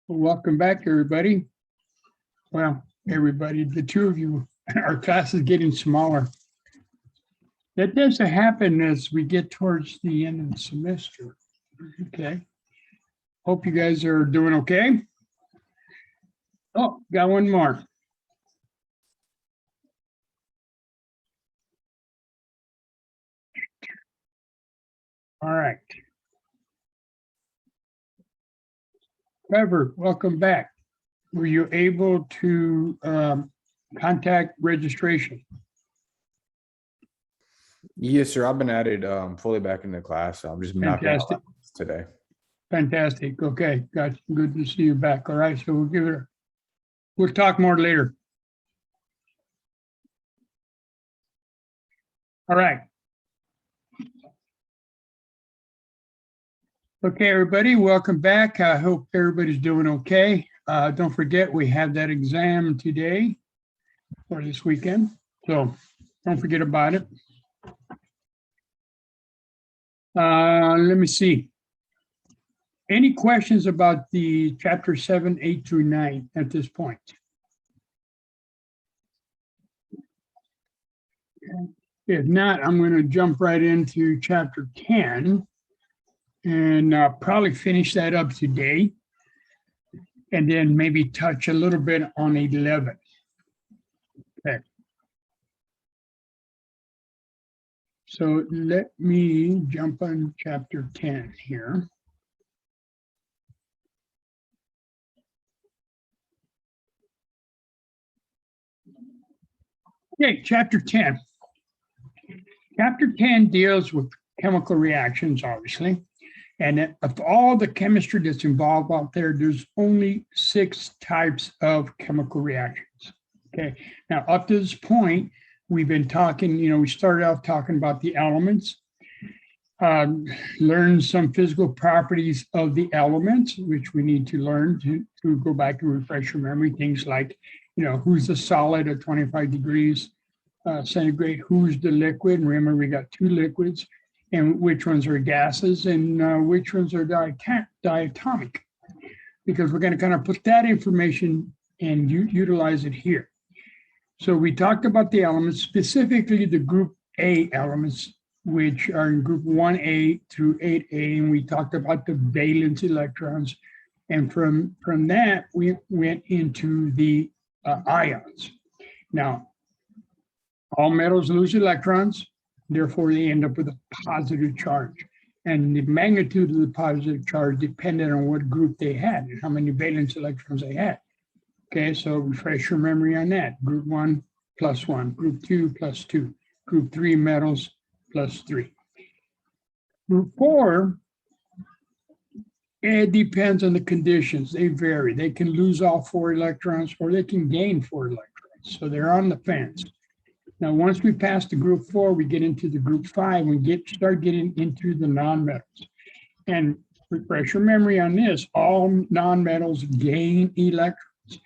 Welcome back, everybody. Well, everybody, the two of you, our class is getting smaller. That doesn't happen as we get towards the end of the semester. Okay. Hope you guys are doing okay. Oh, got one more. All right. Trevor, welcome back. Were you able to contact registration? Yes, sir. I've been added fully back into class. I'm just mapping out Fantastic. today. Fantastic. Okay, got you. Good to see you back. All right, so we'll talk more later. All right. Okay, everybody, welcome back. I hope everybody's doing okay. Don't forget, we have that exam today or this weekend, so don't forget about it. Let me see. Any questions about the chapter 7, 8 through 9 at this point? If not, I'm going to jump right into chapter 10 and probably finish that up today, and then maybe touch a little bit on 11. Okay. So let me jump on chapter 10 here. Okay, chapter 10. Chapter 10 deals with chemical reactions, obviously. And of all the chemistry that's involved out there, there's only 6 types of chemical reactions. Okay, now up to this point, we've been talking, we started off talking about the elements, learn some physical properties of the elements, which we need to learn to go back and refresh your memory. Things like, who's the solid at 25 degrees centigrade, who's the liquid. And remember, we got 2 liquids, and which ones are gases and which ones are diatomic, because we're going to kind of put that information and utilize it here. So we talked about the elements, specifically the group A elements, which are in group 1A through 8A, and we talked about the valence electrons. And from that, we went into the ions. Now, all metals lose electrons, therefore they end up with a positive charge. And the magnitude of the positive charge depended on what group they had and how many valence electrons they had. Okay, so refresh your memory on that. Group 1 plus 1, group 2 plus 2, group 3 metals plus 3. Group 4, it depends on the conditions. They vary. They can lose all 4 electrons or they can gain 4 electrons. So they're on the fence. Now, once we pass the group 4, we get into the group 5 and start getting into the nonmetals. And refresh your memory on this, all nonmetals gain electrons.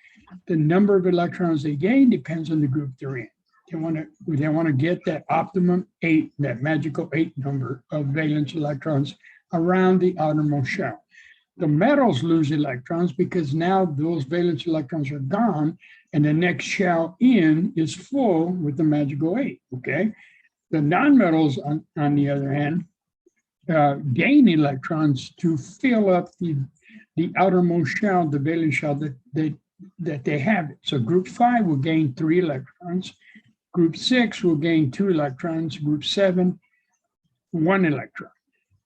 The number of electrons they gain depends on the group they're in. They want to get that optimum 8, that magical 8 number of valence electrons around the outermost shell. The metals lose electrons because now those valence electrons are gone and the next shell in is full with the magical 8, okay? The nonmetals, on the other hand, gain electrons to fill up the outermost shell, the valence shell that they have. So group 5 will gain 3 electrons. Group 6 will gain 2 electrons. Group 7, 1 electron.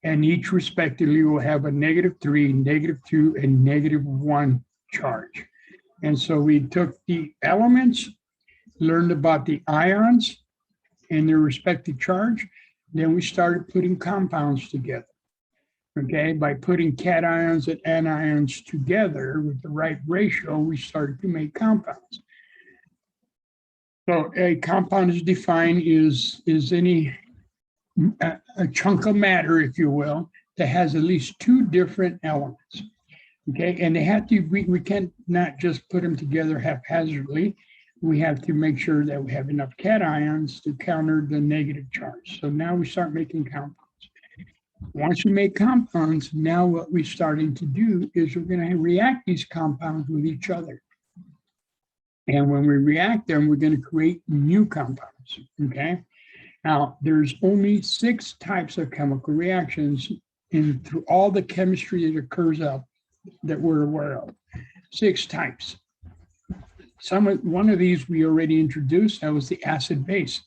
And each respectively will have a -3, -2, and -1 charge. And so we took the elements, learned about the ions and their respective charge. Then we started putting compounds together. Okay, by putting cations and anions together with the right ratio, we started to make compounds. So a compound is defined is a chunk of matter, if you will, that has at least 2 different elements. Okay, and they have to, we can't not just put them together haphazardly. We have to make sure that we have enough cations to counter the negative charge. So now we start making compounds. Once we make compounds, now what we're starting to do is we're going to react these compounds with each other. And when we react them, we're going to create new compounds, okay? Now, there's only 6 types of chemical reactions through all the chemistry that occurs out that we're aware of. 6 types. One of these we already introduced, that was the acid-base,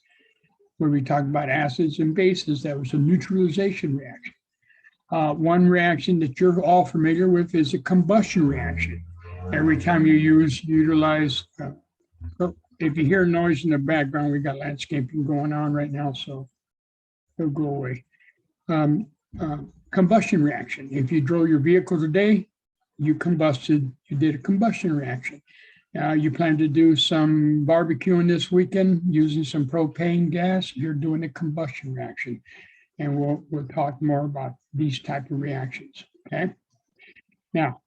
where we talked about acids and bases. That was a neutralization reaction. One reaction that you're all familiar with is a combustion reaction. Every time you utilize, if you hear noise in the background, we got landscaping going on right now, so it'll go away. Combustion reaction. If you drove your vehicle today, you combusted, you did a combustion reaction. You plan to do some barbecuing this weekend using some propane gas, you're doing a combustion reaction. And we'll talk more about these type of reactions, okay? Now,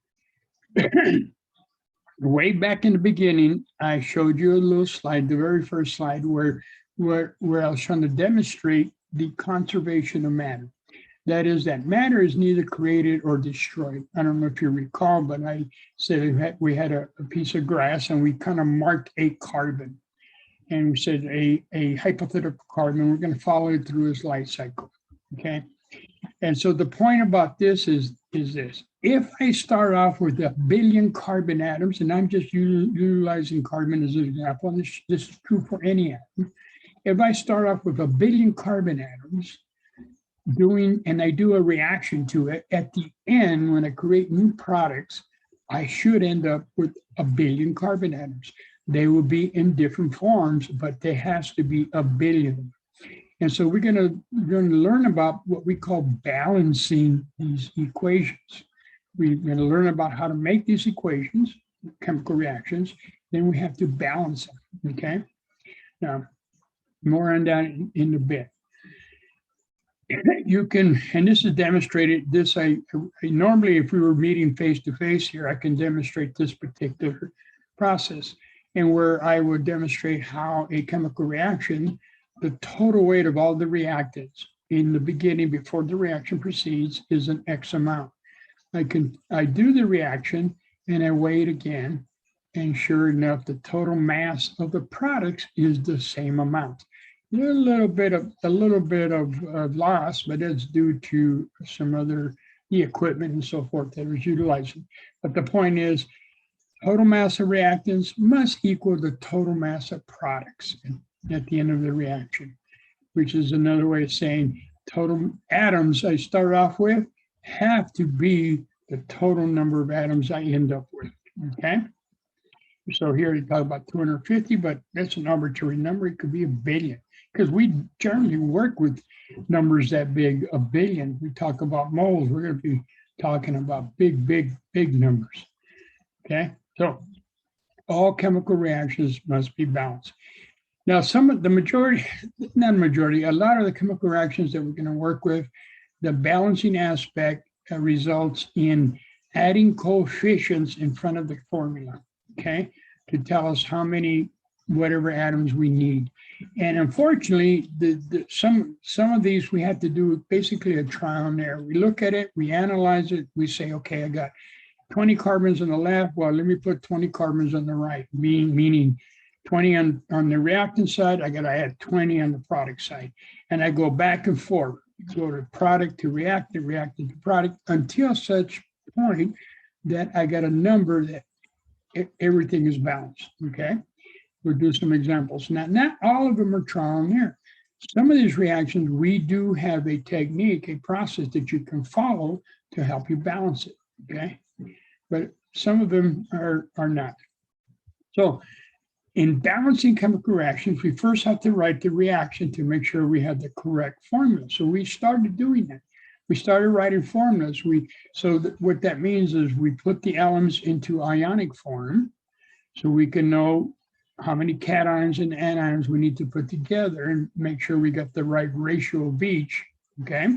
way back in the beginning, I showed you a little slide, the very first slide, where I was trying to demonstrate the conservation of matter. That is, that matter is neither created or destroyed. I don't know if you recall, but I said we had a piece of grass and we kind of marked a carbon. And we said a hypothetical carbon, we're going to follow it through its life cycle, okay? And so the point about this is this. If I start off with 1 billion carbon atoms, and I'm just utilizing carbon as an example, and this is true for any atom. If I start off with 1 billion carbon atoms, and I do a reaction to it, at the end, when I create new products, I should end up with 1 billion carbon atoms. They will be in different forms, but there has to be 1 billion. And so we're going to learn about what we call balancing these equations. We're going to learn about how to make these equations, chemical reactions, then we have to balance them, okay? Now, more on that in a bit. You can, and this is demonstrated, I normally, if we were meeting face to face here, I can demonstrate this particular process, and where I would demonstrate how a chemical reaction, the total weight of all the reactants in the beginning before the reaction proceeds is an X amount. I do the reaction and I weigh it again, and sure enough, the total mass of the products is the same amount. There's a little bit of loss, but that's due to some other the equipment and so forth that was utilizing. But the point is, total mass of reactants must equal the total mass of products at the end of the reaction, which is another way of saying total atoms I start off with have to be the total number of atoms I end up with, okay? So here you talk about 250, but that's an arbitrary number. It could be 1 billion, because we generally work with numbers that big, 1 billion. We talk about moles, we're going to be talking about big numbers, okay? So all chemical reactions must be balanced. Now, a lot of the chemical reactions that we're going to work with, the balancing aspect results in adding coefficients in front of the formula, okay, to tell us how many whatever atoms we need. And unfortunately, some of these we have to do basically a trial and error. We look at it, we analyze it, we say, okay, I got 20 carbons on the left, well, let me put 20 carbons on the right, meaning 20 on the reactant side, I got to add 20 on the product side. And I go back and forth, go to product to reactant, reactant to product, until such point that I got a number that everything is balanced, okay? We'll do some examples. Now, not all of them are trial and error. Some of these reactions, we do have a technique, a process that you can follow to help you balance it, okay? But some of them are not. So in balancing chemical reactions, we first have to write the reaction to make sure we have the correct formula. So we started doing that. We started writing formulas. What that means is we put the elements into ionic form so we can know how many cations and anions we need to put together and make sure we got the right ratio of each, okay?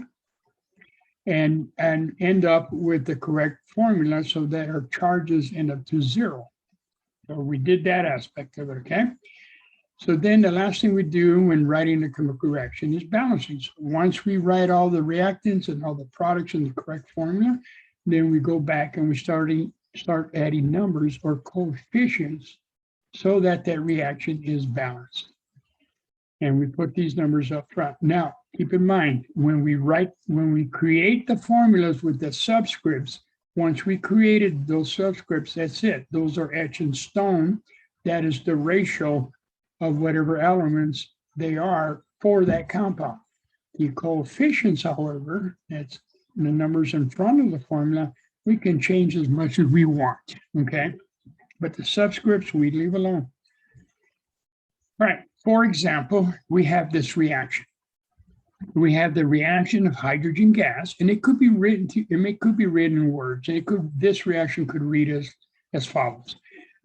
And end up with the correct formula so that our charges end up to 0. So we did that aspect of it, okay? So then the last thing we do when writing the chemical reaction is balancing. So once we write all the reactants and all the products in the correct formula, then we go back and we start adding numbers or coefficients so that that reaction is balanced. And we put these numbers up front. Now, keep in mind, when we create the formulas with the subscripts, once we created those subscripts, that's it. Those are etched in stone. That is the ratio of whatever elements they are for that compound. The coefficients, however, that's the numbers in front of the formula, we can change as much as we want, okay? But the subscripts we leave alone. All right, for example, we have this reaction. We have the reaction of hydrogen gas, and it could be written in words, and this reaction could read as follows.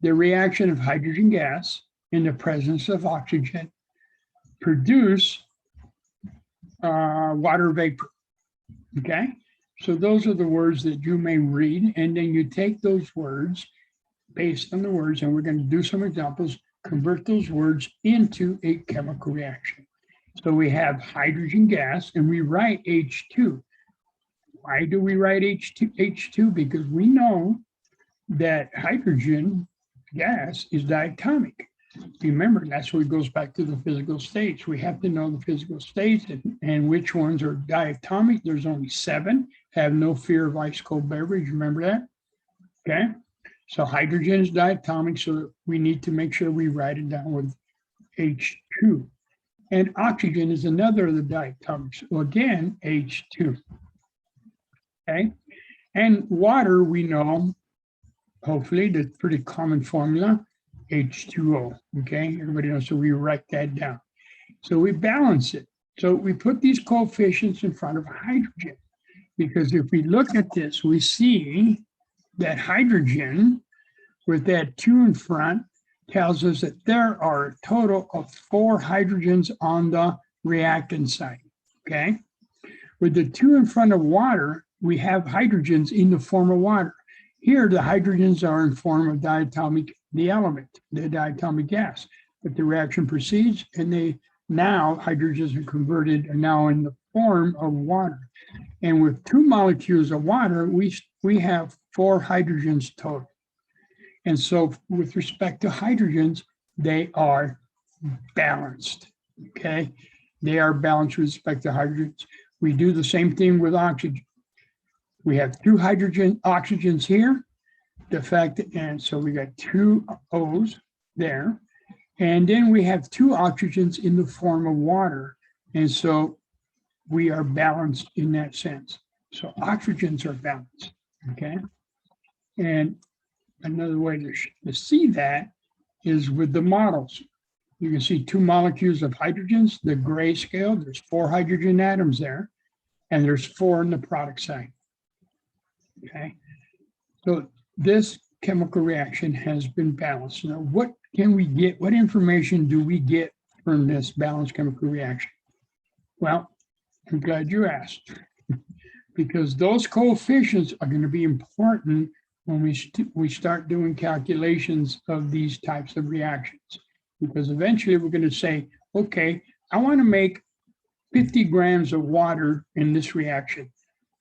The reaction of hydrogen gas in the presence of oxygen produce water vapor, okay? So those are the words that you may read, and then you take those words based on the words, and we're going to do some examples, convert those words into a chemical reaction. So we have hydrogen gas, and we write H2. Why do we write H2? Because we know that hydrogen gas is diatomic. Remember, that's where it goes back to the physical states. We have to know the physical states and which ones are diatomic. There's only 7. Have no fear of ice cold beverage. Remember that? Okay. So hydrogen is diatomic, so we need to make sure we write it down with H2. And oxygen is another of the diatomics. So again, H2. Okay. And water, we know, hopefully, the pretty common formula, H2O. Okay. Everybody knows, so we write that down. So we balance it. So we put these coefficients in front of hydrogen, because if we look at this, we see that hydrogen with that 2 in front tells us that there are a total of 4 hydrogens on the reactant side, okay? With the 2 in front of water, we have hydrogens in the form of water. Here, the hydrogens are in form of diatomic, the element, the diatomic gas. But the reaction proceeds, and now hydrogens are converted and now in the form of water. And with 2 molecules of water, we have 4 hydrogens total. And so with respect to hydrogens, they are balanced, okay? They are balanced with respect to hydrogens. We do the same thing with oxygen. We have 2 oxygens here, and so we got 2 O's there. And then we have 2 oxygens in the form of water. And so we are balanced in that sense. So oxygens are balanced, okay? And another way to see that is with the models. You can see 2 molecules of hydrogens, the gray scale, there's 4 hydrogen atoms there, and there's 4 on the product side, okay? So this chemical reaction has been balanced. Now, what information do we get from this balanced chemical reaction? Well, I'm glad you asked, because those coefficients are going to be important when we start doing calculations of these types of reactions. Because eventually we're going to say, okay, I want to make 50 grams of water in this reaction.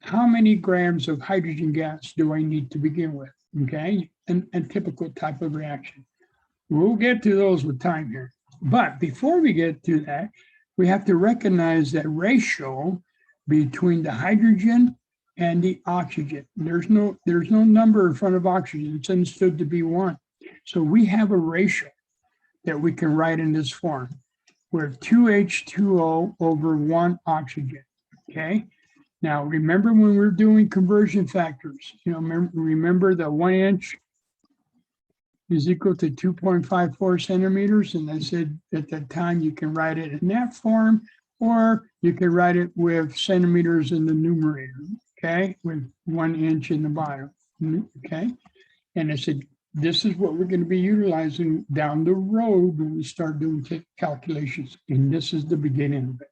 How many grams of hydrogen gas do I need to begin with? Okay, and typical type of reaction. We'll get to those with time here. But before we get to that, we have to recognize that ratio between the hydrogen and the oxygen. There's no number in front of oxygen. It's understood to be 1. So we have a ratio that we can write in this form. We're 2H2O over 1 oxygen, okay? Now, remember when we're doing conversion factors, remember the 1 inch is equal to 2.54 centimeters. And I said at that time, you can write it in that form, or you can write it with centimeters in the numerator, okay, with 1 inch in the bottom, okay? And I said, this is what we're going to be utilizing down the road when we start doing calculations. And this is the beginning of it.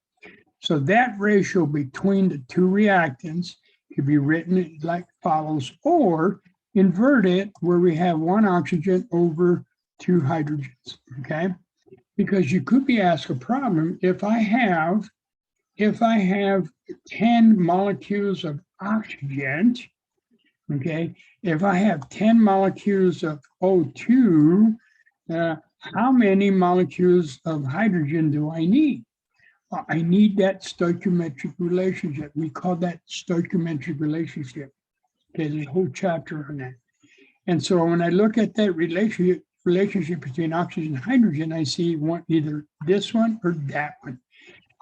So that ratio between the 2 reactants could be written like follows, or invert it where we have 1 oxygen over 2 hydrogens, okay? because you could be asked a problem if I have 10 molecules of oxygen, okay, if I have 10 molecules of O2, how many molecules of hydrogen do I need? Well, I need that stoichiometric relationship. We call that stoichiometric relationship. Okay, there's a whole chapter on that. And so when I look at that relationship between oxygen and hydrogen, I see either this one or that one.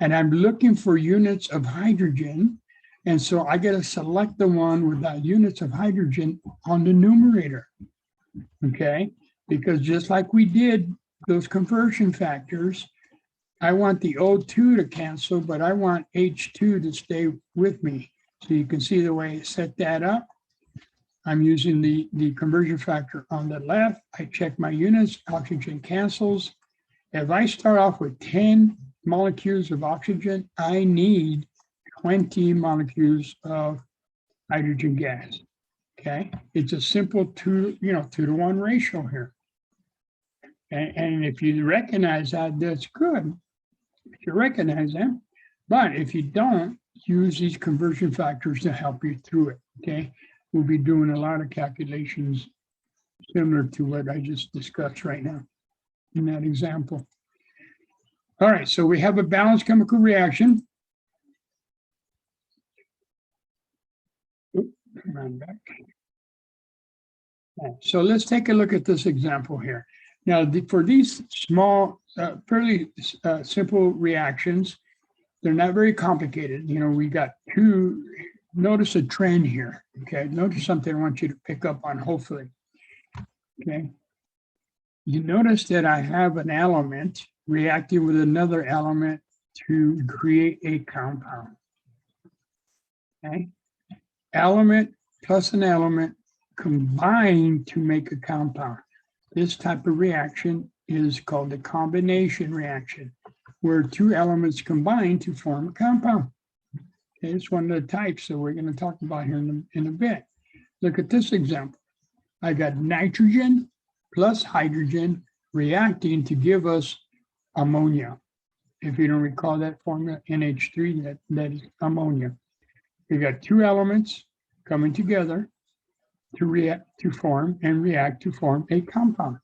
And I'm looking for units of hydrogen. And so I got to select the one with the units of hydrogen on the numerator. Okay, because just like we did those conversion factors, I want the O2 to cancel, but I want H2 to stay with me. So you can see the way I set that up. I'm using the conversion factor on the left. I check my units, oxygen cancels. If I start off with 10 molecules of oxygen, I need 20 molecules of hydrogen gas. Okay, it's a simple 2-to-1 ratio here. And if you recognize that, that's good. If you recognize them, but if you don't, use these conversion factors to help you through it. Okay, we'll be doing a lot of calculations similar to what I just discussed right now in that example. All right, so we have a balanced chemical reaction. Come on back. So let's take a look at this example here. Now, for these small, fairly simple reactions, they're not very complicated. We got two. Notice a trend here. Okay, notice something I want you to pick up on, hopefully. Okay, you notice that I have an element reacting with another element to create a compound. Okay, element plus an element combine to make a compound. This type of reaction is called a combination reaction, where two elements combine to form a compound. Okay, it's one of the types that we're going to talk about here in a bit. Look at this example. I got nitrogen plus hydrogen reacting to give us ammonia. If you don't recall that formula, NH3, that is ammonia. We got two elements coming together to react to form a compound.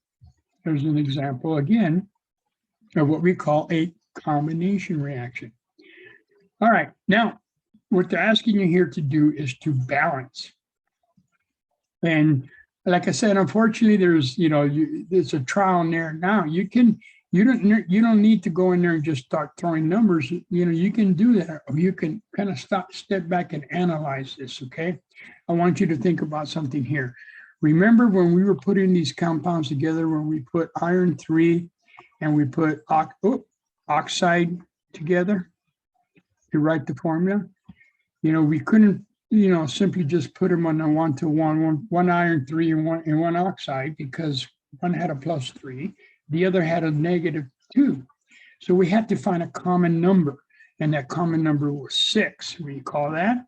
There's an example again of what we call a combination reaction. All right, now what they're asking you here to do is to balance. And like I said, unfortunately, there's there's a trial and error. Now you don't need to go in there and just start throwing numbers. You can do that, or you can kind of step back and analyze this. Okay, I want you to think about something here. Remember when we were putting these compounds together, when we put iron 3 and we put oxide together to write the formula? We couldn't simply just put them on a 1-to-1, one iron 3 and one oxide, because one had a +3, the other had a -2. So we had to find a common number, and that common number was 6. Recall that?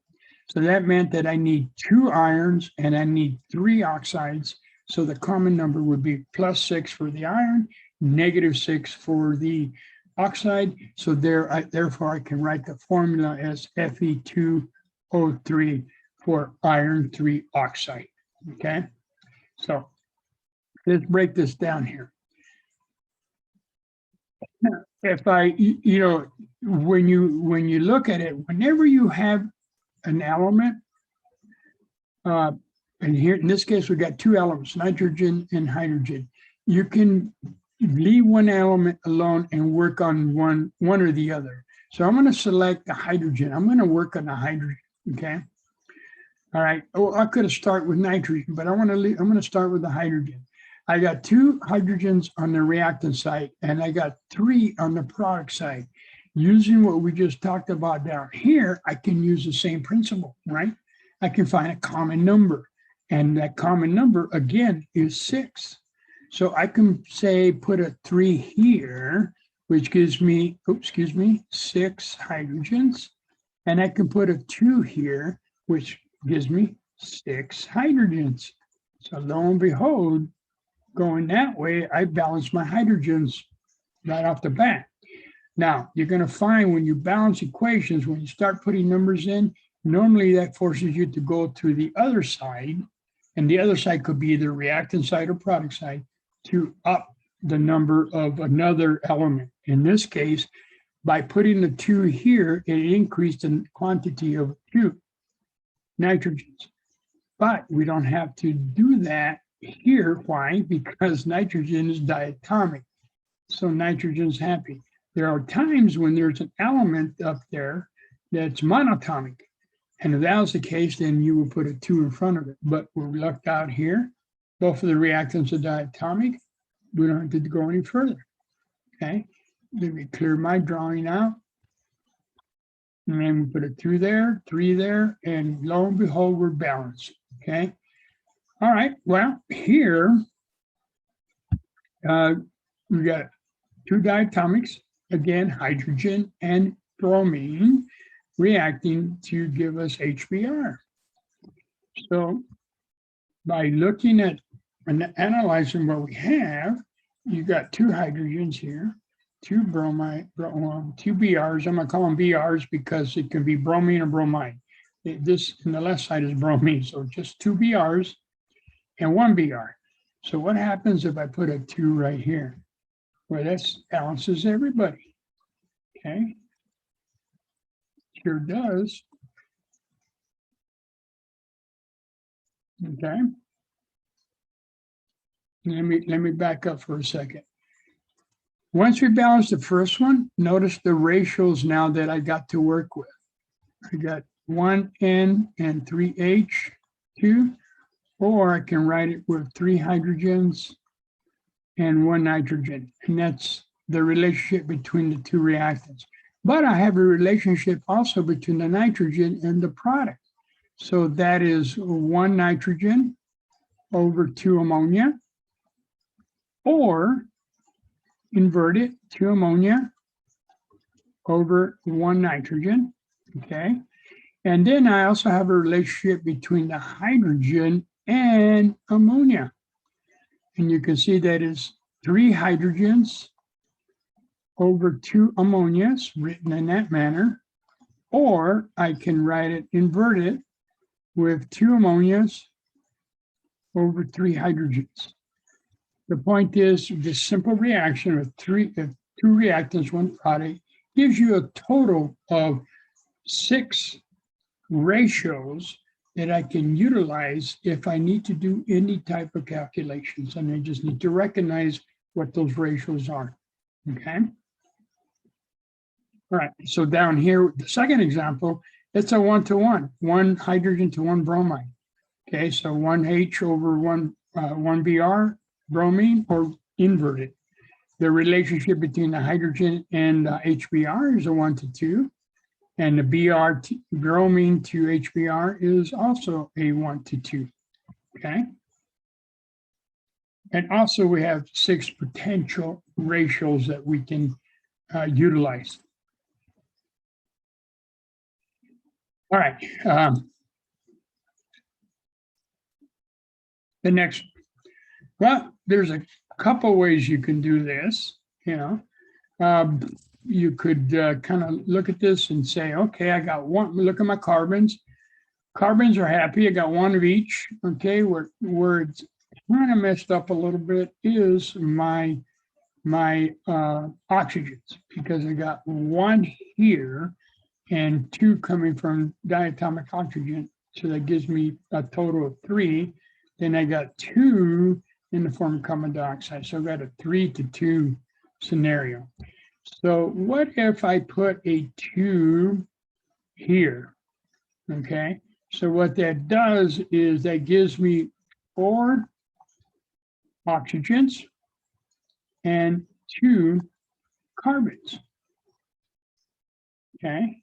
So that meant that I need 2 irons and I need 3 oxides. So the common number would be +6 for the iron, -6 for the oxide. So therefore I can write the formula as Fe2O3 for iron 3 oxide. Okay, so let's break this down here. If when you look at it, whenever you have an element, and here in this case we got 2 elements, nitrogen and hydrogen, you can leave one element alone and work on one or the other. So I'm going to select the hydrogen. I'm going to work on the hydrogen. Okay. All right. Oh, I could have started with nitrogen, but I'm going to start with the hydrogen. I got 2 hydrogens on the reactant side, and I got 3 on the product side. Using what we just talked about down here, I can use the same principle, right? I can find a common number, and that common number again is 6. So I can say put a 3 here, which gives me, 6 hydrogens, and I can put a 2 here, which gives me 6 hydrogens. So lo and behold, going that way, I balance my hydrogens. right off the bat. Now, you're going to find when you balance equations, when you start putting numbers in, normally that forces you to go to the other side, and the other side could be either reactant side or product side, to up the number of another element. In this case, by putting the 2 here, it increased the quantity of 2 nitrogens. But we don't have to do that here. Why? Because nitrogen is diatomic. So nitrogen's happy. There are times when there's an element up there that's monatomic. And if that was the case, then you would put a 2 in front of it. But we're left out here. Both of the reactants are diatomic. We don't have to go any further. Okay. Let me clear my drawing out. And then we put a 2 there, 3 there, and lo and behold, we're balanced. Okay. All right. Well, here we got 2 diatomics. Again, hydrogen and bromine reacting to give us HBr. So by looking at and analyzing what we have, you got 2 hydrogens here, 2 bromide, 2 Brs. I'm going to call them Brs because it can be bromine or bromide. This on the left side is bromine, so just 2 Brs and 1 Br. So what happens if I put a 2 right here? Well, that balances everybody. Okay. Sure does. Okay. Let me back up for a second. Once we balance the first one, notice the ratios now that I got to work with. I got 1N and 3H2, or I can write it with 3 hydrogens and 1 nitrogen. And that's the relationship between the 2 reactants. But I have a relationship also between the nitrogen and the product. So that is 1 nitrogen over 2 ammonia, or invert it, 2 ammonia over 1 nitrogen, okay? And then I also have a relationship between the hydrogen and ammonia. And you can see that is 3 hydrogens over 2 ammonias, written in that manner, or I can write it, invert it, with 2 ammonias over 3 hydrogens. The point is, this simple reaction of 2 reactants, 1 product, gives you a total of 6 ratios that I can utilize if I need to do any type of calculations. And I just need to recognize what those ratios are. Okay. All right. So down here, the second example, it's a 1-to-1, 1 hydrogen to 1 bromide. Okay. So 1H over 1 Br bromine, or inverted. The relationship between the hydrogen and HBr is a 1-to-2. And the bromine to HBr is also a 1-to-2. Okay. And also we have 6 potential ratios that we can utilize. All right. The next, well, there's a couple ways you can do this. You know, you could kind of look at this and say, okay, I got 1. Look at my carbons. Carbons are happy. I got 1 of each. Okay, where it's kind of messed up a little bit is my oxygens, because I got 1 here and 2 coming from diatomic oxygen. So that gives me a total of 3. Then I got 2 in the form of carbon dioxide. So I got a 3-to-2 scenario. So what if I put a 2 here? Okay. So what that does is that gives me 4 oxygens and 2 carbons. Okay.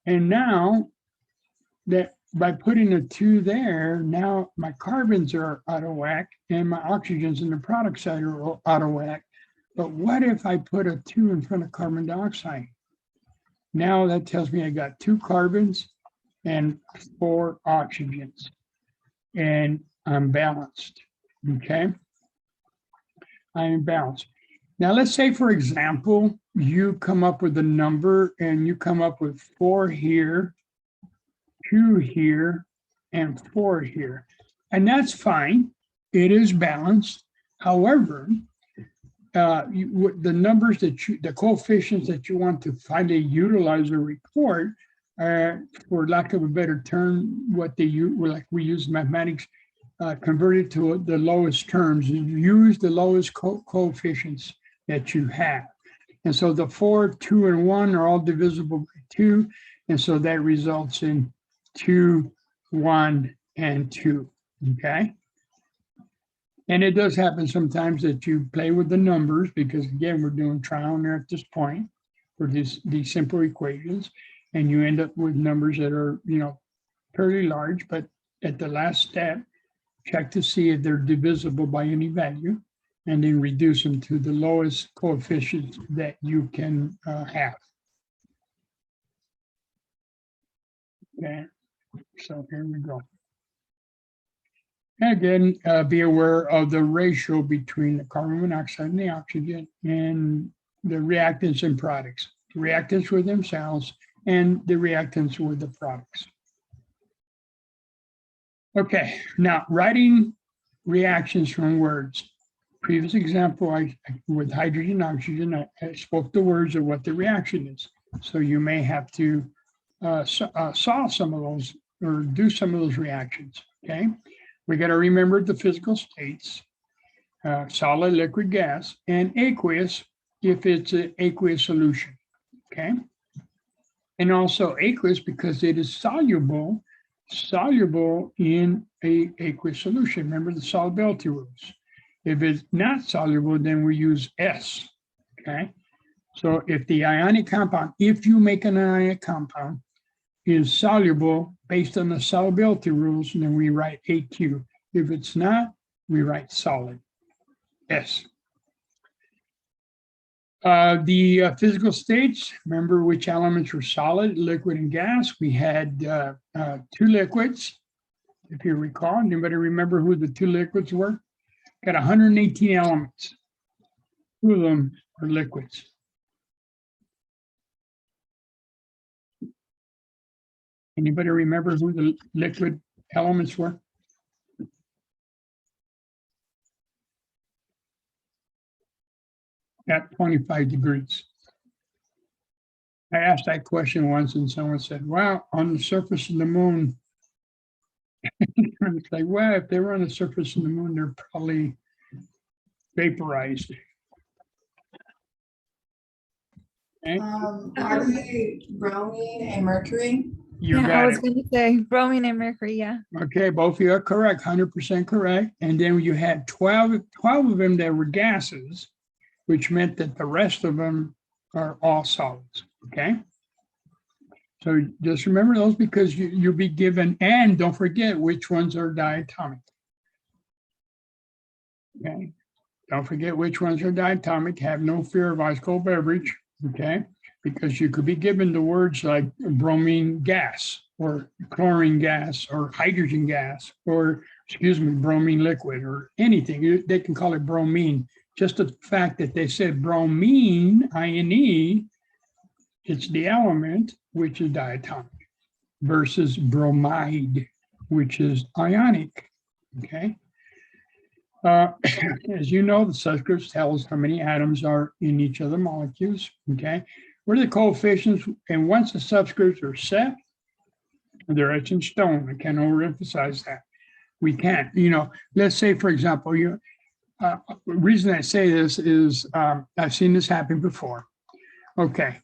And now that by putting a 2 there, now my carbons are out of whack and my oxygens in the product side are out of whack. But what if I put a 2 in front of carbon dioxide? Now that tells me I got 2 carbons and 4 oxygens, and I'm balanced. Okay. I am balanced. Now, let's say, for example, you come up with a number and you come up with 4 here, 2 here, and 4 here. And that's fine. It is balanced. However, the numbers the coefficients that you want to finally utilize or report, for lack of a better term, what they use, like we use mathematics, converted to the lowest terms. You use the lowest coefficients that you have. And so the 4, 2, and 1 are all divisible by 2. And so that results in 2, 1, and 2. Okay. And it does happen sometimes that you play with the numbers because, again, we're doing trial and error at this point for these simple equations. And you end up with numbers that are, fairly large. But at the last step, check to see if they're divisible by any value, and then reduce them to the lowest coefficients that you can have. Okay, so here we go. Again, be aware of the ratio between the carbon monoxide and the oxygen and the reactants and products. The reactants with themselves and the reactants with the products. Okay, now writing reactions from words. Previous example, with hydrogen, oxygen, I spoke the words of what the reaction is. So you may have to solve some of those or do some of those reactions, okay? We got to remember the physical states, solid, liquid, gas, and aqueous if it's an aqueous solution, okay? And also aqueous because it is soluble in a aqueous solution. Remember the solubility rules. If it's not soluble, then we use S, okay? So if the ionic compound, if you make an ionic compound, is soluble based on the solubility rules, and then we write AQ. If it's not, we write solid, S. The physical states, remember which elements were solid, liquid, and gas. We had 2 liquids, if you recall. Anybody remember who the 2 liquids were? Got 118 elements. 2 of them are liquids. Anybody remember who the liquid elements were? At 25 degrees. I asked that question once and someone said, well, on the surface of the moon. It's like, well, if they were on the surface of the moon, they're probably vaporized. Okay. Are they bromine and mercury? You got I was it. going to say bromine and mercury, yeah. Okay, both of you are correct, 100% correct. And then you had 12 of them that were gases, which meant that the rest of them are all solids, okay? So just remember those because you'll be given, and don't forget which ones are diatomic. Okay, don't forget which ones are diatomic. Have no fear of ice cold beverage, okay? Because you could be given the words like bromine gas or chlorine gas or hydrogen gas or, excuse me, bromine liquid or anything. They can call it bromine. Just the fact that they said bromine, INE, it's the element, which is diatomic, versus bromide, which is ionic, okay? As you know, the subscripts tell us how many atoms are in each of the molecules, okay? What are the coefficients? And once the subscripts are set, they're etched in stone. I can't overemphasize that. We can't, let's say, for example, the reason I say this is I've seen this happen before. Okay,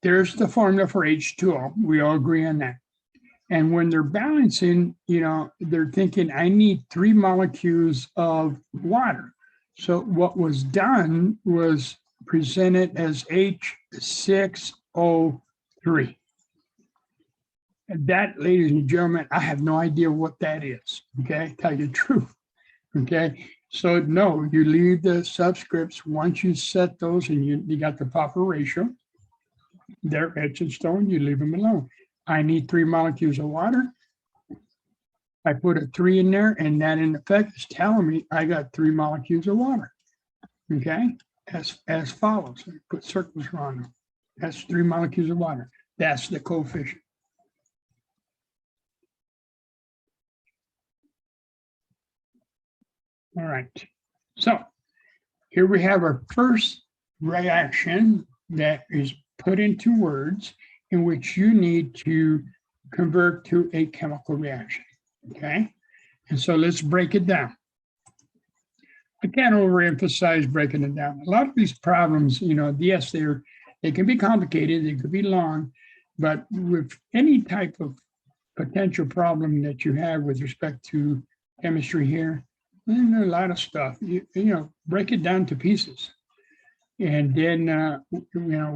there's the formula for H2O. We all agree on that. And when they're balancing, they're thinking, I need 3 molecules of water. So what was done was presented as H6O3. And that, ladies and gentlemen, I have no idea what that is, okay? Tell you the truth, okay? So no, you leave the subscripts. Once you set those and you got the proper ratio, they're etched in stone, you leave them alone. I need 3 molecules of water. I put a 3 in there, and that in effect is telling me I got 3 molecules of water, okay? as follows. Put circles around them. That's 3 molecules of water. That's the coefficient. All right. So here we have our first reaction that is put into words in which you need to convert to a chemical reaction. Okay. And so let's break it down. I can't overemphasize breaking it down. A lot of these problems, yes, they can be complicated, they could be long, but with any type of potential problem that you have with respect to chemistry here, there's a lot of stuff. Break it down to pieces, and then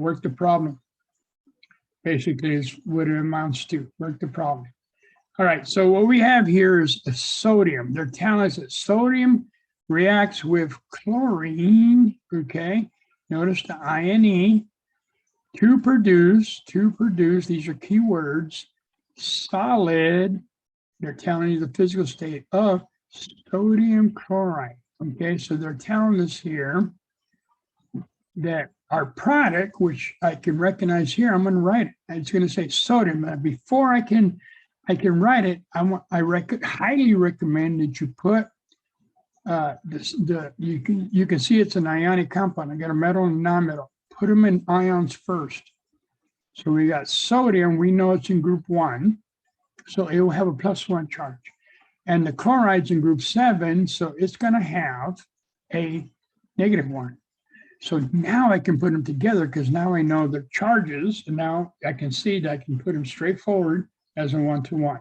work the problem. Basically, is what it amounts to. Work the problem. All right. So what we have here is a sodium. They're telling us that sodium reacts with chlorine. Okay. Notice the INE to produce. These are key words. Solid. They're telling you the physical state of sodium chloride. Okay, so they're telling us here that our product, which I can recognize here, I'm going to write it. It's going to say sodium. Before I can write it, I highly recommend that you put you can see it's an ionic compound. I got a metal and non-metal. Put them in ions first. So we got sodium. We know it's in group 1, so it will have a +1 charge. And the chloride's in group 7, so it's going to have a -1. So now I can put them together because now I know their charges, and now I can see that I can put them straight forward as a 1-to-1.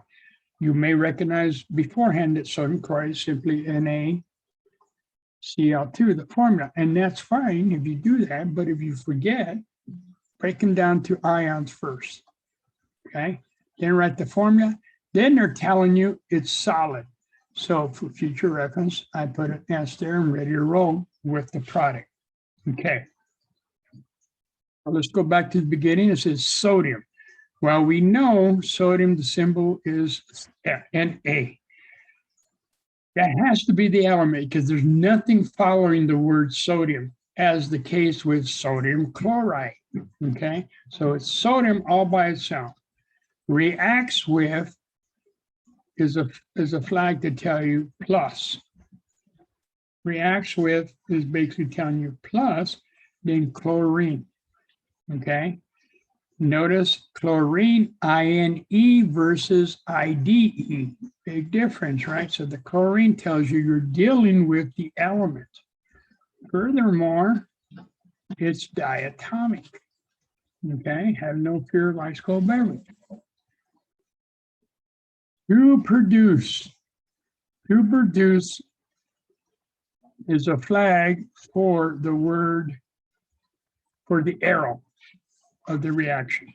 You may recognize beforehand that sodium chloride is simply NaCl2, the formula, and that's fine if you do that. But if you forget, break them down to ions first. Okay, then write the formula. Then they're telling you it's solid. So for future reference, I put an S there and ready to roll with the product. Okay. Well, let's go back to the beginning. It says sodium. Well, we know sodium, the symbol is Na. That has to be the element because there's nothing following the word sodium, as the case with sodium chloride. Okay, so it's sodium all by itself. Reacts with is a flag to tell you plus. Reacts with is basically telling you plus, then chlorine. Okay. Notice chlorine, INE versus IDE. Big difference, right? So the chlorine tells you you're dealing with the element. Furthermore, it's diatomic. Okay, have no fear of ice cold beverage. To produce is a flag for the word, for the arrow of the reaction.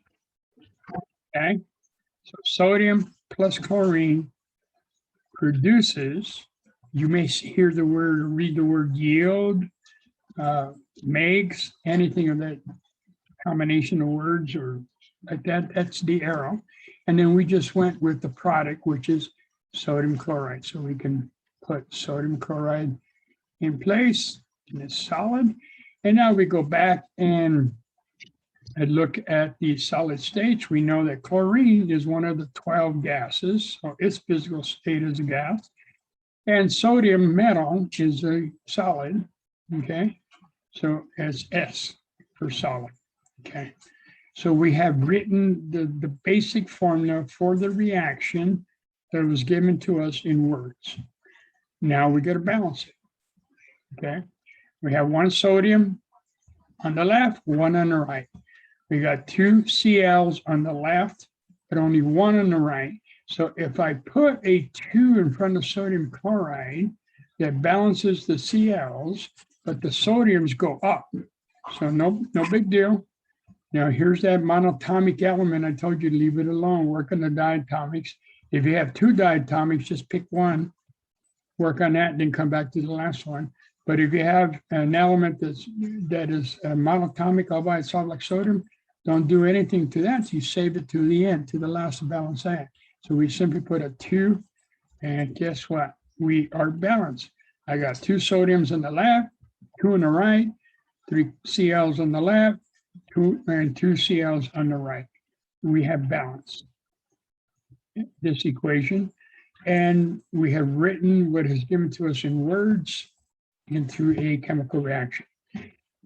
Okay, so sodium plus chlorine produces, you may hear the word, read the word yield, makes, anything of that combination of words or like that, that's the arrow. And then we just went with the product, which is sodium chloride. So we can put sodium chloride in place, and it's solid. And now we go back and look at the solid states. We know that chlorine is one of the 12 gases, so its physical state is a gas. And sodium metal is a solid, okay? So it's S for solid, okay? So we have written the basic formula for the reaction that was given to us in words. Now we got to balance it, okay? We have 1 sodium on the left, 1 on the right. We got 2 Cls on the left, but only 1 on the right. So if I put a 2 in front of sodium chloride, that balances the Cls, but the sodiums go up. So no big deal. Now here's that monatomic element. I told you to leave it alone, work on the diatomics. If you have 2 diatomics, just pick 1, work on that, and then come back to the last one. But if you have an element that is monatomic all by itself like sodium, don't do anything to that. So you save it to the end, to the last to balance that. So we simply put a 2, and guess what? We are balanced. I got 2 sodiums on the left, 2 on the right. 3 Cls on the left, 2 Cls on the right. We have balance this equation, and we have written what is given to us in words and through a chemical reaction.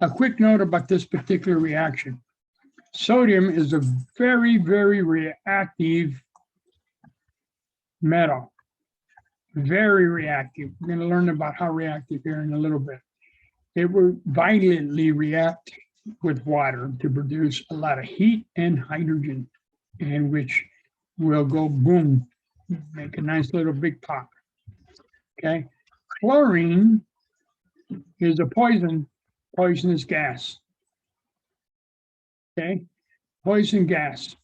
A quick note about this particular reaction. Sodium is a very, very reactive metal. Very reactive. We're going to learn about how reactive here in a little bit. It will violently react with water to produce a lot of heat and hydrogen, and which will go boom, make a nice little big pop. Okay. Chlorine is a poisonous gas. Okay. Poison gas.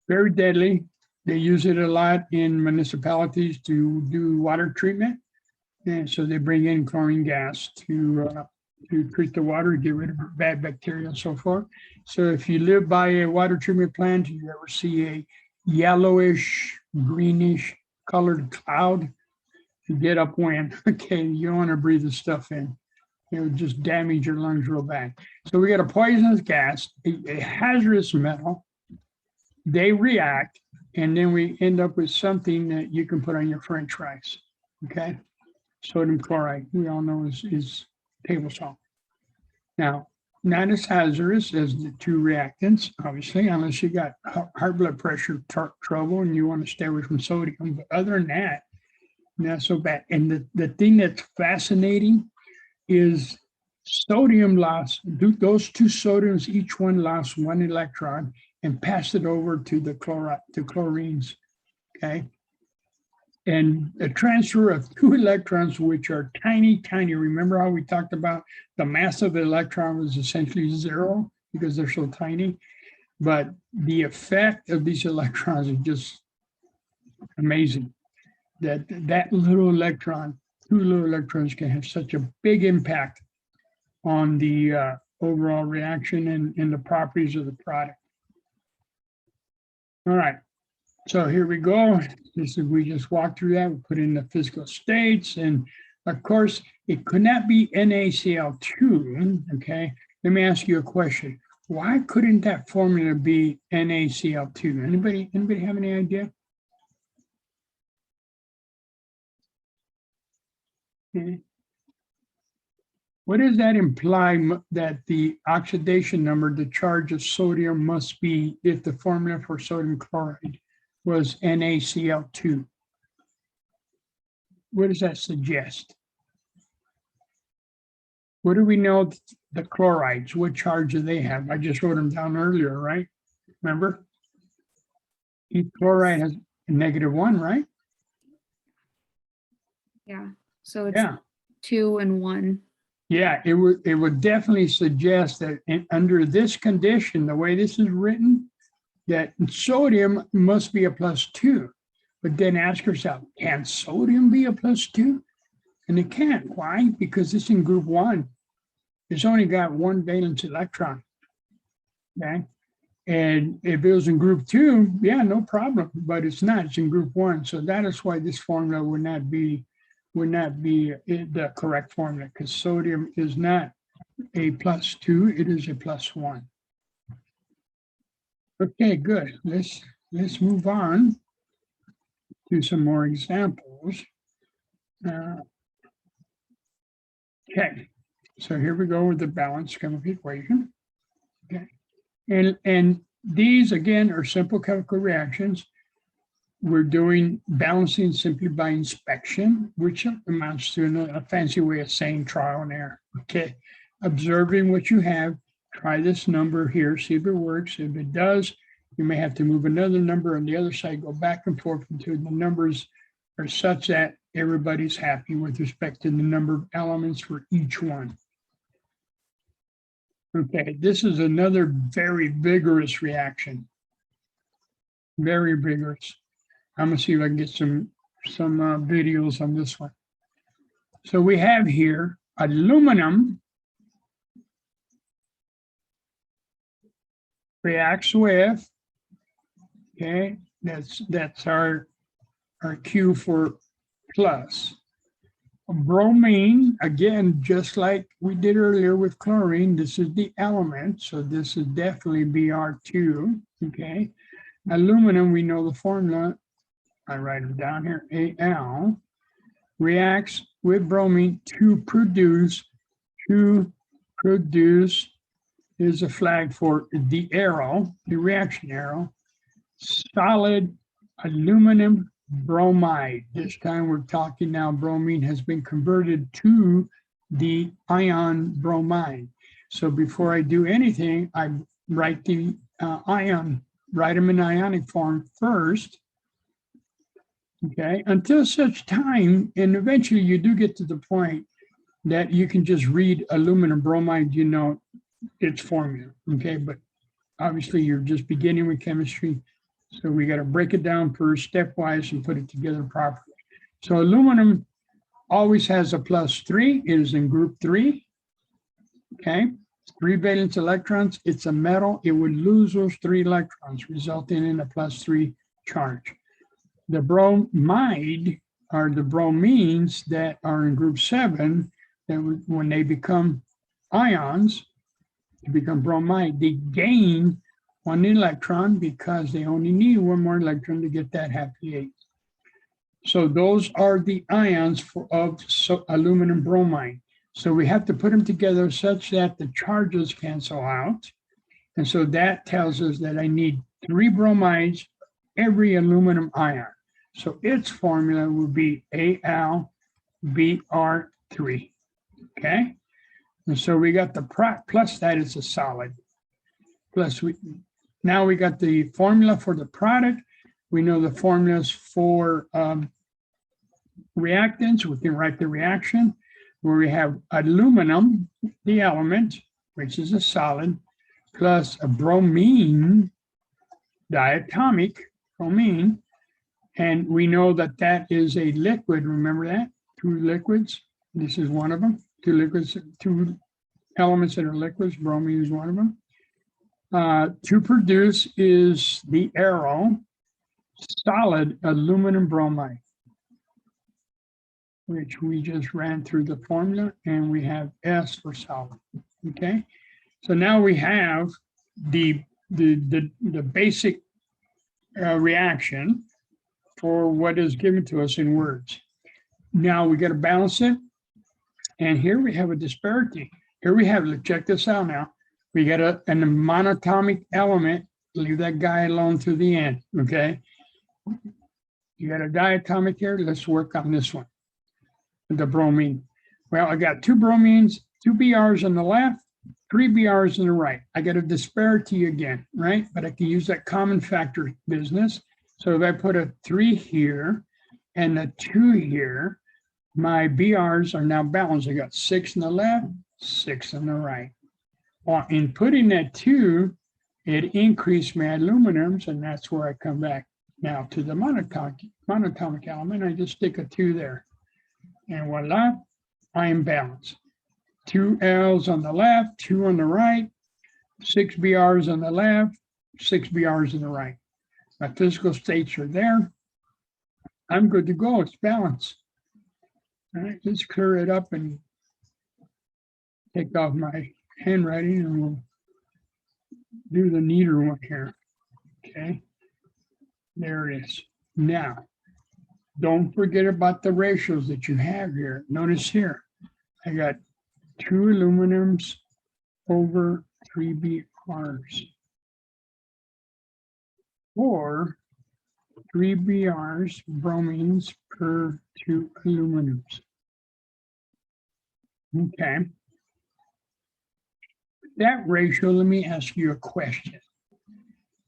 Very deadly. They use it a lot in municipalities to do water treatment. And so they bring in chlorine gas to treat the water, get rid of bad bacteria and so forth. So if you live by a water treatment plant, you ever see a yellowish, greenish colored cloud, you get upwind. Okay, you don't want to breathe this stuff in. It would just damage your lungs real bad. So we got a poisonous gas, a hazardous metal. They react, and then we end up with something that you can put on your French fries. Okay, sodium chloride, we all know is table salt. Now, not as hazardous as the two reactants, obviously, unless you got high blood pressure trouble and you want to stay away from sodium. But other than that, not so bad. And the thing that's fascinating is sodium lost, those two sodiums, each one lost 1 electron and passed it over to the chlorines, okay? And a transfer of 2 electrons, which are tiny, tiny. Remember how we talked about the mass of the electron was essentially 0 because they're so tiny? But the effect of these electrons is just amazing. That little electron, 2 little electrons can have such a big impact on the overall reaction and the properties of the product. All right. So here we go. This is, we just walked through that. We put in the physical states, and of course, it could not be NaCl2. Okay. Let me ask you a question. Why couldn't that formula be NaCl2? Anybody have any idea? Okay. What does that imply that the oxidation number, the charge of sodium must be if the formula for sodium chloride was NaCl2? What does that suggest? What do we know the chlorides, what charge do they have? I just wrote them down earlier, right? Remember? Each chloride has a -1, right? Yeah, so it's Yeah. 2 and 1. Yeah, it would definitely suggest that under this condition, the way this is written, that sodium must be a +2. But then ask yourself, can sodium be a +2? And it can't. Why? Because it's in group 1. It's only got 1 valence electron. Okay. And if it was in group 2, yeah, no problem. But it's not. It's in group 1. So that is why this formula would not be the correct formula, because sodium is not a +2, it is a +1. Okay, good. Let's move on to some more examples. Okay, so here we go with the balanced chemical equation. Okay, and these again are simple chemical reactions. We're doing balancing simply by inspection, which amounts to a fancy way of saying trial and error. Okay, observing what you have, try this number here, see if it works. If it does, you may have to move another number on the other side, go back and forth until the numbers are such that everybody's happy with respect to the number of elements for each one. Okay, this is another very vigorous reaction. Very vigorous. I'm gonna see if I can get some videos on this one. So we have here aluminum reacts with, okay, that's our Q for plus. Bromine, again, just like we did earlier with chlorine, this is the element. So this is definitely Br2, okay? Aluminum, we know the formula. I write them down here, Al, reacts with bromine to produce, is a flag for the arrow, the reaction arrow, solid aluminum bromide. This time we're talking now, bromine has been converted to the ion bromide. So before I do anything, I write the ion, write them in ionic form first. Okay, until such time, and eventually you do get to the point that you can just read aluminum bromide, you know, its formula, okay? But obviously you're just beginning with chemistry. So we got to break it down first stepwise and put it together properly. So aluminum always has a +3. It is in group 3, okay? 3 valence electrons. It's a metal. It would lose those 3 electrons, resulting in a +3 charge. The bromide are the bromines that are in group 7, that when they become ions, to become bromide, they gain 1 electron because they only need 1 more electron to get that happy 8. So those are the ions of aluminum bromide. So we have to put them together such that the charges cancel out. And so that tells us that I need 3 bromides every aluminum ion. So its formula would be AlBr3, okay? And so we got the plus that is a solid. Plus now we got the formula for the product. We know the formulas for reactants. We can write the reaction where we have aluminum, the element, which is a solid, plus a bromine, diatomic bromine. And we know that that is a liquid. Remember that? 2 liquids. This is one of them. 2 liquids, 2 elements that are liquids. Bromine is one of them. To produce is the arrow, solid aluminum bromide, which we just ran through the formula, and we have S for solid. Okay. So now we have the basic reaction for what is given to us in words. Now we got to balance it. And here we have a disparity. Here we have, check this out now. We got a monatomic element. Leave that guy alone to the end, okay? You got a diatomic here. Let's work on this one, the bromine. Well, I got 2 bromines, 2 Brs on the left, 3 Brs on the right. I got a disparity again, right? But I can use that common factor business. So if I put a 3 here and a 2 here, my Brs are now balanced. I got 6 on the left, 6 on the right. Well, in putting that 2, it increased my aluminums, and that's where I come back now to the monatomic element. I just stick a 2 there. And voila, I am balanced. 2 Ls on the left, 2 on the right, 6 Brs on the left, 6 Brs on the right. My physical states are there. I'm good to go. It's balanced. All right, let's clear it up and take off my handwriting, and we'll do the neater one here. Okay, there it is. Now, don't forget about the ratios that you have here. Notice here, I got 2 aluminums over 3 Brs, or 3 Brs, bromines per 2 aluminums. Okay. That ratio, let me ask you a question.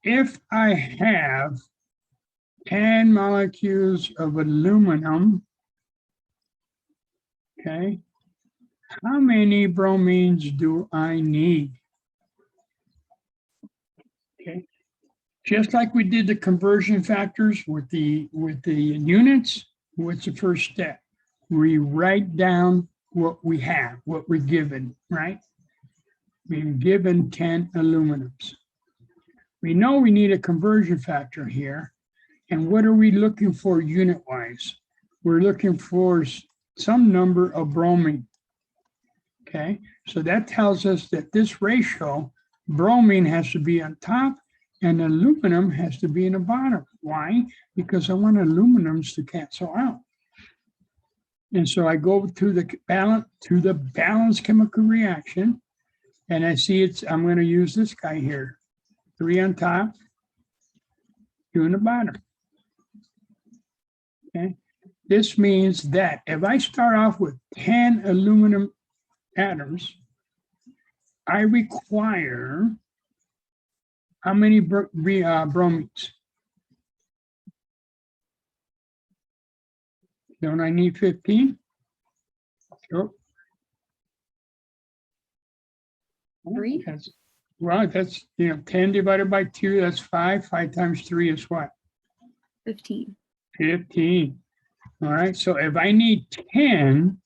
If I have 10 molecules of aluminum, okay, how many bromines do I need? Okay, just like we did the conversion factors with the units, what's the first step? We write down what we have, what we're given, right? We're given 10 aluminums. We know we need a conversion factor here. And what are we looking for unit-wise? We're looking for some number of bromine. Okay, so that tells us that this ratio, bromine has to be on top and aluminum has to be in the bottom. Why? Because I want aluminums to cancel out. And so I go to the balance chemical reaction, and I see I'm going to use this guy here. 3 on top, 2 in the bottom. Okay. This means that if I start off with 10 aluminum atoms, I require how many bromines? Don't I need 15? Sure. 3. Well, that's 10 divided by 2, that's 5. 5 times 3 is what? 15. 15. All right, so if I need 10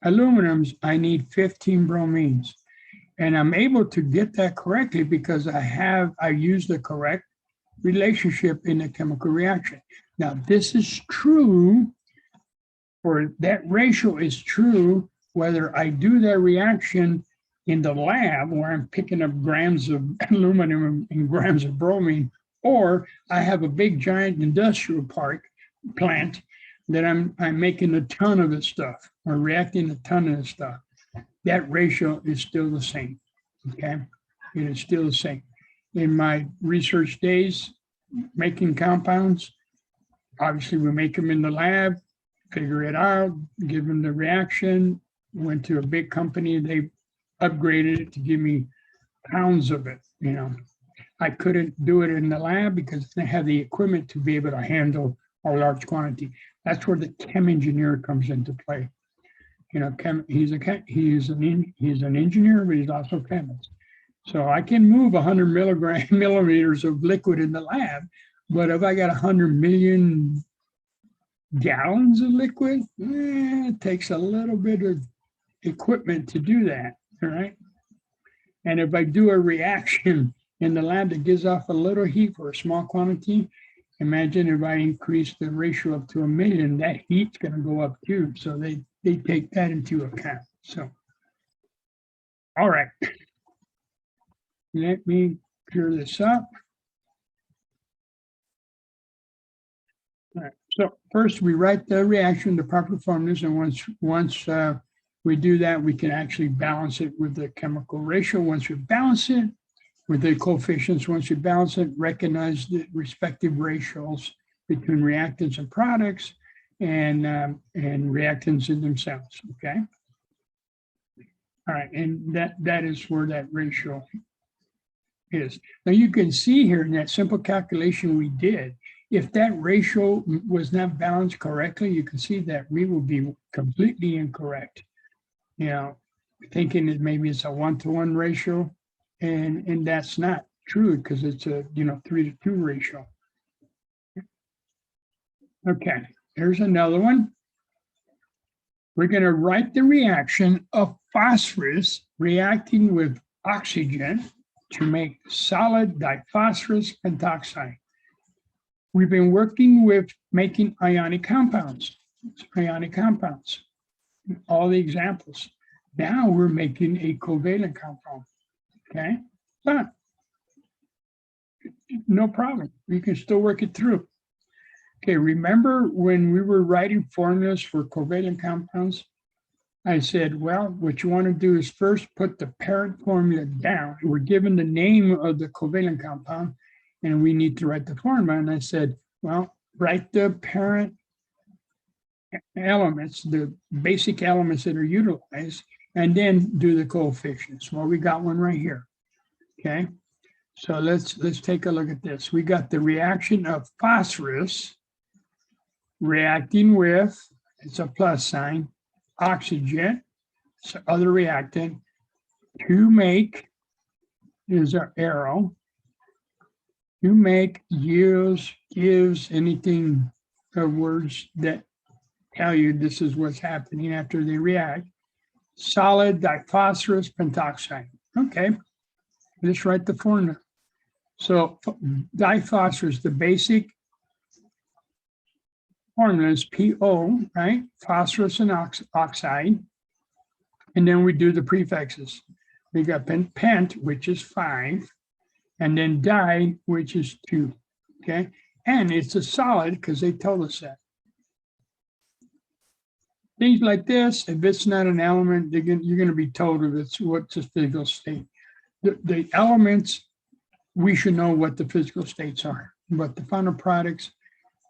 aluminums, I need 15 bromines. And I'm able to get that correctly because I used the correct relationship in the chemical reaction. Now, this is true, or that ratio is true, whether I do that reaction in the lab where I'm picking up grams of aluminum and grams of bromine, or I have a big giant industrial plant that I'm making a ton of this stuff or reacting a ton of this stuff. That ratio is still the same, okay? It is still the same. In my research days, making compounds, obviously we make them in the lab, figure it out, give them the reaction, went to a big company, they upgraded it to give me pounds of it, I couldn't do it in the lab because I have the equipment to be able to handle a large quantity. That's where the chem engineer comes into play. He's an engineer, but he's also a chemist. So I can move 100 milliliters of liquid in the lab, but if I got 100 million gallons of liquid, it takes a little bit of equipment to do that, all right? And if I do a reaction in the lab that gives off a little heat for a small quantity, imagine if I increase the ratio up to 1 million, that heat's going to go up too. So they take that into account. So, all right. Let me clear this up. All right. So first we write the reaction, the proper formulas, and once we do that, we can actually balance it with the chemical ratio. Once we balance it with the coefficients, once you balance it, recognize the respective ratios between reactants and products and reactants in themselves, okay? All right, and that is where that ratio is. Now you can see here in that simple calculation we did, if that ratio was not balanced correctly, you can see that we will be completely incorrect. Thinking that maybe it's a 1-to-1 ratio, and that's not true because it's a 3-to-2 ratio. Okay, here's another one. We're going to write the reaction of phosphorus reacting with oxygen to make solid diphosphorus pentoxide. We've been working with making ionic compounds, all the examples. Now we're making a covalent compound, okay? But no problem, we can still work it through. Okay, remember when we were writing formulas for covalent compounds, I said, well, what you want to do is first put the parent formula down. We're given the name of the covalent compound, and we need to write the formula. And I said, well, write the parent elements, the basic elements that are utilized, and then do the coefficients. Well, we got one right here, okay? So let's take a look at this. We got the reaction of phosphorus reacting with, it's a plus sign, oxygen, so other reactant, to make, is our arrow, to make, yields, gives, anything of words that tell you this is what's happening after they react, solid diphosphorus pentoxide. Okay, let's write the formula. So diphosphorus, the basic formula is PO, right? Phosphorus and oxide. And then we do the prefixes. We got pent, which is 5, and then di, which is 2, okay? And it's a solid because they told us that. Things like this, if it's not an element, you're going to be told if it's what's the physical state. The elements, we should know what the physical states are, but the final products,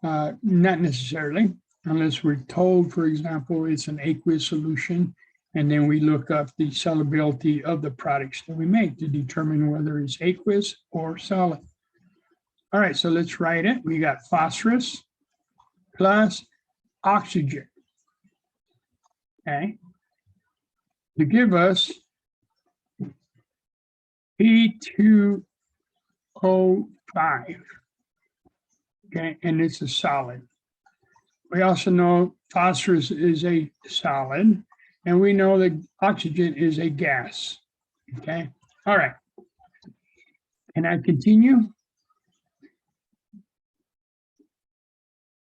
not necessarily, unless we're told, for example, it's an aqueous solution, and then we look up the solubility of the products that we make to determine whether it's aqueous or solid. All right, so let's write it. We got phosphorus plus oxygen, okay, to give us P2O5, okay, and it's a solid. We also know phosphorus is a solid, and we know that oxygen is a gas, okay? All right. Can I continue?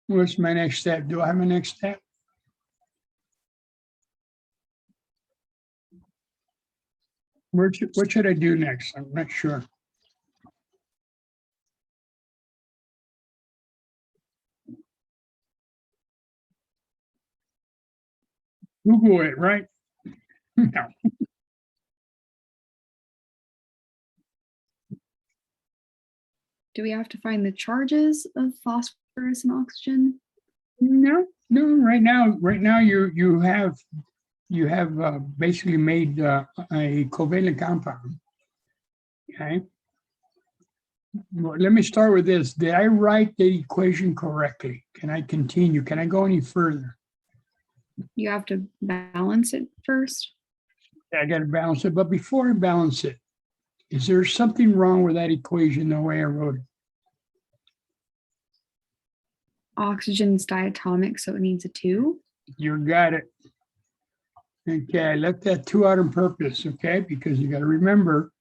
What's my next step? Do I have a next step? What should I do next? I'm not sure. Google it, right? No. Do we have to find the charges of phosphorus and oxygen? No. Right now, you have basically made a covalent compound. Okay. Well, let me start with this. Did I write the equation correctly? Can I continue? Can I go any further? You have to balance it first. I got to balance it, but before I balance it, is there something wrong with that equation the way I wrote it? Oxygen's diatomic, so it needs a 2. You got it. Okay, I left that 2 out on purpose, okay? Because you got to remember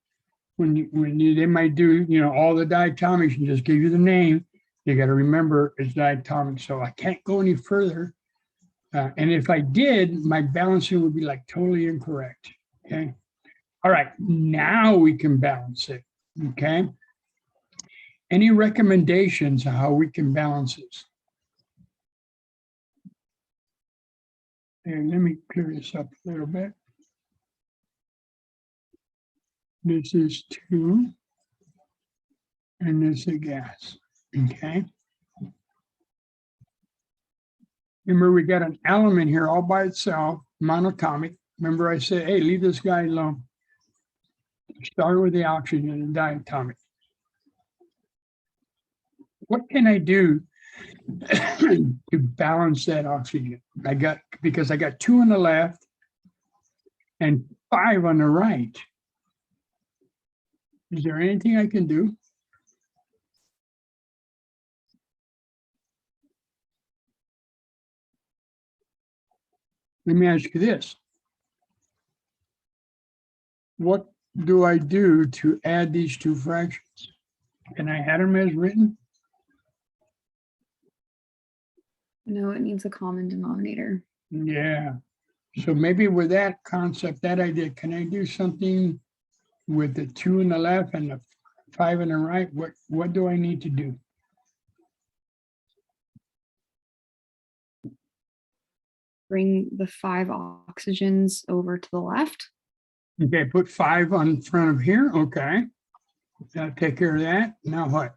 they might do, all the diatomics and just give you the name. You got to remember it's diatomic, so I can't go any further. And if I did, my balancing would be like totally incorrect, okay? All right, now we can balance it, okay? Any recommendations on how we can balance this? And let me clear this up a little bit. This is 2, and this is a gas, okay? Remember, we got an element here all by itself, monatomic. Remember I said, hey, leave this guy alone. Start with the oxygen and diatomic. What can I do to balance that oxygen? Because I got 2 on the left and 5 on the right. Is there anything I can do? Let me ask you this. What do I do to add these 2 fractions? Can I add them as written? No, it needs a common denominator. Yeah. So maybe with that concept, that idea, can I do something with the 2 on the left and the 5 on the right? What do I need to do? Bring the 5 oxygens over to the left. Okay, put 5 on front of here. Okay. That'll take care of that. Now what?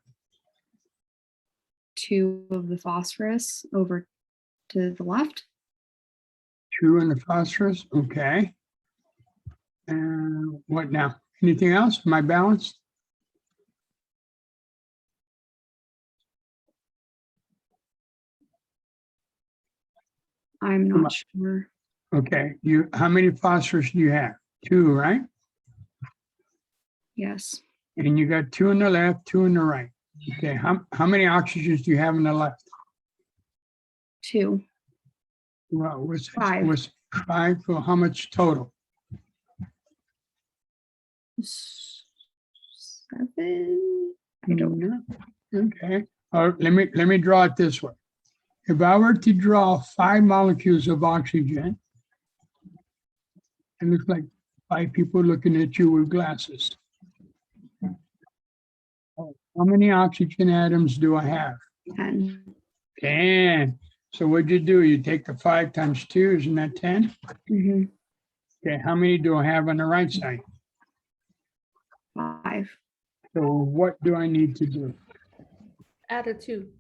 2 of the phosphorus over to the left. 2 on the phosphorus. Okay. And what now? Anything else? Am I balanced? I'm not sure. Okay. How many phosphorus do you have? 2, right? Yes. And you got 2 on the left, 2 on the right. Okay. How many oxygens do you have on the left? 2. Well, was 5. 5. So how much total? 7. I don't know. Okay. Let me draw it this way. if I were to draw 5 molecules of oxygen, it looks like 5 people looking at you with glasses. How many oxygen atoms do I have? 10. 10. So what'd you do? You take the 5 times 2, isn't that 10? Mhm. Okay, how many do I have on the right side? 5. So what do I need to do? Add a 2.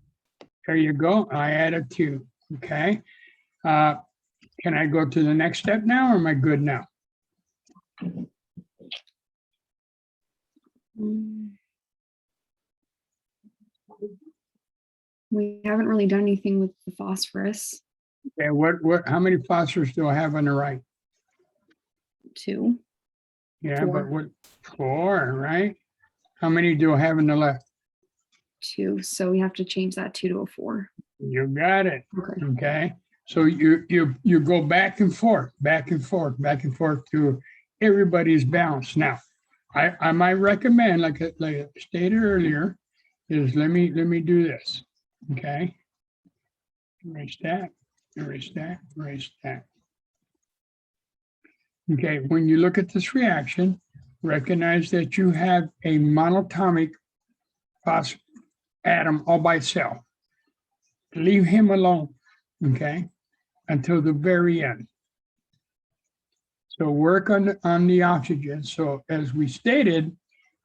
There you go. I added 2. Okay. Can I go to the next step now, or am I good now? Mm. We haven't really done anything with the phosphorus. Okay, how many phosphorus do I have on the right? 2. Yeah, 4. but what, 4, right? How many do I have on the left? 2. So we have to change that 2 to a 4. You got it. Okay. Okay. So you go back and forth, back and forth, back and forth to everybody's balance. Now, I might recommend, like I stated earlier, is let me do this. Okay. Erase that, erase that, erase that. Okay, when you look at this reaction, recognize that you have a monatomic phosphorus atom all by itself. Leave him alone, okay, until the very end. So work on the oxygen. So as we stated,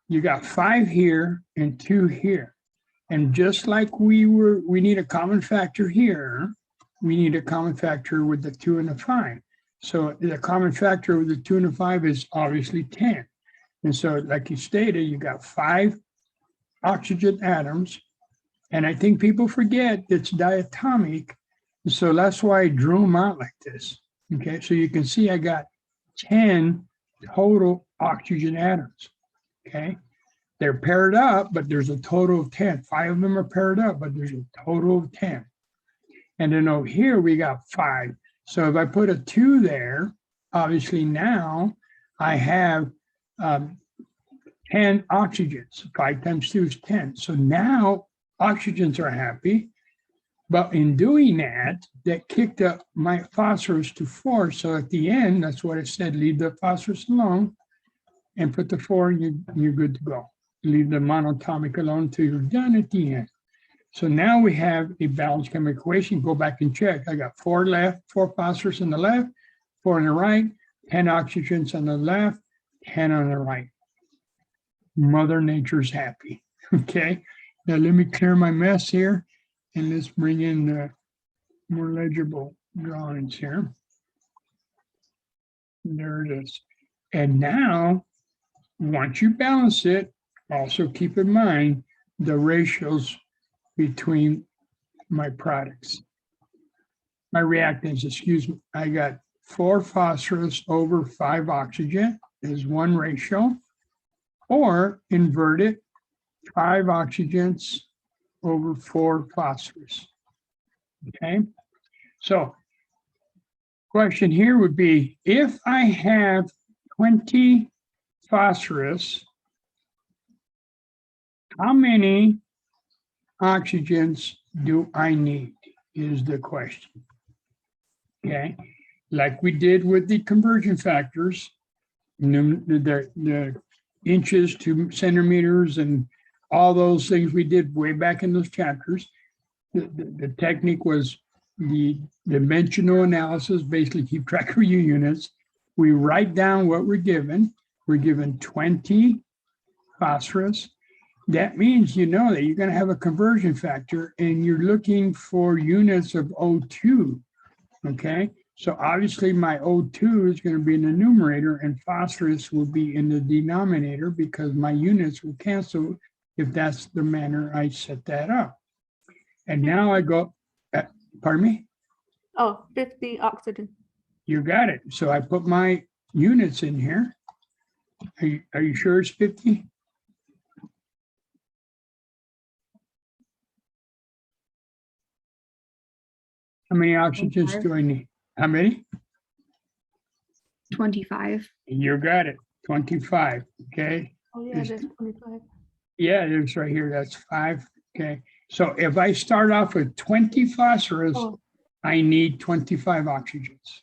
you got 5 here and 2 here. And just like we need a common factor here, we need a common factor with the 2 and the 5. So the common factor with the 2 and the 5 is obviously 10. And so like you stated, you got 5 oxygen atoms. And I think people forget it's diatomic. So that's why I drew them out like this. Okay, so you can see I got 10 total oxygen atoms. Okay, they're paired up, but there's a total of 10. 5 of them are paired up, but there's a total of 10. And then over here, we got 5. So if I put a 2 there, obviously now I have 10 oxygens. 5 times 2 is 10. So now oxygens are happy. But in doing that, that kicked up my phosphorus to 4. So at the end, that's what it said, leave the phosphorus alone and put the 4 and you're good to go. Leave the monatomic alone until you're done at the end. So now we have a balanced chemical equation. Go back and check. I got 4 left, 4 phosphorus on the left, 4 on the right, 10 oxygens on the left, 10 on the right. Mother Nature's happy. Okay. Now let me clear my mess here and let's bring in the more legible drawings here. There it is. And now, once you balance it, also keep in mind the ratios between my products, my reactants, excuse me. I got 4 phosphorus over 5 oxygen is 1 ratio, or invert it, 5 oxygens over 4 phosphorus. Okay, so question here would be, if I have 20 phosphorus, how many oxygens do I need is the question. Okay, like we did with the conversion factors, the inches to centimeters and all those things we did way back in those chapters. The technique was the dimensional analysis, basically keep track of your units. We write down what we're given. We're given 20 phosphorus. That means you know that you're going to have a conversion factor and you're looking for units of O2, okay? So obviously my O2 is going to be in the numerator and phosphorus will be in the denominator because my units will cancel if that's the manner I set that up. And now I go, pardon me? Oh, 50 oxygen. You got it. So I put my units in here. Are you sure it's 50? How many oxygens do I need? How many? 25. You got it. 25. Okay. Oh, yeah, there's 25. Yeah, it's right here. That's 5 Okay, so if I start off with 20 phosphorus, Oh. I need 25 oxygens.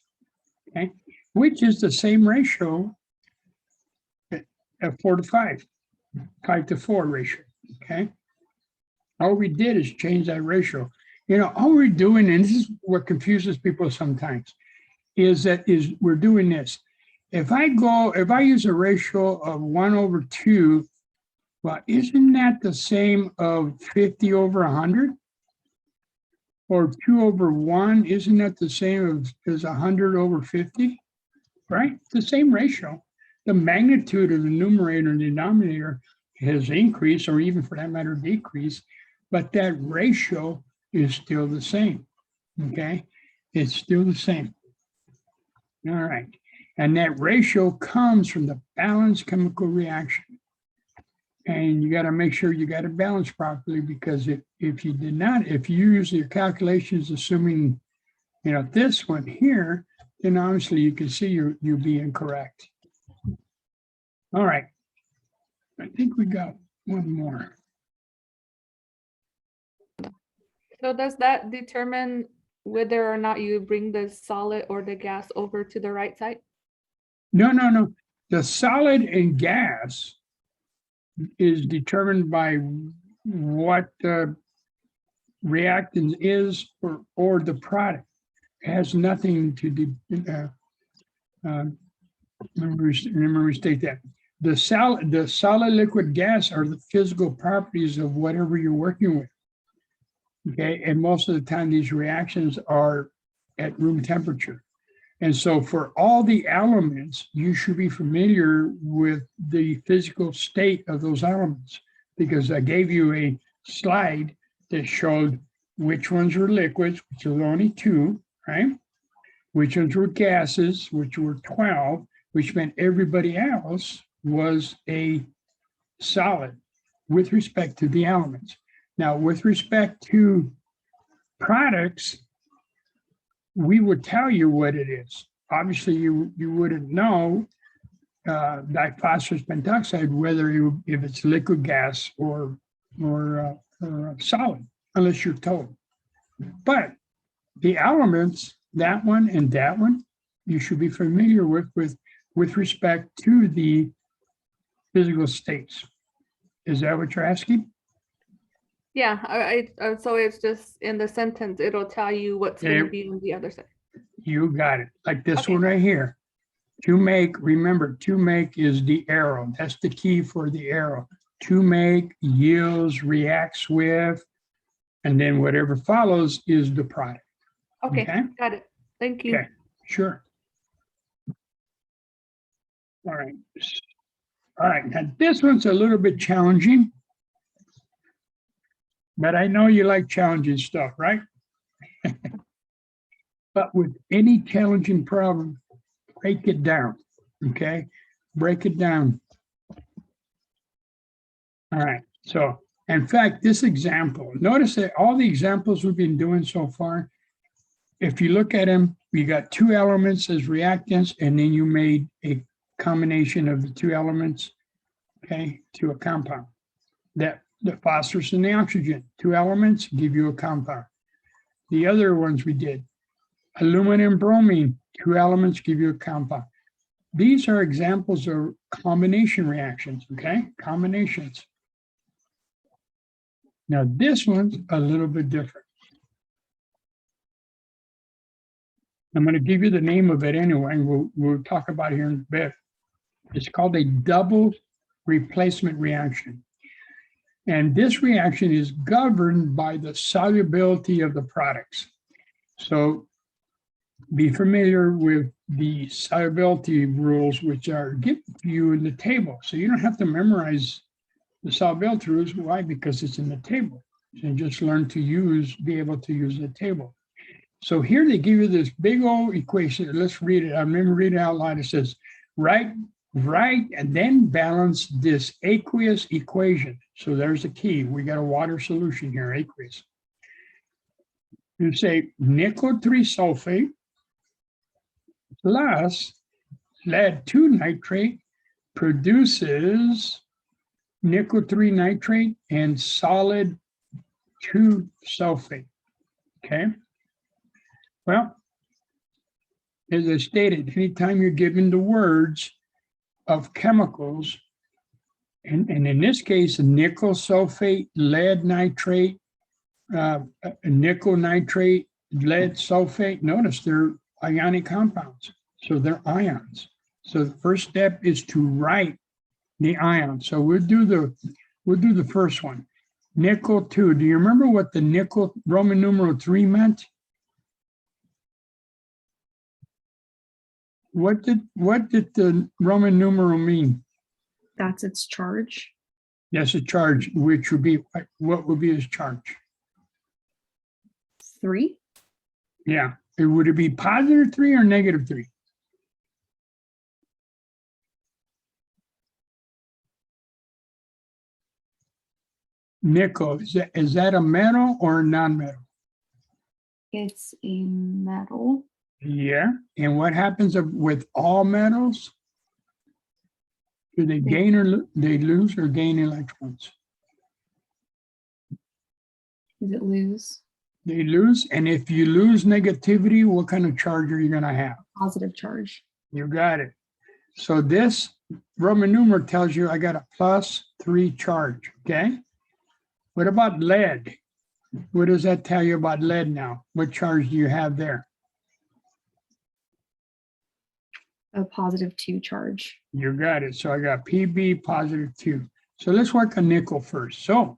Okay, which is the same ratio at 4 to 5, 5 to 4 ratio. Okay, all we did is change that ratio. You know, all we're doing, and this is what confuses people sometimes, is we're doing this. If I use a ratio of 1/2, well, isn't that the same of 50 over 100? Or 2/1, isn't that the same as 100 over 50? Right? The same ratio. The magnitude of the numerator and denominator has increased, or even for that matter, decreased, but that ratio is still the same. Okay? It's still the same. All right. And that ratio comes from the balanced chemical reaction. And you got to make sure you got it balanced properly, because if you did not, if you use your calculations assuming, you know, this one here, then obviously you can see you'll be incorrect. All right. I think we got one more. So does that determine whether or not you bring the solid or the gas over to the right side? No. The solid and gas is determined by what the reactant is or the product. It has nothing to do. Let me restate that. The solid, liquid, gas are the physical properties of whatever you're working with. Okay, and most of the time these reactions are at room temperature. And so for all the elements, you should be familiar with the physical state of those elements, because I gave you a slide that showed which ones were liquids, which are only 2, right? Which ones were gases, which were 12, which meant everybody else was a solid with respect to the elements. Now, with respect to products, we would tell you what it is. Obviously, you wouldn't know diphosphorus pentoxide, whether if it's liquid, gas, or solid, unless you're told. But the elements, that one and that one, you should be familiar with respect to the physical states. Is that what you're asking? Yeah, so it's just in the sentence, it'll tell you what's going to be on the other side. You got it. Like this Okay. one right here. To make, remember, to make is the arrow. That's the key for the arrow. To make, yields, reacts with, and then whatever follows is the product. Okay, Okay. got it. Thank you. Okay, sure. All right. All right, now this one's a little bit challenging, but I know you like challenging stuff, right? But with any challenging problem, break it down, okay? Break it down. All right, so in fact, this example, notice that all the examples we've been doing so far, if you look at them, you got 2 elements as reactants, and then you made a combination of the 2 elements, okay, to a compound. That the phosphorus and the oxygen, 2 elements give you a compound. The other ones we did, aluminum, bromine, 2 elements give you a compound. These are examples of combination reactions, okay? Combinations. Now this one's a little bit different. I'm going to give you the name of it anyway, and we'll talk about it here in a bit. It's called a double replacement reaction. And this reaction is governed by the solubility of the products. So be familiar with the solubility rules, which are given to you in the table. So you don't have to memorize the solubility rules. Why? Because it's in the table. And just learn to be able to use the table. So here they give you this big old equation. Let's read it. I'm going to read it out loud. It says, write and then balance this aqueous equation. So there's the key. We got a water solution here, aqueous. You say nickel 3 sulfate plus lead 2 nitrate produces nickel 3 nitrate and solid 2 sulfate. Okay. Well, as I stated, anytime you're given the words of chemicals, and in this case, nickel sulfate, lead nitrate, nickel nitrate, lead sulfate, notice they're ionic compounds. So they're ions. So the first step is to write the ion. So we'll do the first one. Nickel 2. Do you remember what the nickel Roman numeral 3 meant? What did the Roman numeral mean? That's its charge. Yes, a charge, which would be, what would be its charge? 3. Yeah. Would it be positive 3 or negative 3? Nickel, is that a metal or a non-metal? It's a metal. Yeah. And what happens with all metals? Do they gain or they lose or gain electrons? Does it lose? They lose. And if you lose negativity, what kind of charge are you going to have? Positive charge. You got it. So this Roman numeral tells you I got a +3 charge. Okay. What about lead? What does that tell you about lead now? What charge do you have there? A +2 charge. You got it. So I got PB +2. So let's work on nickel first. So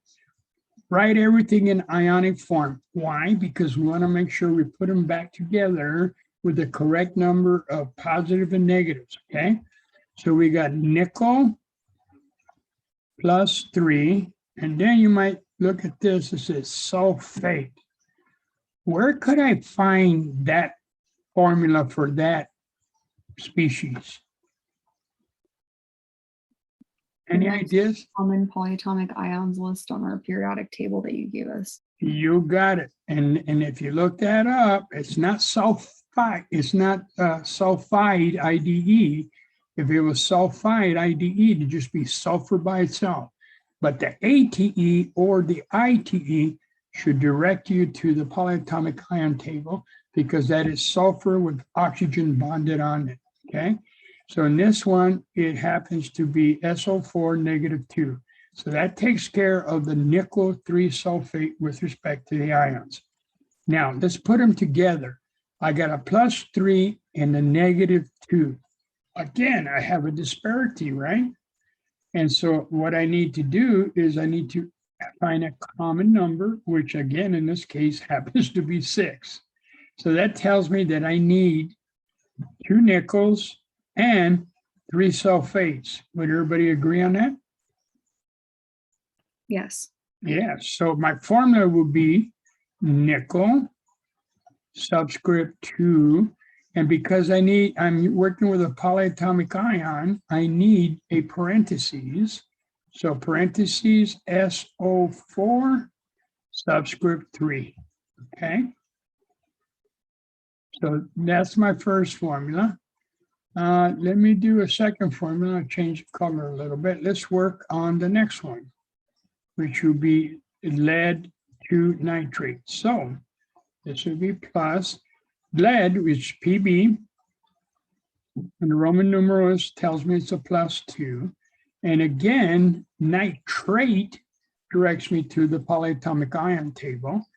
write everything in ionic form. Why? Because we want to make sure we put them back together with the correct number of positive and negatives. Okay. So we got nickel +3. And then you might look at this. It says sulfate. Where could I find that formula for that species? Any ideas? Common polyatomic ions list on our periodic table that you gave us. You got it. And if you look that up, it's not sulfide. It's not sulfide, IDE. If it was sulfide, IDE, it'd just be sulfur by itself. But the ATE or the ITE should direct you to the polyatomic ion table because that is sulfur with oxygen bonded on it. Okay. So in this one, it happens to be SO4 -2. So that takes care of the nickel 3 sulfate with respect to the ions. Now let's put them together. I got a +3 and a -2. Again, I have a disparity, right? And so what I need to do is I need to find a common number, which again, in this case, happens to be 6. So that tells me that I need 2 nickels and 3 sulfates. Would everybody agree on that? Yes. Yes. So my formula will be nickel subscript 2. And because I'm working with a polyatomic ion, I need a parentheses. So parentheses SO4 subscript 3. Okay. So that's my first formula. Let me do a second formula. I'll change the color a little bit. Let's work on the next one, which will be lead 2 nitrate. So this will be plus lead, which PB, and the Roman numerals tells me it's a +2. And again, nitrate directs me to the polyatomic ion table,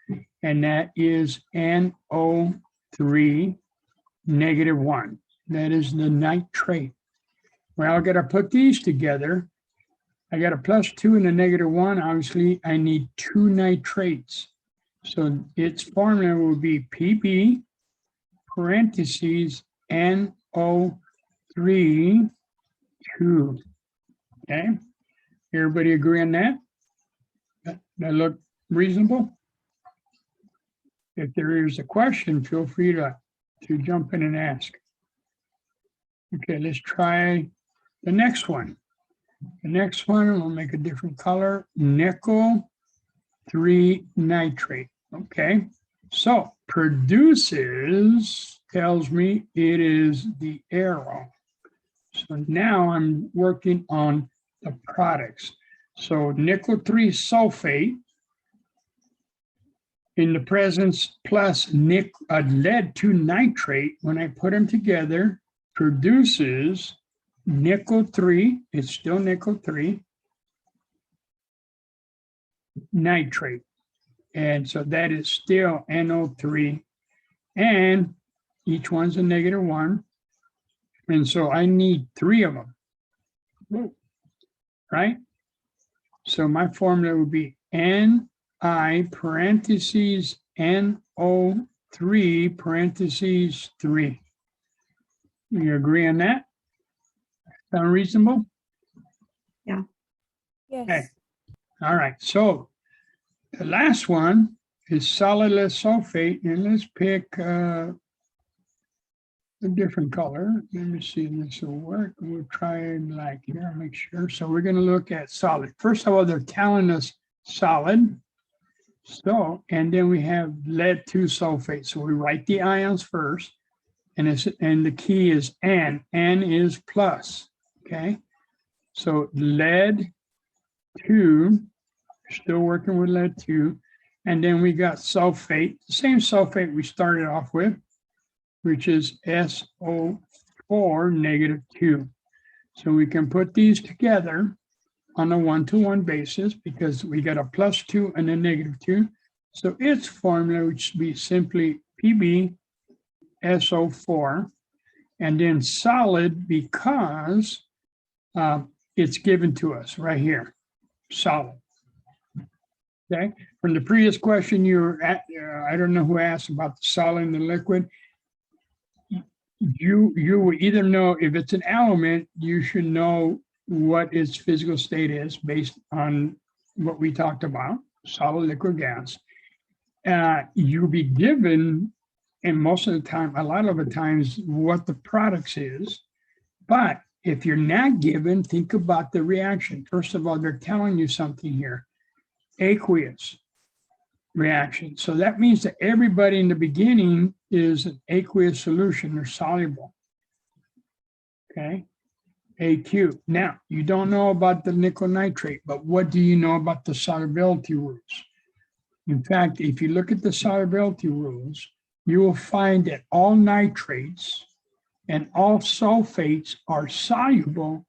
and that is NO3 -1. That is the nitrate. Well, I got to put these together. I got a +2 and a -1. Obviously, I need 2 nitrates. So its formula will be PB parentheses NO3 2. Okay. Everybody agree on that? That look reasonable? If there is a question, feel free to jump in and ask. Okay, let's try the next one. The next one, we'll make a different color, nickel 3 nitrate. Okay, so produces tells me it is the arrow. So now I'm working on the products. So nickel 3 sulfate in the presence plus lead 2 nitrate, when I put them together, produces nickel 3, it's still nickel 3, nitrate. And so that is still NO3, and each one's a -1. And so I need 3 of them, right? So my formula would be Ni parentheses NO3 parentheses 3. You agree on that? Sound reasonable? Yes. Okay. All right. So the last one is solidless sulfate, and let's pick a different color. Let me see if this will work. We'll try black here, make sure. So we're going to look at solid. First of all, they're telling us solid. So, and then we have lead 2 sulfate. So we write the ions first, and the key is N. N is plus. Okay. So lead 2, still working with lead 2. And then we got sulfate, the same sulfate we started off with, which is SO4 -2. So we can put these together on a 1-to-1 basis because we got a +2 and a -2. So its formula would be simply PbSO4, and then solid because it's given to us right here, solid. Okay, from the previous question you were at, I don't know who asked about the solid and the liquid. You will either know if it's an element, you should know what its physical state is based on what we talked about, solid, liquid, gas. You'll be given, and most of the time, a lot of the times, what the products is. But if you're not given, think about the reaction. First of all, they're telling you something here. Aqueous reaction. So that means that everybody in the beginning is an aqueous solution. They're soluble. Okay. AQ. Now, you don't know about the nickel nitrate, but what do you know about the solubility rules? In fact, if you look at the solubility rules, you will find that all nitrates and all sulfates are soluble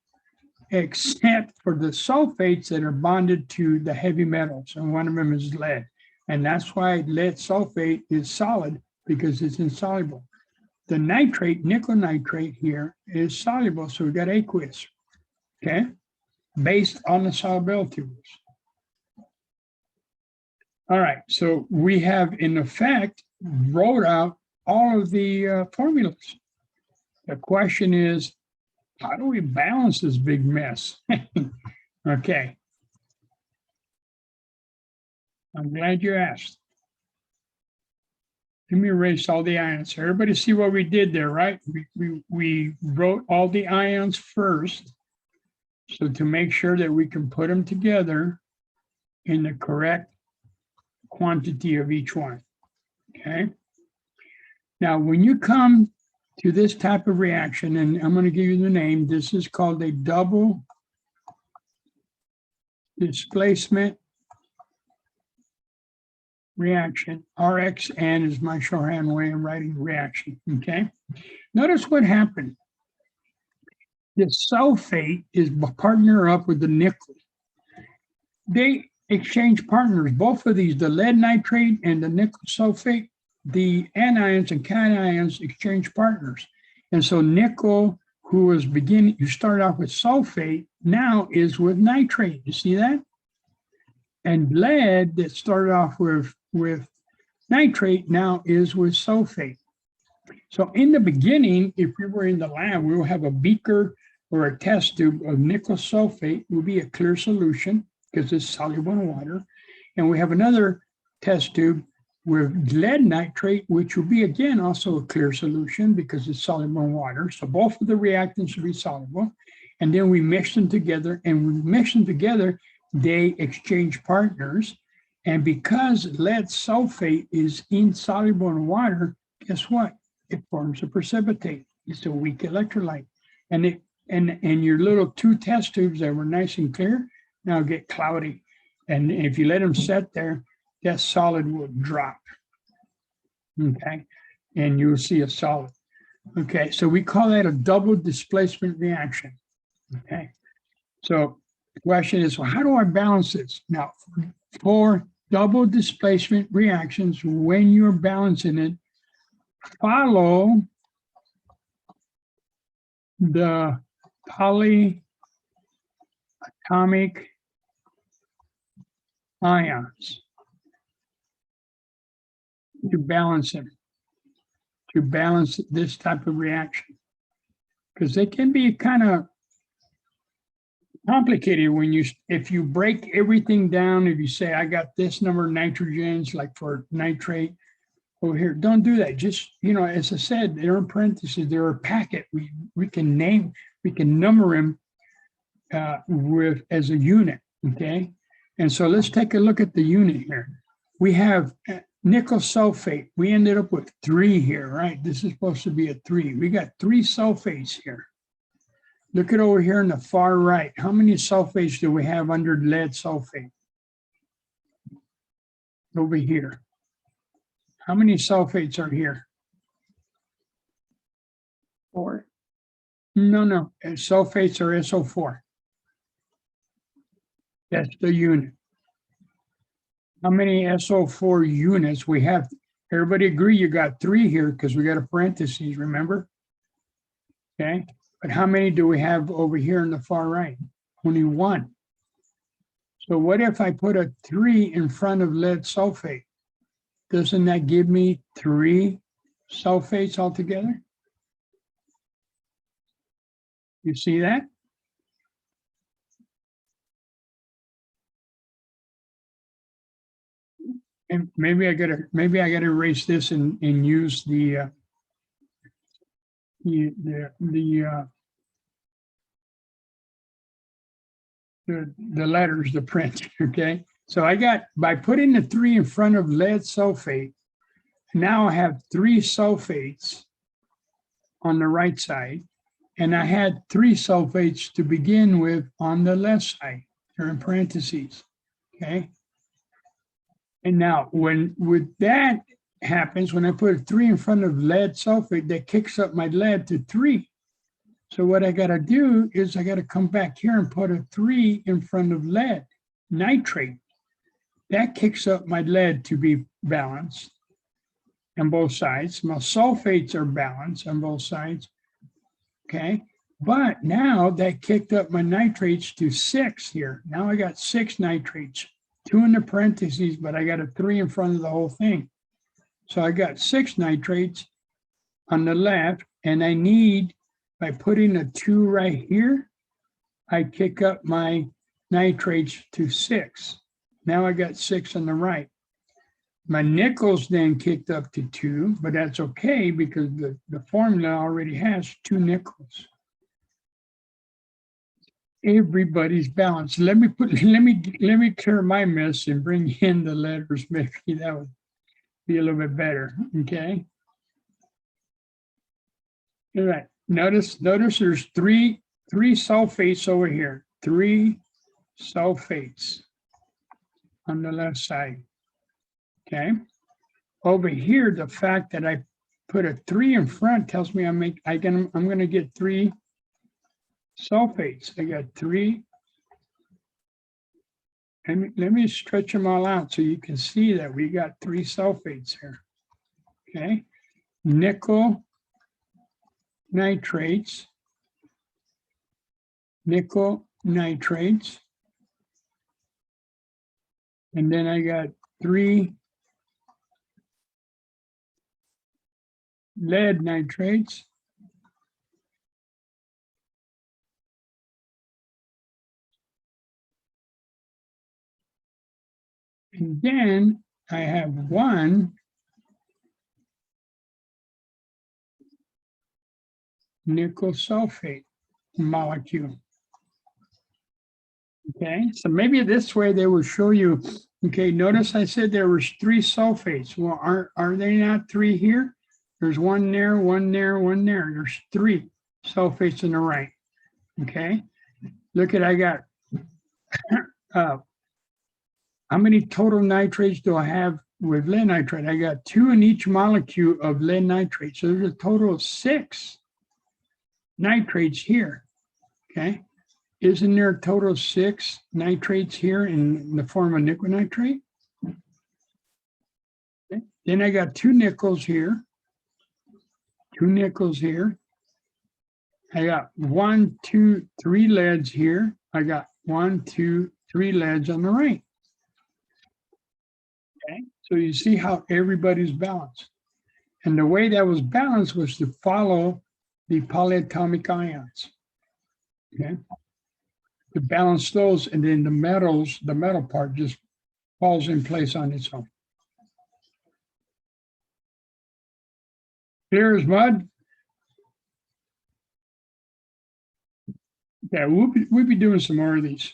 except for the sulfates that are bonded to the heavy metals, and one of them is lead. And that's why lead sulfate is solid, because it's insoluble. The nitrate, nickel nitrate here, is soluble, so we got aqueous, okay? Based on the solubility rules. All right, so we have, in effect, wrote out all of the formulas. The question is, how do we balance this big mess? Okay. I'm glad you asked. Let me erase all the ions. Everybody see what we did there, right? We wrote all the ions first, so to make sure that we can put them together in the correct quantity of each one, okay? Now, when you come to this type of reaction, and I'm going to give you the name, this is called a double displacement reaction. RXN is my shorthand way of writing reaction, okay? Notice what happened. The sulfate is partner up with the nickel. They exchange partners, both of these, the lead nitrate and the nickel sulfate. The anions and cations exchange partners. And so nickel, who was beginning, you start off with sulfate, now is with nitrate. You see that? And lead that started off with nitrate now is with sulfate. So in the beginning, if we were in the lab, we will have a beaker or a test tube of nickel sulfate. It will be a clear solution because it's soluble in water. And we have another test tube with lead nitrate, which will be, again, also a clear solution because it's soluble in water. So both of the reactants will be soluble. And then we mix them together, and when we mix them together, they exchange partners. And because lead sulfate is insoluble in water, guess what? It forms a precipitate. It's a weak electrolyte. And your little 2 test tubes that were nice and clear now get cloudy. And if you let them set there, that solid will drop. Okay, and you'll see a solid. Okay, so we call that a double displacement reaction. Okay, so the question is, well, how do I balance this? Now, for double displacement reactions, when you're balancing it, follow the polyatomic ions to balance them, to balance this type of reaction. Because they can be kind of complicated when if you break everything down, if you say, I got this number of nitrogens, like for nitrate over here, don't do that. Just, as I said, they're in parentheses, they're a packet. We can number them as a unit, okay? And so let's take a look at the unit here. We have nickel sulfate. We ended up with 3 here, right? This is supposed to be a 3. We got 3 sulfates here. Look at over here on the far right. How many sulfates do we have under lead sulfate? Over here. How many sulfates are here? 4. No. Sulfates are SO4. That's the unit. How many SO4 units we have? Everybody agree you got 3 here because we got a parentheses, remember? Okay. But how many do we have over here in the far right? Only 1. So what if I put a 3 in front of lead sulfate? Doesn't that give me 3 sulfates altogether? You see that? And maybe I gotta erase this and use the letters, the print, okay? So I got, by putting the 3 in front of lead sulfate, now I have 3 sulfates on the right side, and I had 3 sulfates to begin with on the left side. They're in parentheses, okay? And now when that happens, when I put a 3 in front of lead sulfate, that kicks up my lead to 3. So what I got to do is I got to come back here and put a 3 in front of lead, nitrate. That kicks up my lead to be balanced on both sides. My sulfates are balanced on both sides, okay? But now that kicked up my nitrates to 6 here. Now I got 6 nitrates, 2 in the parentheses, but I got a 3 in front of the whole thing. So I got 6 nitrates on the left, and I need, by putting a 2 right here, I kick up my nitrates to 6. Now I got 6 on the right. My nickels then kicked up to 2, but that's okay because the formula already has 2 nickels. Everybody's balanced. Let me clear my mess and bring in the letters. Maybe that would be a little bit better. Okay. All right. Notice there's three sulfates over here. 3 sulfates on the left side. Okay. Over here, the fact that I put a 3 in front tells me I'm going to get 3 sulfates. I got 3. Let me stretch them all out so you can see that we got 3 sulfates here. Okay. Nickel nitrates. Nickel nitrates. And then I got 3 lead nitrates. And then I have 1 nickel sulfate molecule. Okay, so maybe this way they will show you, okay, notice I said there was 3 sulfates. Well, are they not 3 here? There's 1 there, 1 there, 1 there. There's 3 sulfates on the right. Okay, look at, I got How many total nitrates do I have with lead nitrate? I got 2 in each molecule of lead nitrate. So there's a total of 6 nitrates here. Okay. Isn't there a total of 6 nitrates here in the form of nickel nitrate? Okay. Then I got 2 nickels here, 2 nickels here. I got 1, 2, 3 leads here. I got 1, 2, 3 leads on the right. Okay, so you see how everybody's balanced. And the way that was balanced was to follow the polyatomic ions. Okay, to balance those, and then the metals, the metal part just falls in place on its own. Clear as mud. Okay, we'll be doing some more of these.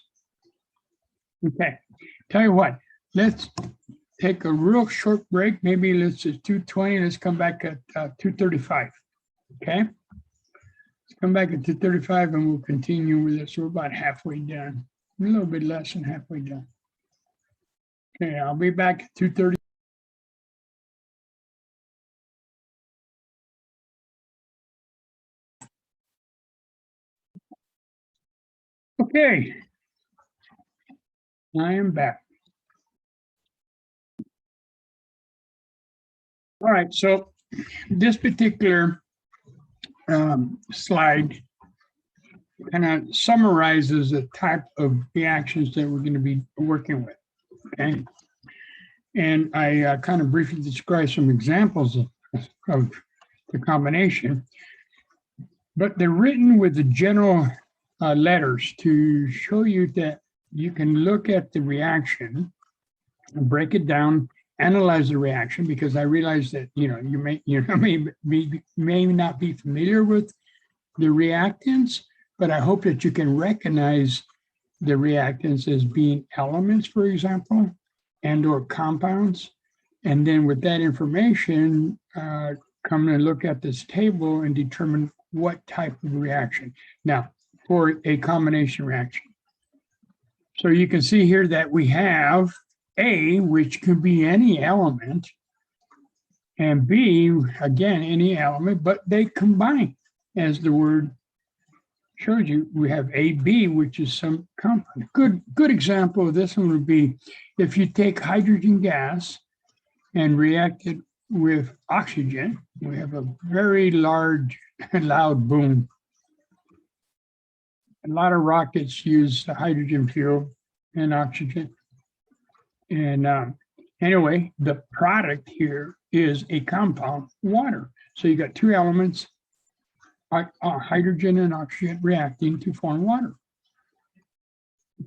Okay, tell you what, let's take a real short break. Maybe let's just 2:20. Let's come back at 2:35. Okay, let's come back at 2:35 and we'll continue with this. We're about halfway done, a little bit less than halfway done. Okay, I'll be back at 2:30. Okay, I am back. All right, so this particular slide kind of summarizes the type of reactions that we're going to be working with, okay? And I kind of briefly describe some examples of the combination, but they're written with the general letters to show you that you can look at the reaction and break it down, analyze the reaction, because I realize that you may not be familiar with the reactants, but I hope that you can recognize the reactants as being elements, for example, and or compounds. And then with that information, come and look at this table and determine what type of reaction. Now, for a combination reaction. So you can see here that we have A, which could be any element, and B, again, any element, but they combine, as the word shows you. We have AB, which is some compound. Good example of this one would be if you take hydrogen gas and react it with oxygen, we have a very large and loud boom. A lot of rockets use hydrogen fuel and oxygen. And anyway, the product here is a compound, water. So you got 2 elements, hydrogen and oxygen reacting to form water.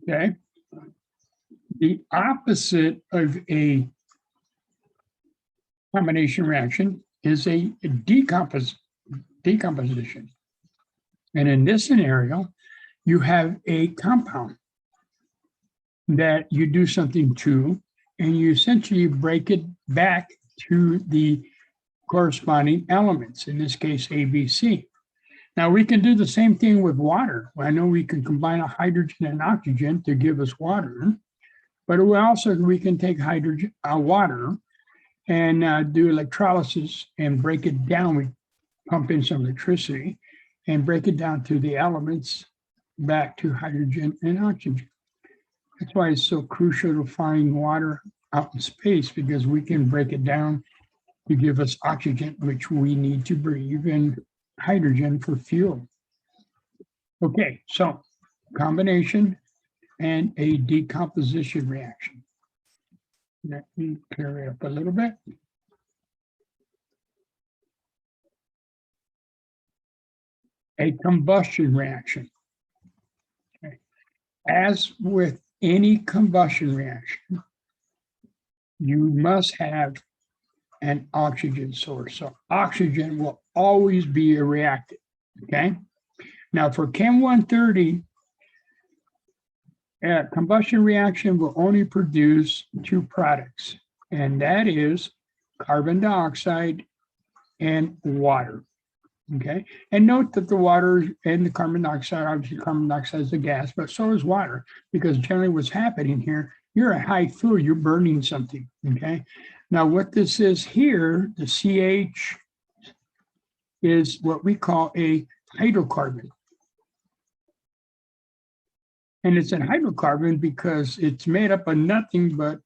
Okay. The opposite of a combination reaction is a decomposition. And in this scenario, you have a compound that you do something to, and you essentially break it back to the corresponding elements, in this case, A, B, C. Now, we can do the same thing with water. I know we can combine a hydrogen and oxygen to give us water, but we can take hydrogen, water and do electrolysis and break it down. We pump in some electricity and break it down to the elements, back to hydrogen and oxygen. That's why it's so crucial to find water out in space, because we can break it down to give us oxygen, which we need to breathe, and hydrogen for fuel. Okay, so combination and a decomposition reaction. Let me clear it up a little bit. A combustion reaction. Okay. As with any combustion reaction, you must have an oxygen source. So oxygen will always be a reactant, okay? Now for Chem 130, a combustion reaction will only produce 2 products, and that is carbon dioxide and water. Okay, and note that the water and the carbon dioxide, obviously carbon dioxide is a gas, but so is water, because generally what's happening here you're a high fluid, you're burning something, okay? Now what this is here, the CH is what we call a hydrocarbon. And it's a hydrocarbon because it's made up of nothing but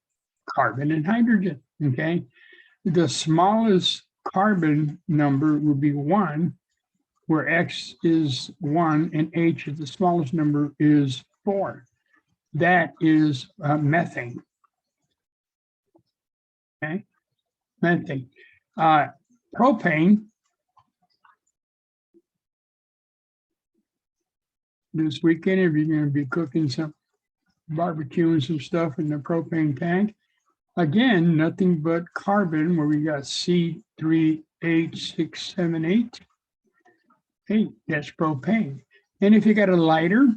carbon and hydrogen, okay? The smallest carbon number would be 1, where X is 1 and H is the smallest number is 4. That is methane. Okay, methane. Propane. This weekend, if you're going to be cooking some barbecue and some stuff in the propane tank, again, nothing but carbon, where we got C3H678. Hey, that's propane. And if you got a lighter,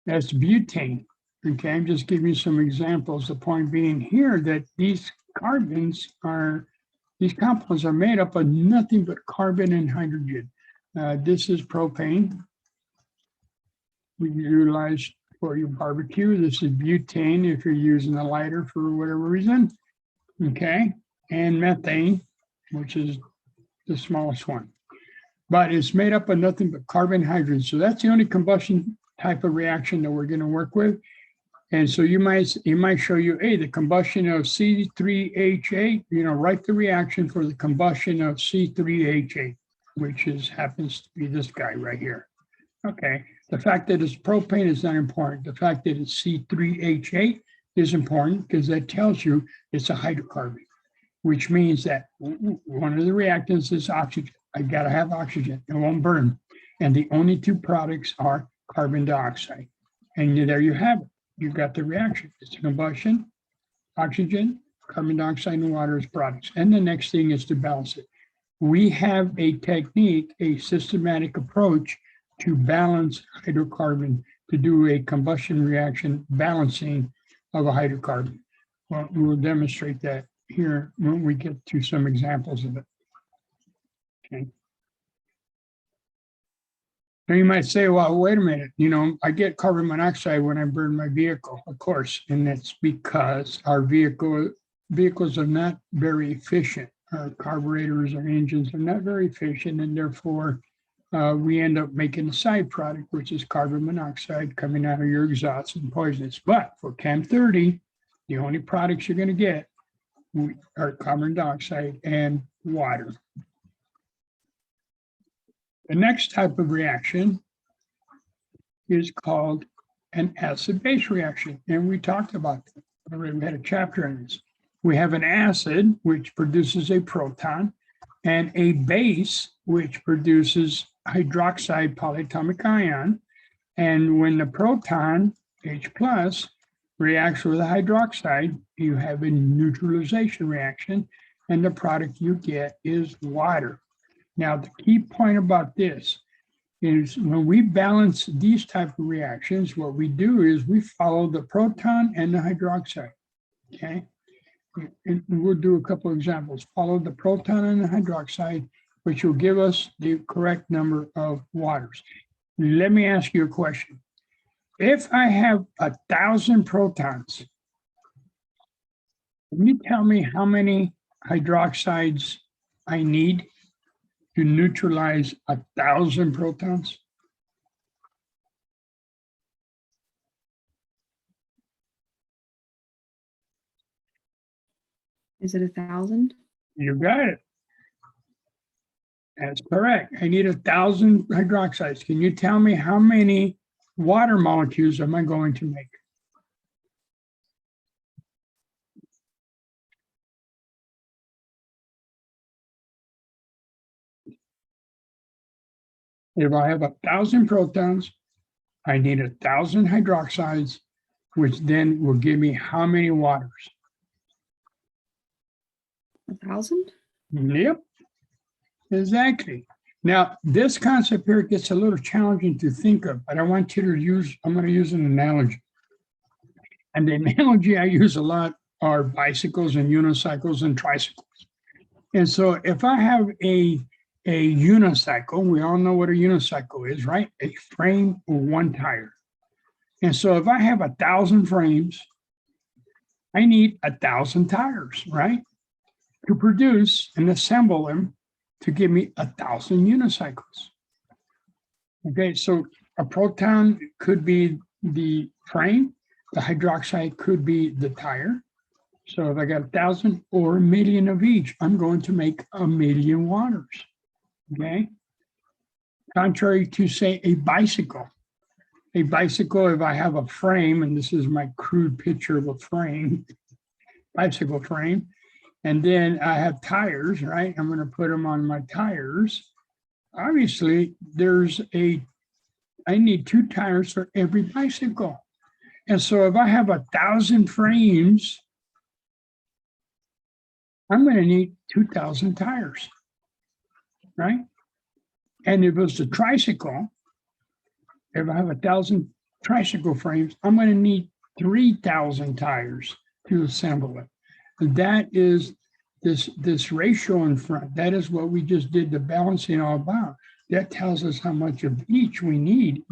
that's butane. Okay, I'm just giving you some examples. The point being here that these compounds are made up of nothing but carbon and hydrogen. This is propane. We utilize for your barbecue. This is butane if you're using a lighter for whatever reason. Okay, and methane, which is the smallest one. But it's made up of nothing but carbon and hydrogen. So that's the only combustion type of reaction that we're going to work with. And so it might show you, hey, the combustion of C3H8, write the reaction for the combustion of C3H8, which happens to be this guy right here. Okay, the fact that it's propane is not important. The fact that it's C3H8 is important because that tells you it's a hydrocarbon, which means that one of the reactants is oxygen. I gotta have oxygen, it won't burn. And the only two products are carbon dioxide. And there you have it. You've got the reaction. It's a combustion, oxygen, carbon dioxide, and water as products. And the next thing is to balance it. We have a technique, a systematic approach to balance hydrocarbon, to do a combustion reaction balancing of a hydrocarbon. Well, we'll demonstrate that here when we get to some examples of it. Okay. Now you might say, well, wait a minute, I get carbon monoxide when I burn my vehicle, of course, and that's because our vehicles are not very efficient. Our carburetors, our engines are not very efficient, and therefore we end up making a side product, which is carbon monoxide coming out of your exhaust and poisonous. But for Chem 30, the only products you're going to get are carbon dioxide and water. The next type of reaction is called an acid-base reaction, and we talked about that. We had a chapter on this. We have an acid, which produces a proton, and a base, which produces hydroxide polyatomic ion. And when the proton, H+, reacts with a hydroxide, you have a neutralization reaction, and the product you get is water. Now, the key point about this is when we balance these type of reactions, what we do is we follow the proton and the hydroxide, okay? And we'll do a couple of examples. Follow the proton and the hydroxide, which will give us the correct number of waters. Let me ask you a question. If I have 1,000 protons, can you tell me how many hydroxides I need to neutralize 1,000 protons? Is it 1,000? You got it. That's correct. I need 1,000 hydroxides. Can you tell me how many water molecules am I going to make? If I have 1,000 protons, I need 1,000 hydroxides, which then will give me how many waters? 1,000? Yep, exactly. Now, this concept here gets a little challenging to think of, but I want you to use, I'm going to use an analogy. And the analogy I use a lot are bicycles and unicycles and tricycles. And so if I have a unicycle, we all know what a unicycle is, right? A frame with one tire. And so if I have 1,000 frames, I need 1,000 tires, right? To produce and assemble them to give me 1,000 unicycles. Okay, so a proton could be the frame, the hydroxide could be the tire. So if I got 1,000 or 1,000,000 of each, I'm going to make 1,000,000 waters. Okay. Contrary to, say, a bicycle. A bicycle, if I have a frame, and this is my crude picture of a frame, bicycle frame, and then I have tires, right? I'm going to put them on my tires. Obviously, I need 2 tires for every bicycle. And so if I have 1,000 frames, I'm going to need 2,000 tires, right? And if it's a tricycle, if I have 1,000 tricycle frames, I'm going to need 3,000 tires to assemble it. And that is this ratio in front. That is what we just did the balancing all about. That tells us how much of each we need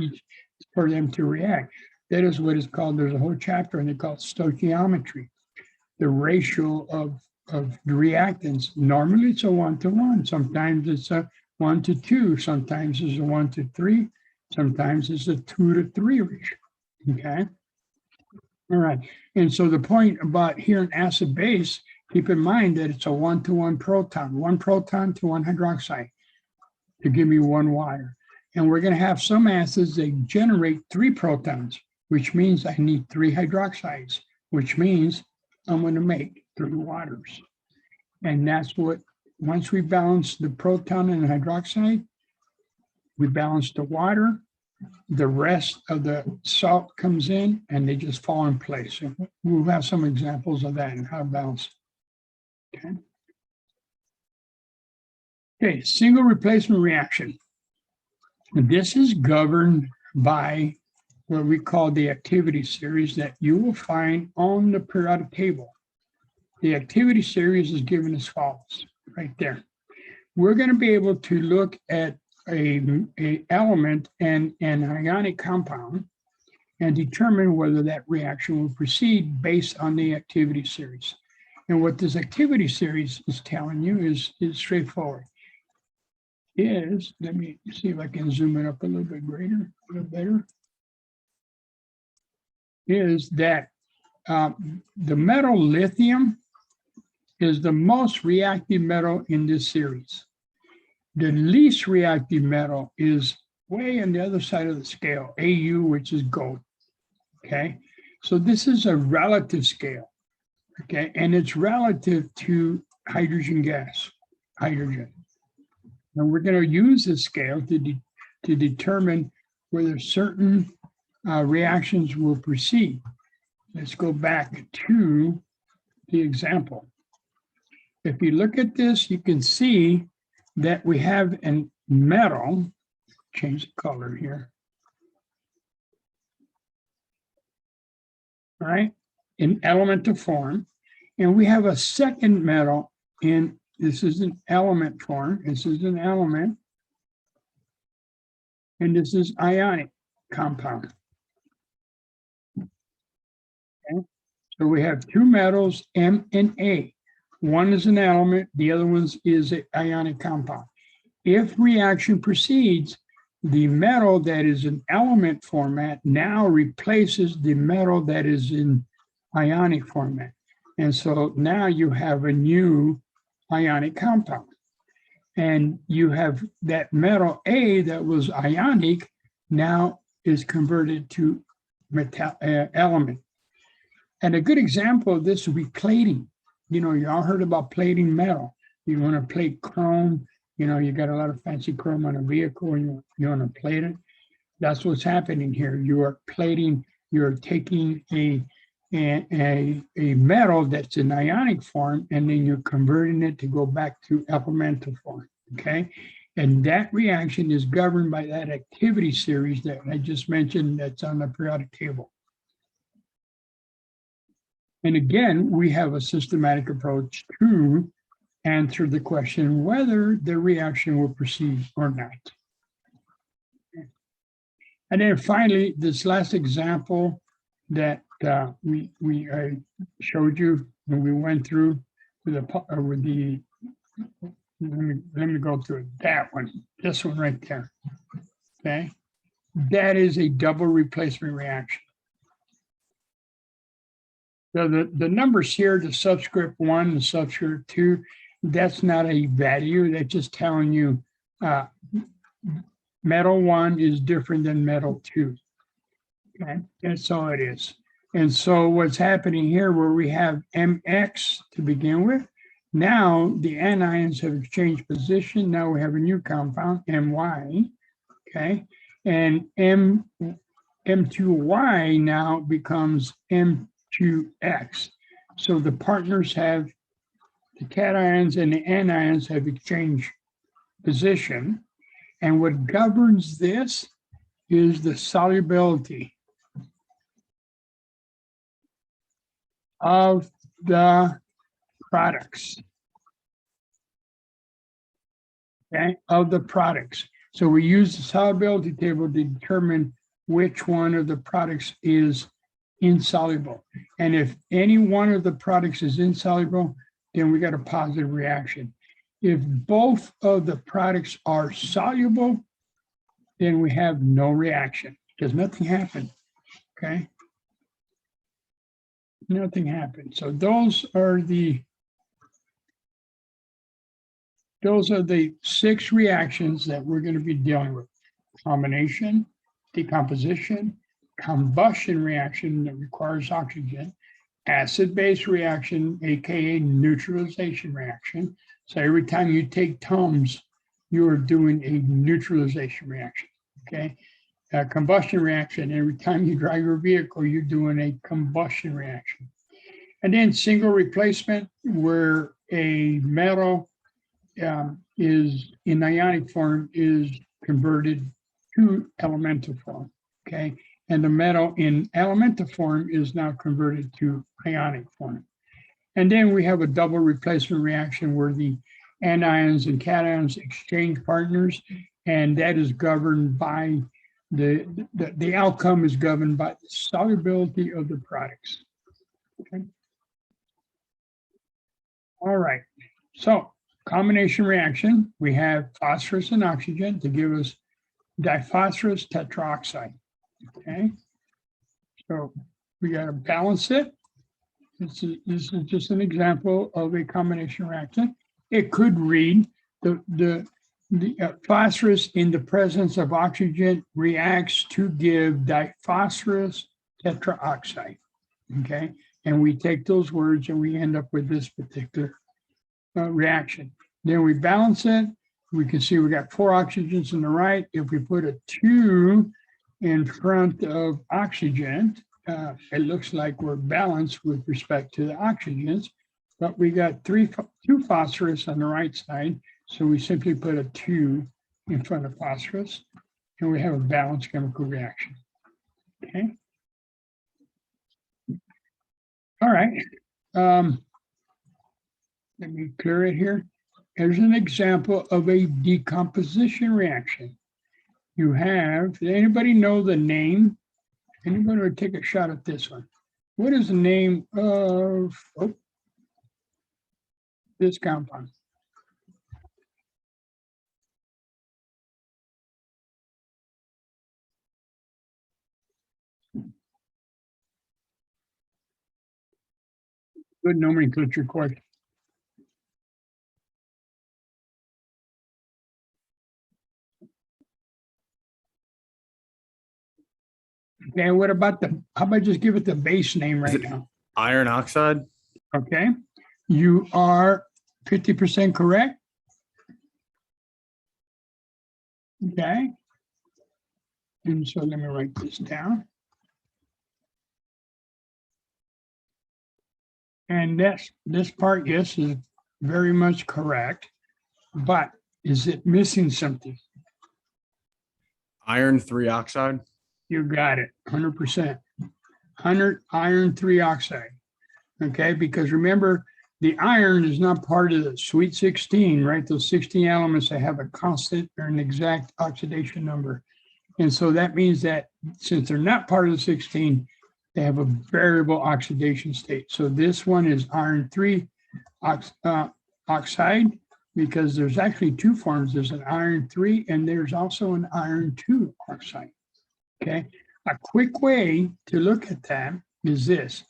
for them to react. That is what is called, there's a whole chapter and they call it stoichiometry, the ratio of the reactants. Normally it's a 1-to-1. Sometimes it's a 1-to-2. Sometimes it's a 1-to-3. Sometimes it's a 2-to-3 ratio. Okay. All right. And so the point about here in acid base, keep in mind that it's a 1-to-1 proton, 1 proton to 1 hydroxide to give me 1 water. And we're going to have some acids that generate 3 protons, which means I need 3 hydroxides, which means I'm going to make 3 waters. And that's what, once we balance the proton and the hydroxide, we balance the water, the rest of the salt comes in and they just fall in place. And we'll have some examples of that and how to balance. Okay. Okay, single replacement reaction. And this is governed by what we call the activity series that you will find on the periodic table. The activity series is given as follows, right there. We're going to be able to look at a element and an ionic compound and determine whether that reaction will proceed based on the activity series. And what this activity series is telling you is straightforward. Let me see if I can zoom it up a little bit greater, a little better. Is that the metal lithium is the most reactive metal in this series. The least reactive metal is way on the other side of the scale, Au, which is gold. Okay, so this is a relative scale. Okay, and it's relative to hydrogen gas, hydrogen. And we're going to use this scale to determine whether certain reactions will proceed. Let's go back to the example. If you look at this, you can see that we have a metal, change the color here. All right, in elemental form. And we have a second metal in, this is an element form, this is an element, and this is ionic compound. Okay. So we have 2 metals, M and A. One is an element, the other one is an ionic compound. If reaction proceeds, the metal that is in element format now replaces the metal that is in ionic format. And so now you have a new ionic compound. And you have that metal A that was ionic now is converted to metal element. And a good example of this would be plating. You know, you all heard about plating metal. You want to plate chrome, you know, you got a lot of fancy chrome on a vehicle and you want to plate it. That's what's happening here. You are plating, you're taking a metal that's in ionic form, and then you're converting it to go back to elemental form, okay? And that reaction is governed by that activity series that I just mentioned that's on the periodic table. And again, we have a systematic approach to answer the question whether the reaction will proceed or not. And then finally, this last example that I showed you when we went through with the let me go through it. That one, this one right there. Okay, that is a double replacement reaction. So the numbers here, the subscript 1, the subscript 2, that's not a value. That's just telling you metal 1 is different than metal 2. Okay, that's all it is. And so what's happening here, where we have MX to begin with, now the anions have exchanged position. Now we have a new compound, MY. Okay, and M2Y now becomes M2X. So the partners have, the cations and the anions have exchanged position. And what governs this is the solubility of the products. Okay, of the products. So we use the solubility table to determine which one of the products is insoluble. And if any one of the products is insoluble, then we got a positive reaction. If both of the products are soluble, then we have no reaction because nothing happened. Okay. Nothing happened. So those are the 6 reactions that we're going to be dealing with: combination, decomposition, combustion reaction that requires oxygen, acid-base reaction, aka neutralization reaction. So every time you take Tums, you are doing a neutralization reaction. Okay. Combustion reaction, every time you drive your vehicle, you're doing a combustion reaction. And then single replacement, where a metal is in ionic form is converted to elemental form. Okay. And the metal in elemental form is now converted to ionic form. And then we have a double replacement reaction where the anions and cations exchange partners, and that is governed by the outcome is governed by the solubility of the products. Okay. All right. So combination reaction, we have phosphorus and oxygen to give us diphosphorus tetroxide. Okay. So we got to balance it. This is just an example of a combination reaction. It could read the phosphorus in the presence of oxygen reacts to give diphosphorus tetroxide. Okay, and we take those words and we end up with this particular reaction. Then we balance it. We can see we got 4 oxygens on the right. If we put a 2 in front of oxygen, it looks like we're balanced with respect to the oxygens, but we got 2 phosphorus on the right side. So we simply put a 2 in front of phosphorus, and we have a balanced chemical reaction. Okay. All right. Let me clear it here. Here's an example of a decomposition reaction. You have, does anybody know the name? Anybody would take a shot at this one? What is the name of this compound? Good nomenclature question. Okay, what about how about just give it the base name right now? Iron oxide. Okay, you are 50% correct. Okay. And so let me write this down. And this part, yes, is very much correct, but is it missing something? Iron 3 oxide. You got it, 100%. 100 iron 3 oxide. Okay, because remember, the iron is not part of the sweet 16, right? Those 16 elements that have a constant or an exact oxidation number. And so that means that since they're not part of the 16, they have a variable oxidation state. So this one is iron 3 oxide, because there's actually two forms. There's an iron 3 and there's also an iron 2 oxide. Okay. A quick way to look at that is this.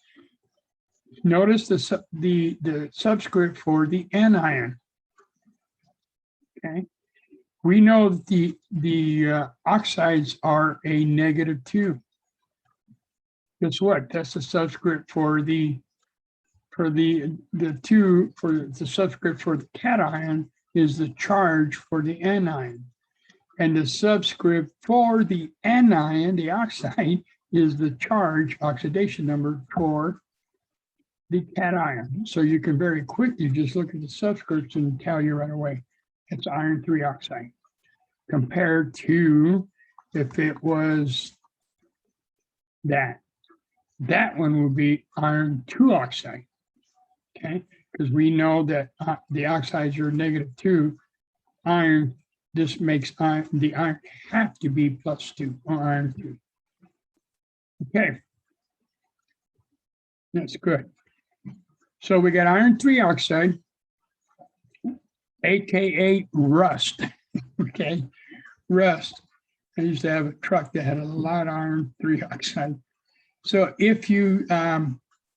Notice the subscript for the anion. Okay. We know that the oxides are a -2. Guess what? That's the subscript for the subscript for the cation is the charge for the anion. And the subscript for the anion, the oxide, is the charge oxidation number for the cation. So you can very quickly just look at the subscripts and tell you right away it's iron 3 oxide, compared to if it was that. That one would be iron 2 oxide. Okay, because we know that the oxides are -2. Iron, this makes the iron have to be +2 or iron 2. Okay, that's good. So we got iron 3 oxide, AKA rust. Okay, rust. I used to have a truck that had a lot of iron 3 oxide. So if you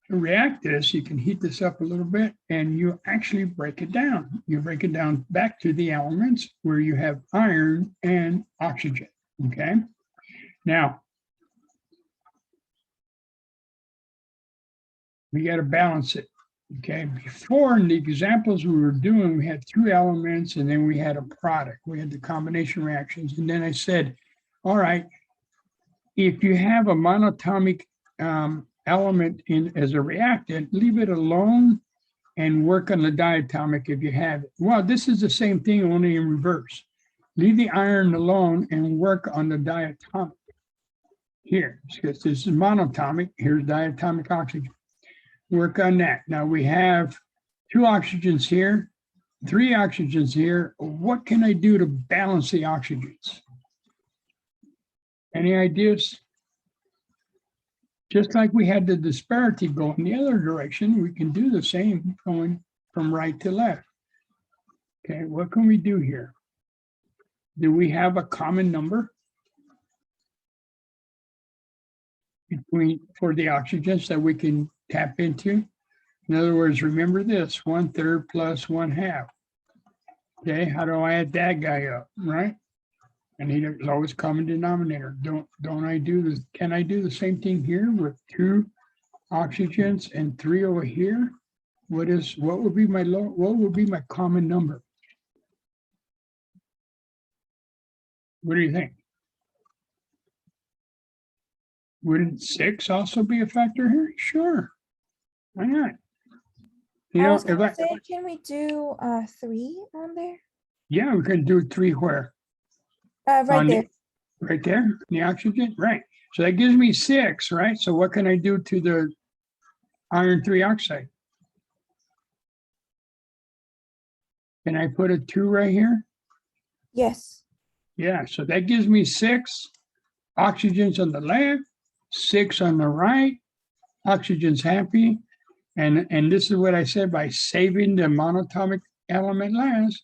react this, you can heat this up a little bit and you actually break it down. You break it down back to the elements where you have iron and oxygen. Okay. Now, we got to balance it. Okay. Before, in the examples we were doing, we had 2 elements and then we had a product. We had the combination reactions. And then I said, all right, if you have a monatomic element in as a reactant, leave it alone and work on the diatomic if you have it. Well, this is the same thing, only in reverse. Leave the iron alone and work on the diatomic. Here, because this is monatomic, here's diatomic oxygen. Work on that. Now we have 2 oxygens here, 3 oxygens here. What can I do to balance the oxygens? Any ideas? Just like we had the disparity go in the other direction, we can do the same going from right to left. Okay, what can we do here? Do we have a common number for the oxygens that we can tap into? In other words, remember this, 1/3 plus 1/2. Okay, how do I add that guy up, right? And he lowest common denominator. Don't I do this? Can I do the same thing here with 2 oxygens and 3 over here? What would be my common number? What do you think? Wouldn't 6 also be a factor here? Sure. Why not? You I know, was gonna say, can we do 3 on there? yeah, we can do 3 where? Right there. Right there, the oxygen, right. So that gives me 6, right? So what can I do to the iron 3 oxide? Can I put a 2 right here? Yes. Yeah, so that gives me 6 oxygens on the left, 6 on the right. Oxygen's happy. And this is what I said, by saving the monatomic element last,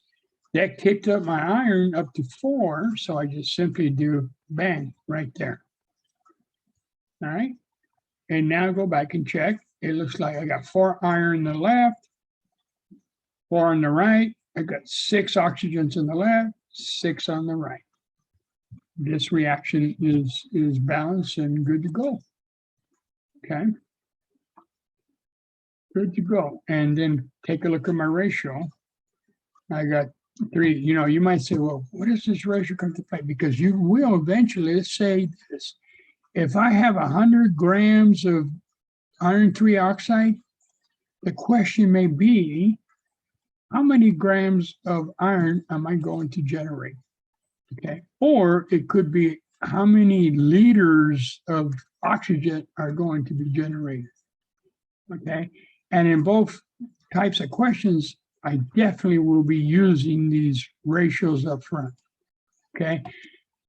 that kicked up my iron up to 4. So I just simply do bang right there. All right. And now go back and check. It looks like I got 4 iron on the left, 4 on the right. I got 6 oxygens on the left, 6 on the right. This reaction is balanced and good to go. Okay. Good to go. And then take a look at my ratio. I got 3. You know, you might say, well, what does this ratio come to play? Because you will eventually say this. If I have 100 grams of iron 3 oxide, the question may be, how many grams of iron am I going to generate? Okay. Or it could be, how many liters of oxygen are going to be generated? Okay. And in both types of questions, I definitely will be using these ratios up front. Okay.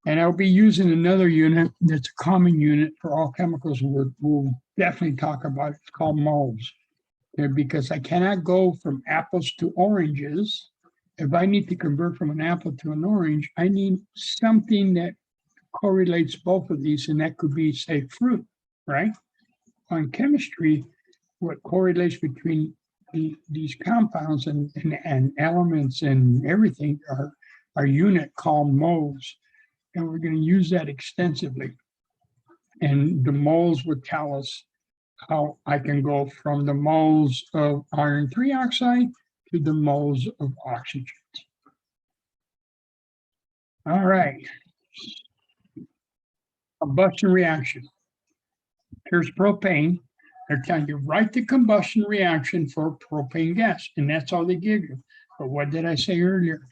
And I'll be using another unit that's a common unit for all chemicals. We'll definitely talk about it. It's called moles. Because I cannot go from apples to oranges. If I need to convert from an apple to an orange, I need something that correlates both of these, and that could be, say, fruit, right? On chemistry, what correlates between these compounds and elements and everything are our unit called moles, and we're going to use that extensively. And the moles would tell us how I can go from the moles of iron 3 oxide to the moles of oxygen. All right. Combustion reaction. Here's propane. They're telling you write the combustion reaction for propane gas, and that's all they give you. But what did I say earlier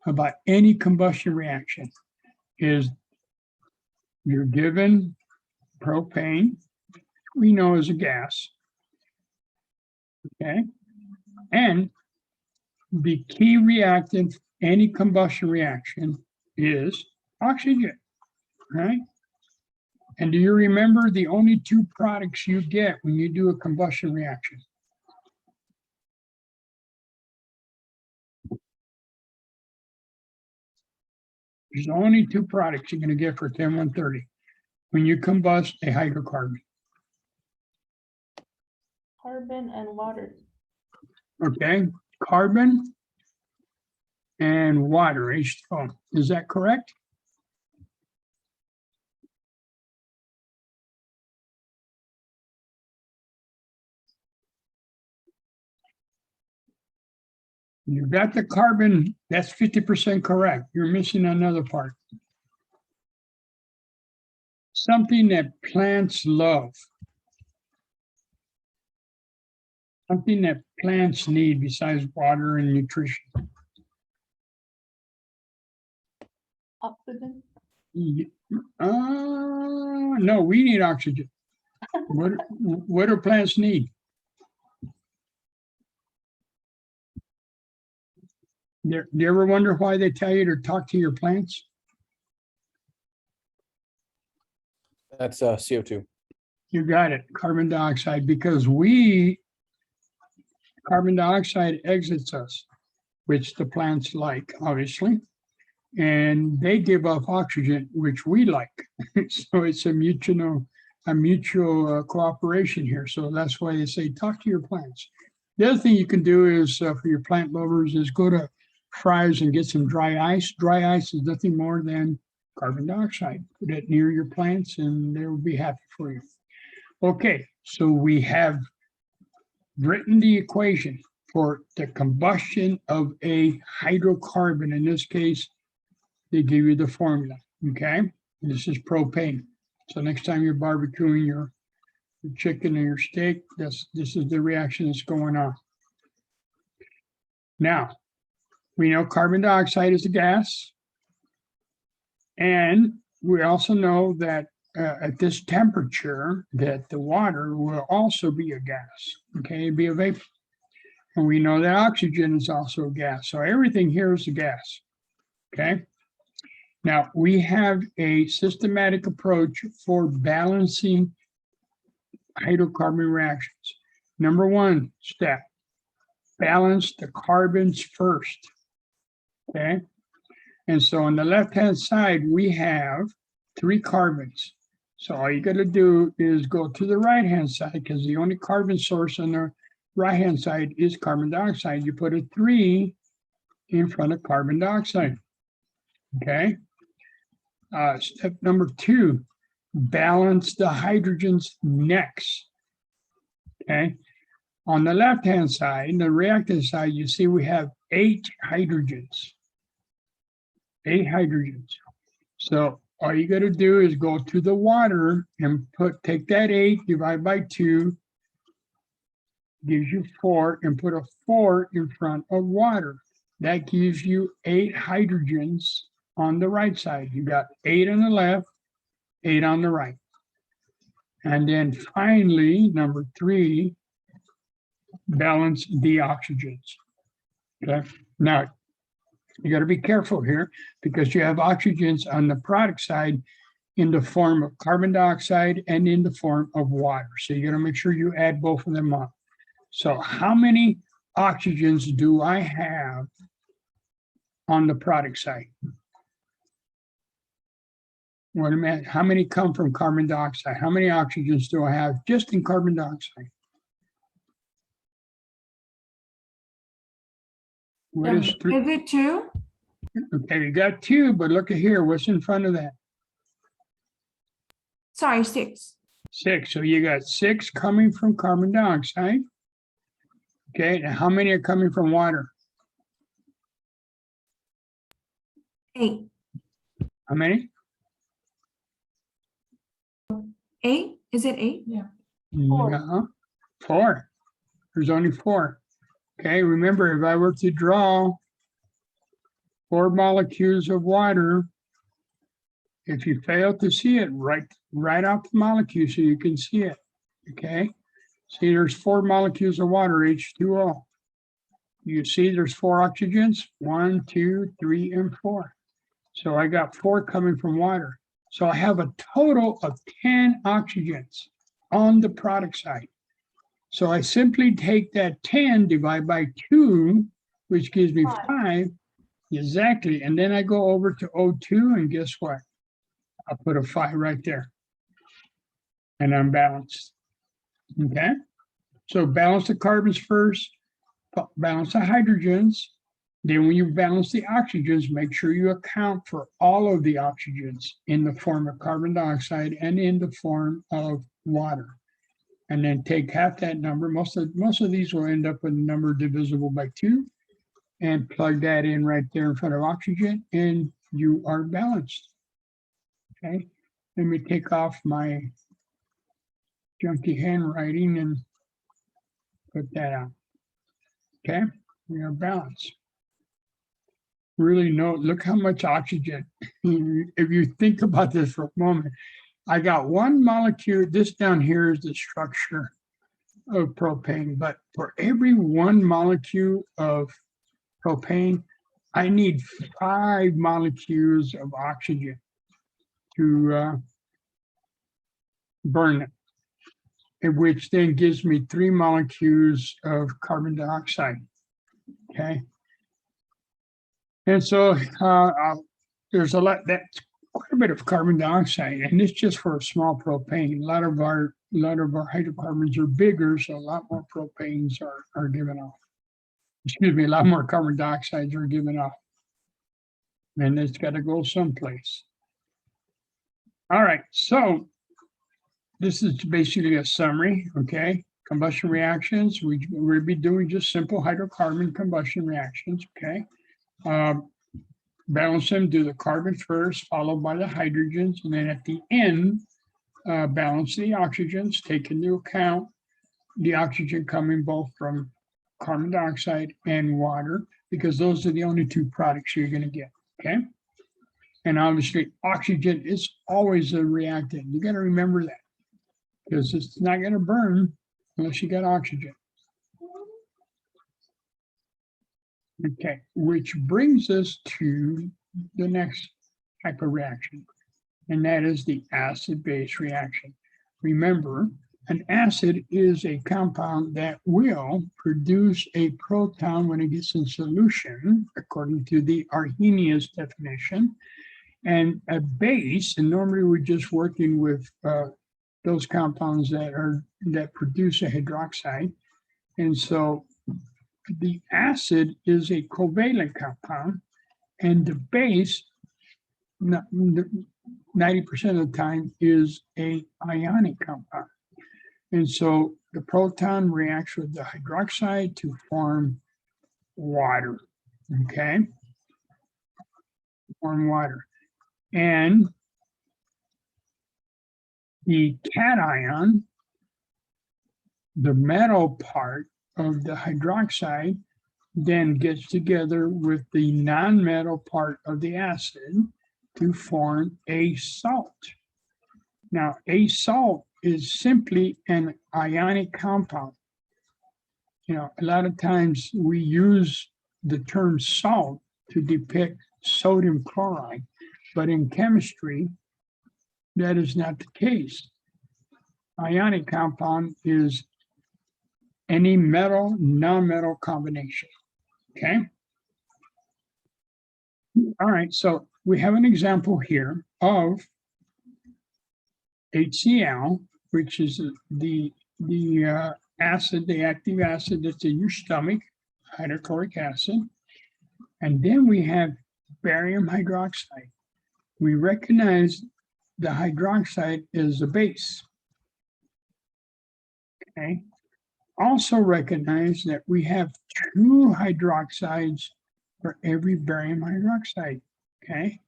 about any combustion reaction is you're given propane, we know is a gas, okay? And the key reactant, any combustion reaction is oxygen, right? And do you remember the only two products you get when you do a combustion reaction? There's only two products you're going to get for 10130 when you combust a hydrocarbon. Carbon and water. Okay, carbon and water, H2O. Is that correct? You got the carbon, that's 50% correct. You're missing another part. Something that plants love. Something that plants need besides water and nutrition. Oxygen. No, we need oxygen. What do plants need? Do you ever wonder why they tell you to talk to your plants? That's CO2. You got it, carbon dioxide, because carbon dioxide exits us, which the plants like, obviously, and they give off oxygen, which we like. So it's a mutual cooperation here. So that's why they say, talk to your plants. The other thing you can do is, for your plant lovers, is go to Fry's and get some dry ice. Dry ice is nothing more than carbon dioxide. Put it near your plants and they will be happy for you. Okay, so we have written the equation for the combustion of a hydrocarbon. In this case, they give you the formula, okay? This is propane. So next time you're barbecuing your chicken or your steak, this is the reaction that's going on. Now, we know carbon dioxide is a gas. And we also know that at this temperature, that the water will also be a gas, okay, be a vapor. And we know that oxygen is also a gas. So everything here is a gas, okay? Now, we have a systematic approach for balancing hydrocarbon reactions. Number one step, balance the carbons first, okay? And so on the left-hand side, we have 3 carbons. So all you got to do is go to the right-hand side, because the only carbon source on the right-hand side is carbon dioxide. You put a 3 in front of carbon dioxide, okay? Step number 2, balance the hydrogens next, okay? On the left-hand side, the reactant side, you see we have 8 hydrogens. 8 hydrogens. So all you got to do is go to the water and take that 8, divide by 2, gives you 4, and put a 4 in front of water. That gives you 8 hydrogens on the right side. You got 8 on the left, 8 on the right. And then finally, number 3, balance the oxygens. Okay. Now, You got to be careful here because you have oxygens on the product side in the form of carbon dioxide and in the form of water. So you got to make sure you add both of them up. So how many oxygens do I have on the product side? Wait a minute, how many come from carbon dioxide? How many oxygens do I have just in carbon dioxide? What is three? Is it two? Okay, you got two, but look at here, what's in front of that? Sorry, 6. 6, so you got 6 coming from carbon dioxide. Okay, and how many are coming from water? 8. How many? 8? Is it 8? Yeah. No, 4. There's only 4. Okay, remember, if I were to draw 4 molecules of water, if you fail to see it, write out the molecule so you can see it. Okay, see there's 4 molecules of water, H2O. You see there's 4 oxygens, 1, 2, 3, and 4. So I got 4 coming from water. So I have a total of 10 oxygens on the product side. So I simply take that 10, divide by 2, which gives me 5, exactly. And then I go over to O2, and guess what? I'll put a 5 right there. And I'm balanced. Okay? So balance the carbons first, balance the hydrogens. Then when you balance the oxygens, make sure you account for all of the oxygens in the form of carbon dioxide and in the form of water. And then take half that number. Most of these will end up with a number divisible by 2, and plug that in right there in front of oxygen, and you are balanced. Okay, let me take off my junky handwriting and put that out. Okay, we are balanced. Really look how much oxygen. If you think about this for a moment, I got 1 molecule, this down here is the structure of propane, but for every 1 molecule of propane, I need 5 molecules of oxygen to burn it, which then gives me 3 molecules of carbon dioxide. Okay. And so there's that's quite a bit of carbon dioxide, and it's just for a small propane. A lot of our hydrocarbons are bigger, so a lot more propanes are given off. Excuse me, a lot more carbon dioxides are given off. And it's got to go someplace. All right, so this is basically a summary, okay? Combustion reactions, we'll be doing just simple hydrocarbon combustion reactions, okay? Balance them, do the carbon first, followed by the hydrogens, and then at the end, balance the oxygens, take into account the oxygen coming both from carbon dioxide and water, because those are the only 2 products you're going to get, okay? And obviously, oxygen is always a reactant. You got to remember that, because it's not going to burn unless you got oxygen. Okay, which brings us to the next type of reaction, and that is the acid-base reaction. Remember, an acid is a compound that will produce a proton when it gets in solution, according to the Arrhenius definition, and a base, and normally we're just working with those compounds that produce a hydroxide. And so the acid is a covalent compound, and the base, 90% of the time, is a ionic compound. And so the proton reacts with the hydroxide to form water, okay? Form water. And the cation, the metal part of the hydroxide, then gets together with the non-metal part of the acid to form a salt. Now, a salt is simply an ionic compound. You know, a lot of times we use the term salt to depict sodium chloride, but in chemistry, that is not the case. Ionic compound is any metal, non-metal combination, okay? All right, so we have an example here of HCl, which is the acid, the active acid that's in your stomach, hydrochloric acid. And then we have barium hydroxide. We recognize the hydroxide is a base. Okay. Also recognize that we have 2 hydroxides for every barium hydroxide. Okay.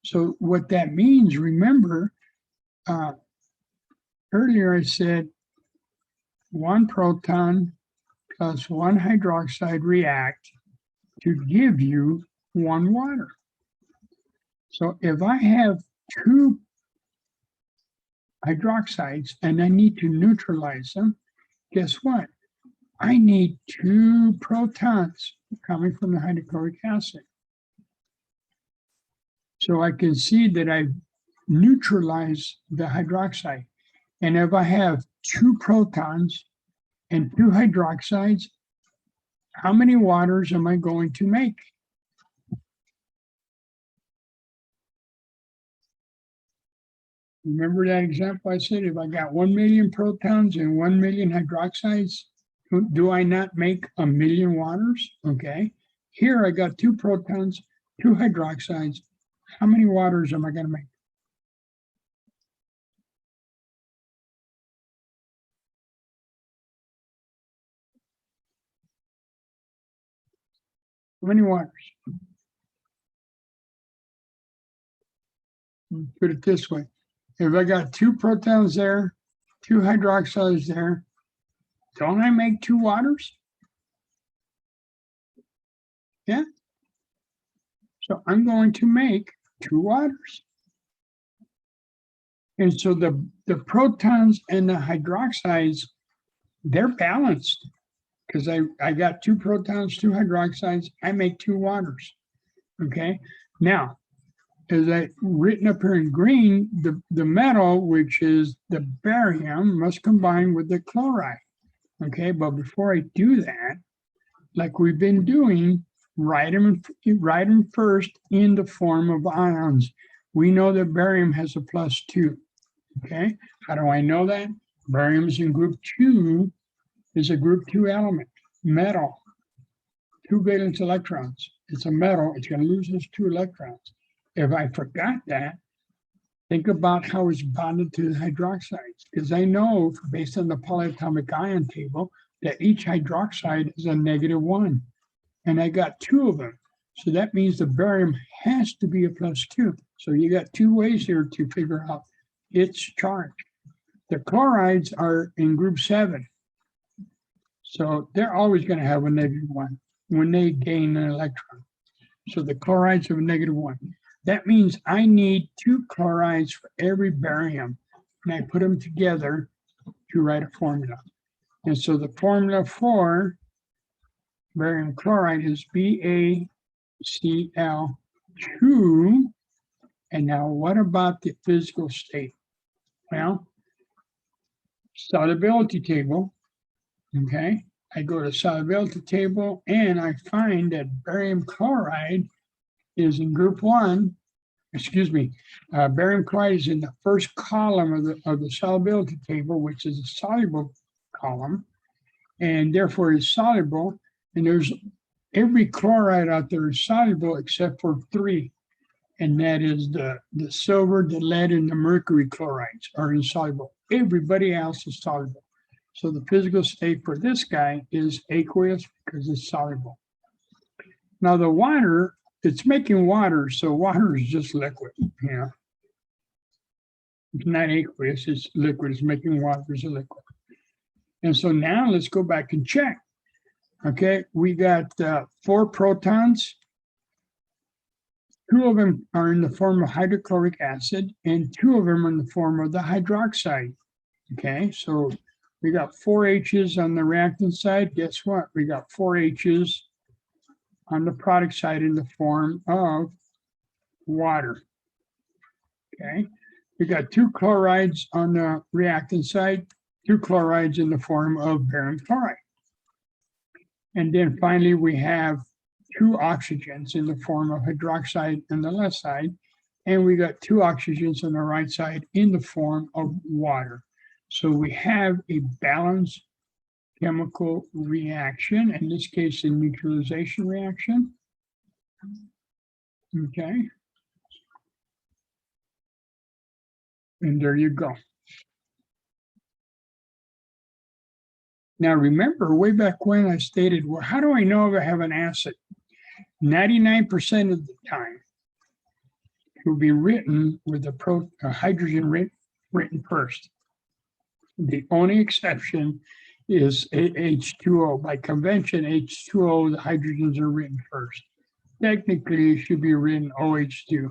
So what that means, remember, earlier I said 1 proton plus 1 hydroxide react to give you 1 water. So if I have 2 hydroxides and I need to neutralize them, guess what? I need 2 protons coming from the hydrochloric acid. So I can see that I've neutralized the hydroxide. And if I have 2 protons and 2 hydroxides, how many waters am I going to make? Remember that example I said, if I got 1 million protons and 1 million hydroxides, do I not make 1 million waters? Okay. Here I got 2 protons, 2 hydroxides. How many waters am I going to make? How many waters? Put it this way. If I got 2 protons there, 2 hydroxides there, don't I make 2 waters? Yeah. So I'm going to make 2 waters. And so the protons and the hydroxides, they're balanced because I got 2 protons, 2 hydroxides, I make 2 waters. Okay. Now, as I written up here in green, the metal, which is the barium, must combine with the chloride. Okay, but before I do that, like we've been doing, write them first in the form of ions. We know that barium has a +2. Okay, how do I know that? Barium is in group 2, is a group 2 element, metal, 2 valence electrons. It's a metal, it's going to lose those 2 electrons. If I forgot that, think about how it's bonded to the hydroxides, because I know based on the polyatomic ion table that each hydroxide is a -1, and I got 2 of them. So that means the barium has to be a +2. So you got 2 ways here to figure out its charge. The chlorides are in group 7. So they're always going to have a -1 when they gain an electron. So the chlorides have a -1. That means I need 2 chlorides for every barium, and I put them together to write a formula. And so the formula for barium chloride is BaCl2. And now what about the physical state? Well, solubility table, okay? I go to solubility table and I find that barium chloride is in group 1, barium chloride is in the first column of the solubility table, which is a soluble column, and therefore is soluble. And there's every chloride out there is soluble except for 3, and that is the silver, the lead, and the mercury chlorides are insoluble. Everybody else is soluble. So the physical state for this guy is aqueous because it's soluble. Now the water, it's making water, so water is just liquid, you know. It's not aqueous, it's liquid, it's making water as a liquid. And so now let's go back and check. Okay, we got 4 protons. 2 of them are in the form of hydrochloric acid, and 2 of them are in the form of the hydroxide. Okay, so we got 4 H's on the reactant side. Guess what? We got 4 H's on the product side in the form of water. Okay, we got 2 chlorides on the reactant side, 2 chlorides in the form of barium chloride. And then finally, we have 2 oxygens in the form of hydroxide on the left side. And we got 2 oxygens on the right side in the form of water. So we have a balanced chemical reaction, in this case, a neutralization reaction. Okay. And there you go. Now, remember way back when I stated, well, how do I know if I have an acid? 99% of the time, it will be written with a hydrogen written first. The only exception is H2O. By convention, H2O, the hydrogens are written first. Technically, it should be written OH2.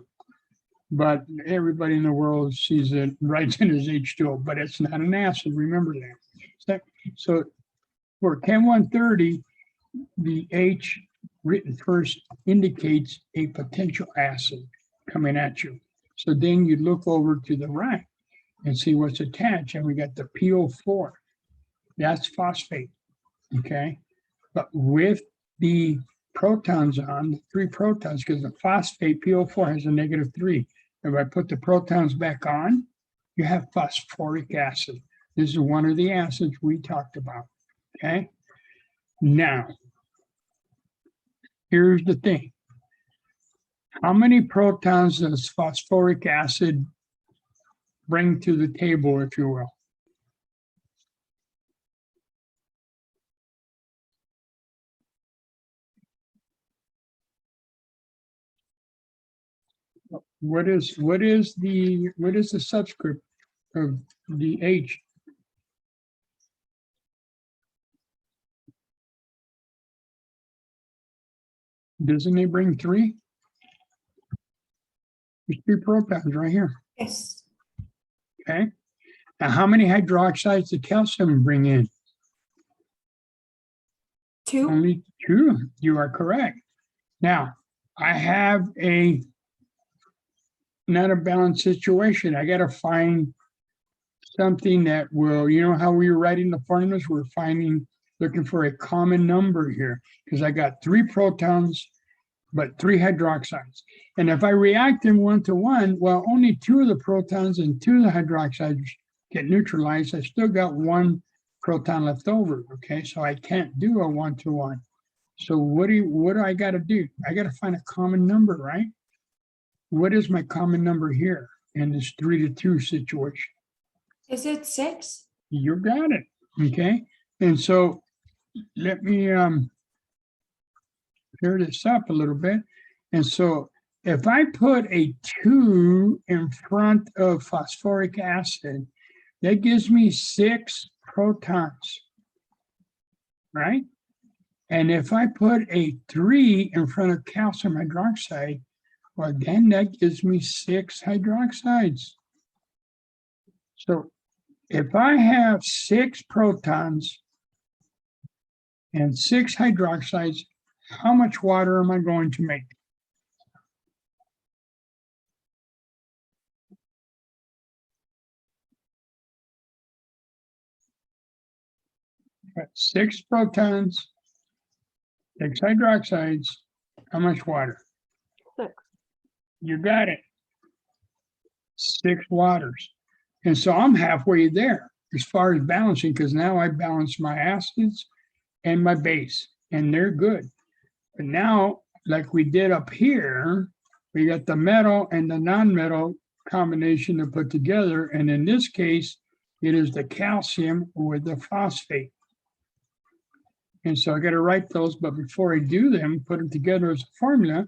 But everybody in the world sees it, writes it as H2O, but it's not an acid. Remember that. So for Chem 130, the H written first indicates a potential acid coming at you. So then you look over to the right and see what's attached, and we got the PO4. That's phosphate, okay? But with the protons on, the 3 protons, because the phosphate PO4 has a -3. If I put the protons back on, you have phosphoric acid. This is one of the acids we talked about, okay? Now, here's the thing. How many protons does phosphoric acid bring to the table, if you will? What is the subscript of the H? Doesn't it bring 3? There's 3 protons right here. Yes. Okay. Now, how many hydroxides did calcium bring in? 2. Only 2. You are correct. Now, I have not a balanced situation. I got to find something that will, you know how we were writing the formulas? We're looking for a common number here, because I got 3 protons, but 3 hydroxides. And if I react them 1 to 1, well, only 2 of the protons and 2 of the hydroxides get neutralized. I still got 1 proton left over, okay? So I can't do a 1 to 1. So what do I got to do? I got to find a common number, right? What is my common number here in this 3 to 2 situation? Is it 6? You got it, okay? And so let me clear this up a little bit. And so if I put a 2 in front of phosphoric acid, that gives me 6 protons, right? And if I put a 3 in front of calcium hydroxide, well, then that gives me 6 hydroxides. So if I have 6 protons and 6 hydroxides, how much water am I going to make? Got 6 protons, 6 hydroxides, how much water? 6. You got it. 6 waters. And so I'm halfway there as far as balancing, because now I balance my acids and my base, and they're good. But now, like we did up here, we got the metal and the non-metal combination to put together. And in this case, it is the calcium with the phosphate. And so I got to write those, but before I do them, put them together as a formula,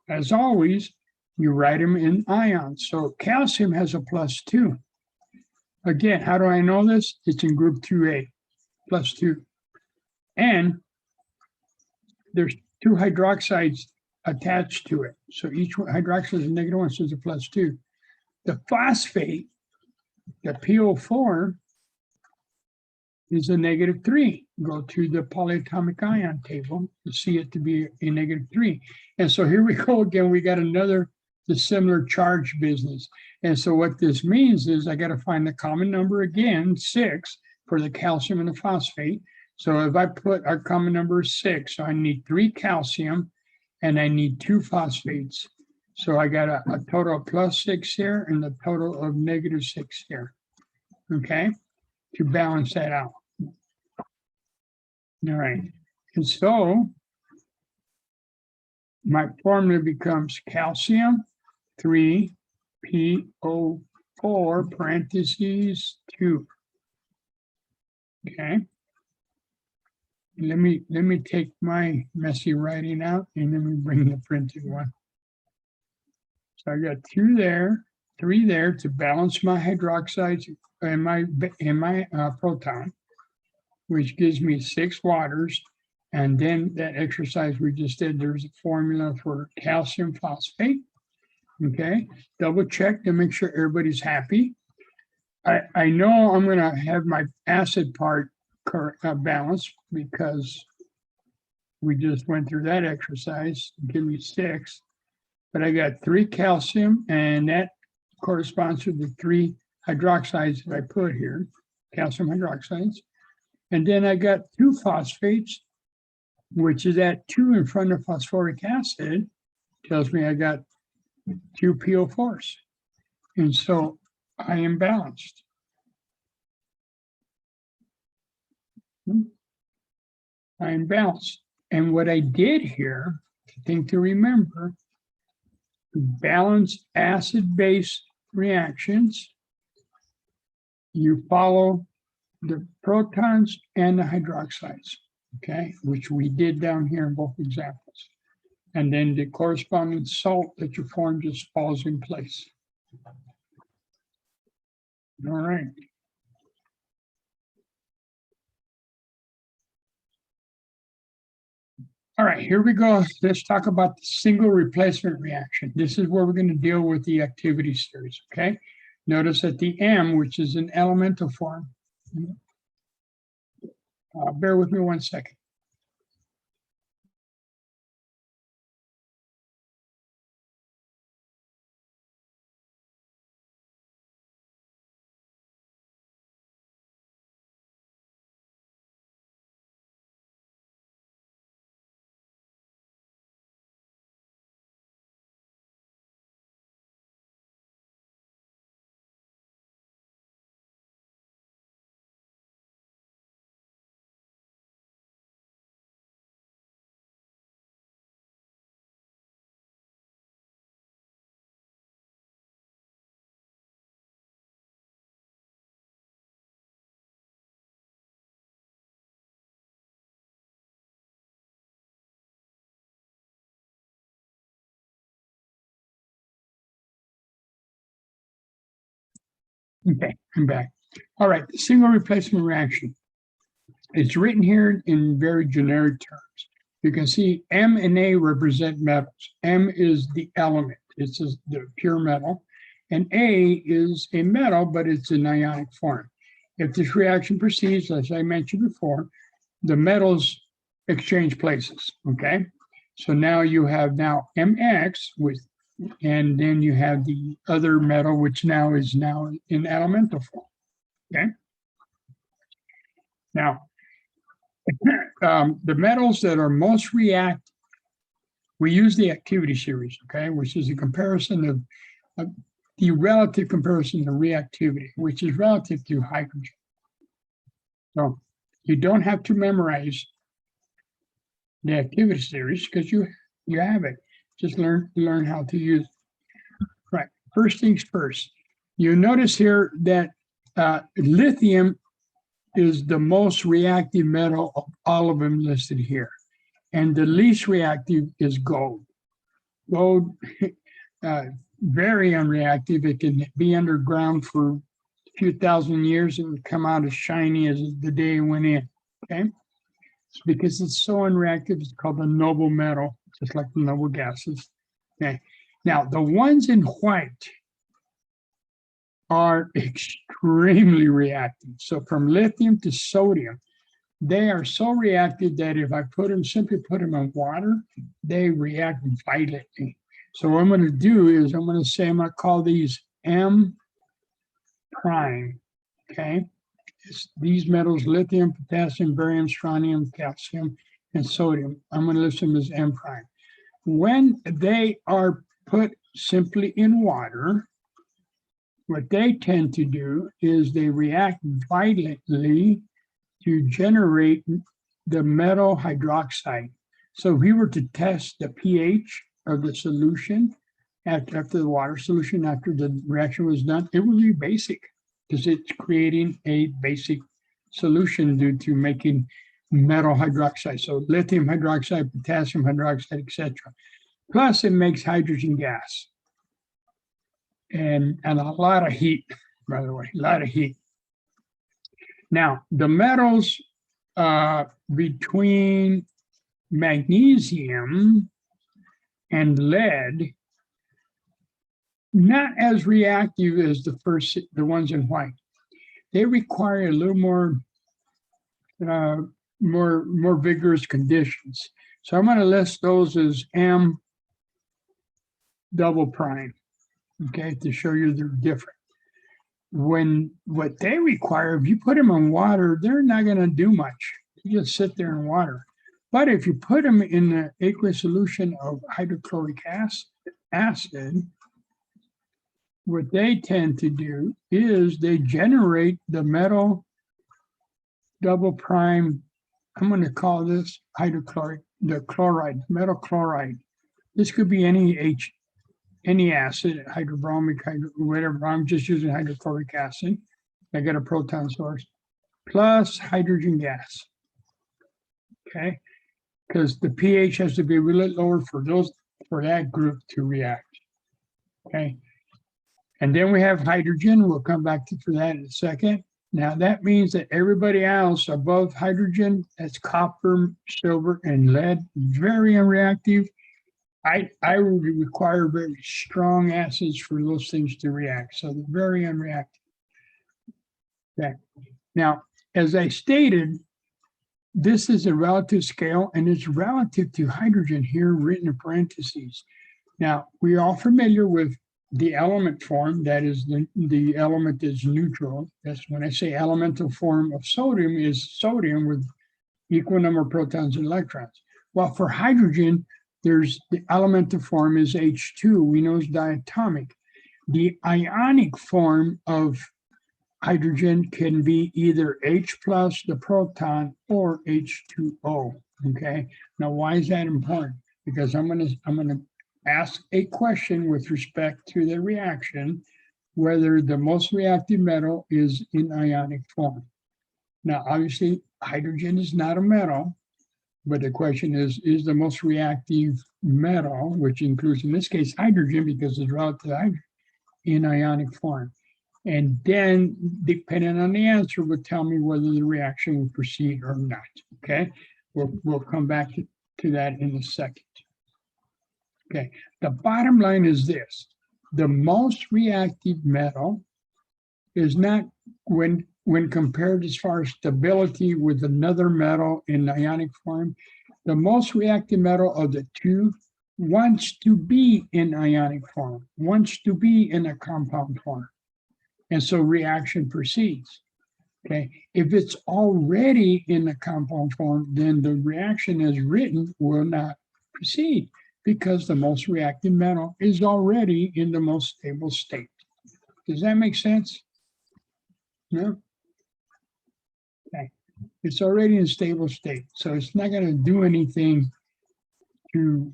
as always, you write them in ions. So calcium has a +2. Again, how do I know this? It's in group 2A, +2. And there's 2 hydroxides attached to it. So each hydroxide is a -1, so it's a +2. The phosphate, the PO4, is a -3. Go to the polyatomic ion table to see it to be a -3. And so here we go again. We got another dissimilar charge business. And so what this means is I got to find the common number again, 6, for the calcium and the phosphate. So if I put our common number is 6, so I need 3 calcium and I need 2 phosphates. So I got a total of +6 here and a total of -6 here. Okay, to balance that out. All right, and so my formula becomes calcium 3PO4 parentheses 2. Okay. Let me take my messy writing out and then we bring the printed one. So I got 2 there, 3 there to balance my hydroxides and my proton, which gives me 6 waters. And then that exercise we just did, there's a formula for calcium phosphate. Okay, double check to make sure everybody's happy. I know I'm going to have my acid part balanced because we just went through that exercise. Give me 6, but I got 3 calcium, and that corresponds to the 3 hydroxides that I put here, calcium hydroxides. And then I got 2 phosphates, which is at 2 in front of phosphoric acid, tells me I got 2 PO4s. And so I am balanced. I am balanced. And what I did here, the thing to remember, balance acid-base reactions, you follow the protons and the hydroxides, okay, which we did down here in both examples. And then the corresponding salt that you form just falls in place. All right. All right, here we go. Let's talk about the single replacement reaction. This is where we're going to deal with the activity series, okay? Notice that the M, which is an elemental form, bear with me 1 second. Okay, I'm back. All right, the single replacement reaction. It's written here in very generic terms. You can see M and A represent metals. M is the element, it's the pure metal, and A is a metal, but it's an ionic form. If this reaction proceeds, as I mentioned before, the metals exchange places, okay? So now you have MX with, and then you have the other metal, which now is in elemental form, okay? Now, the metals that are most reactive, we use the activity series, okay, which is a comparison of the relative comparison of reactivity, which is relative to hydrogen. So you don't have to memorize the activity series because you have it. Just learn how to use it. Right. First things first. You notice here that lithium is the most reactive metal of all of them listed here. And the least reactive is gold. Gold, very unreactive. It can be underground for a few thousand years and come out as shiny as the day it went in, okay? It's because it's so unreactive, it's called a noble metal, just like the noble gases, okay? Now, the ones in white are extremely reactive. So from lithium to sodium, they are so reactive that if I simply put them in water, they react violently. So what I'm going to do is I'm going to call these M prime, okay? These metals, lithium, potassium, barium, strontium, calcium, and sodium. I'm going to list them as M prime. When they are put simply in water, what they tend to do is they react violently to generate the metal hydroxide. So if we were to test the pH of the solution after the water solution, after the reaction was done, it would be basic because it's creating a basic solution due to making metal hydroxide. So lithium hydroxide, potassium hydroxide, etc. Plus it makes hydrogen gas and a lot of heat, by the way, a lot of heat. Now, the metals between magnesium and lead, not as reactive as the ones in white. They require a little more vigorous conditions. So I'm going to list those as M double prime, okay, to show you they're different. What they require, if you put them in water, they're not going to do much. You just sit there in water. But if you put them in the aqueous solution of hydrochloric acid, what they tend to do is they generate the metal double prime. I'm going to call this the chloride, metal chloride. This could be any acid, hydrobromic, whatever. I'm just using hydrochloric acid. I got a proton source plus hydrogen gas. Okay, because the pH has to be really lower for that group to react. Okay, and then we have hydrogen. We'll come back for that in a second. Now that means that everybody else above hydrogen, that's copper, silver, and lead, very unreactive. I would require very strong acids for those things to react. So they're very unreactive. Okay. Now, as I stated, this is a relative scale and it's relative to hydrogen here written in parentheses. Now, we're all familiar with the element form, that is the element is neutral. That's when I say elemental form of sodium is sodium with equal number of protons and electrons. Well, for hydrogen, there's the elemental form is H2. We know it's diatomic. The ionic form of hydrogen can be either H plus the proton or H2O. Okay. Now, why is that important? Because I'm gonna ask a question with respect to the reaction, whether the most reactive metal is in ionic form. Now, obviously, hydrogen is not a metal. But the question is the most reactive metal, which includes in this case hydrogen because it's relative to hydrogen, in ionic form? And then depending on the answer would tell me whether the reaction will proceed or not. Okay, we'll come back to that in a second. Okay, the bottom line is this: the most reactive metal is not when compared as far as stability with another metal in ionic form, the most reactive metal of the two wants to be in ionic form, wants to be in a compound form. And so reaction proceeds. Okay, if it's already in a compound form, then the reaction as written will not proceed because the most reactive metal is already in the most stable state. Does that make sense? No? Okay. It's already in stable state, so it's not going to do anything to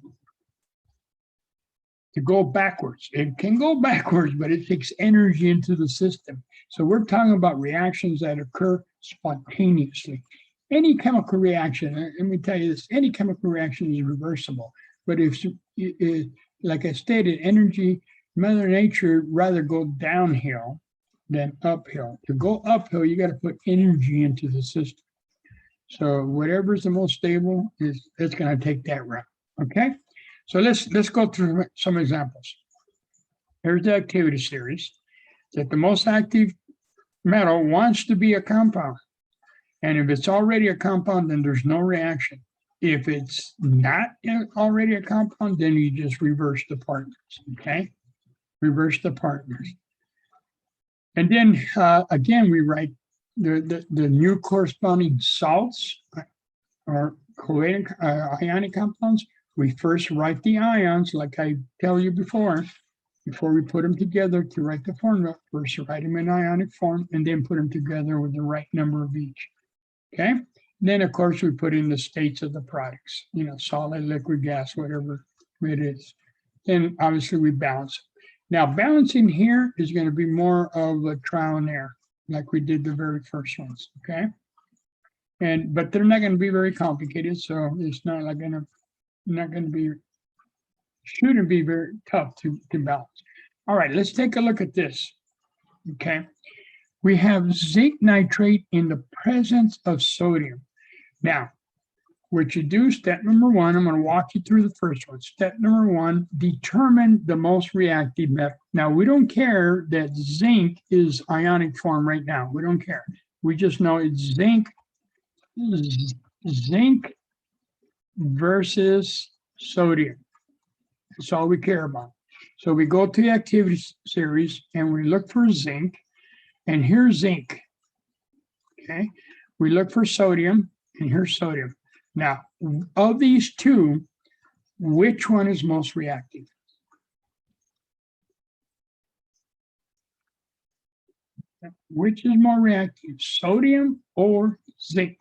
go backwards. It can go backwards, but it takes energy into the system. So we're talking about reactions that occur spontaneously. Any chemical reaction, let me tell you this, any chemical reaction is reversible. But if, like I stated, energy, Mother Nature rather go downhill than uphill. To go uphill, you got to put energy into the system. So whatever is the most stable it's going to take that route. Okay, so let's go through some examples. Here's the activity series. that the most active metal wants to be a compound. And if it's already a compound, then there's no reaction. If it's not already a compound, then you just reverse the partners, okay? Reverse the partners. And then again, we write the new corresponding salts or covalent ionic compounds. We first write the ions, like I tell you before we put them together to write the formula. First write them in ionic form and then put them together with the right number of each. Okay. Then of course we put in the states of the products, you know, solid, liquid, gas, whatever it is. Then obviously we balance it. Now balancing here is going to be more of a trial and error, like we did the very first ones. Okay. But they're not going to be very complicated, so it's not like shouldn't be very tough to balance. All right, let's take a look at this. Okay. We have zinc nitrate in the presence of sodium. Now, what you do, step number one, I'm going to walk you through the first one. Step number one, determine the most reactive metal. Now, we don't care that zinc is ionic form right now. We don't care. We just know it's zinc versus sodium. That's all we care about. So we go to the activity series and we look for zinc. And here's zinc, okay? We look for sodium, and here's sodium. Now, of these two, which one is most reactive? Which is more reactive, sodium or zinc?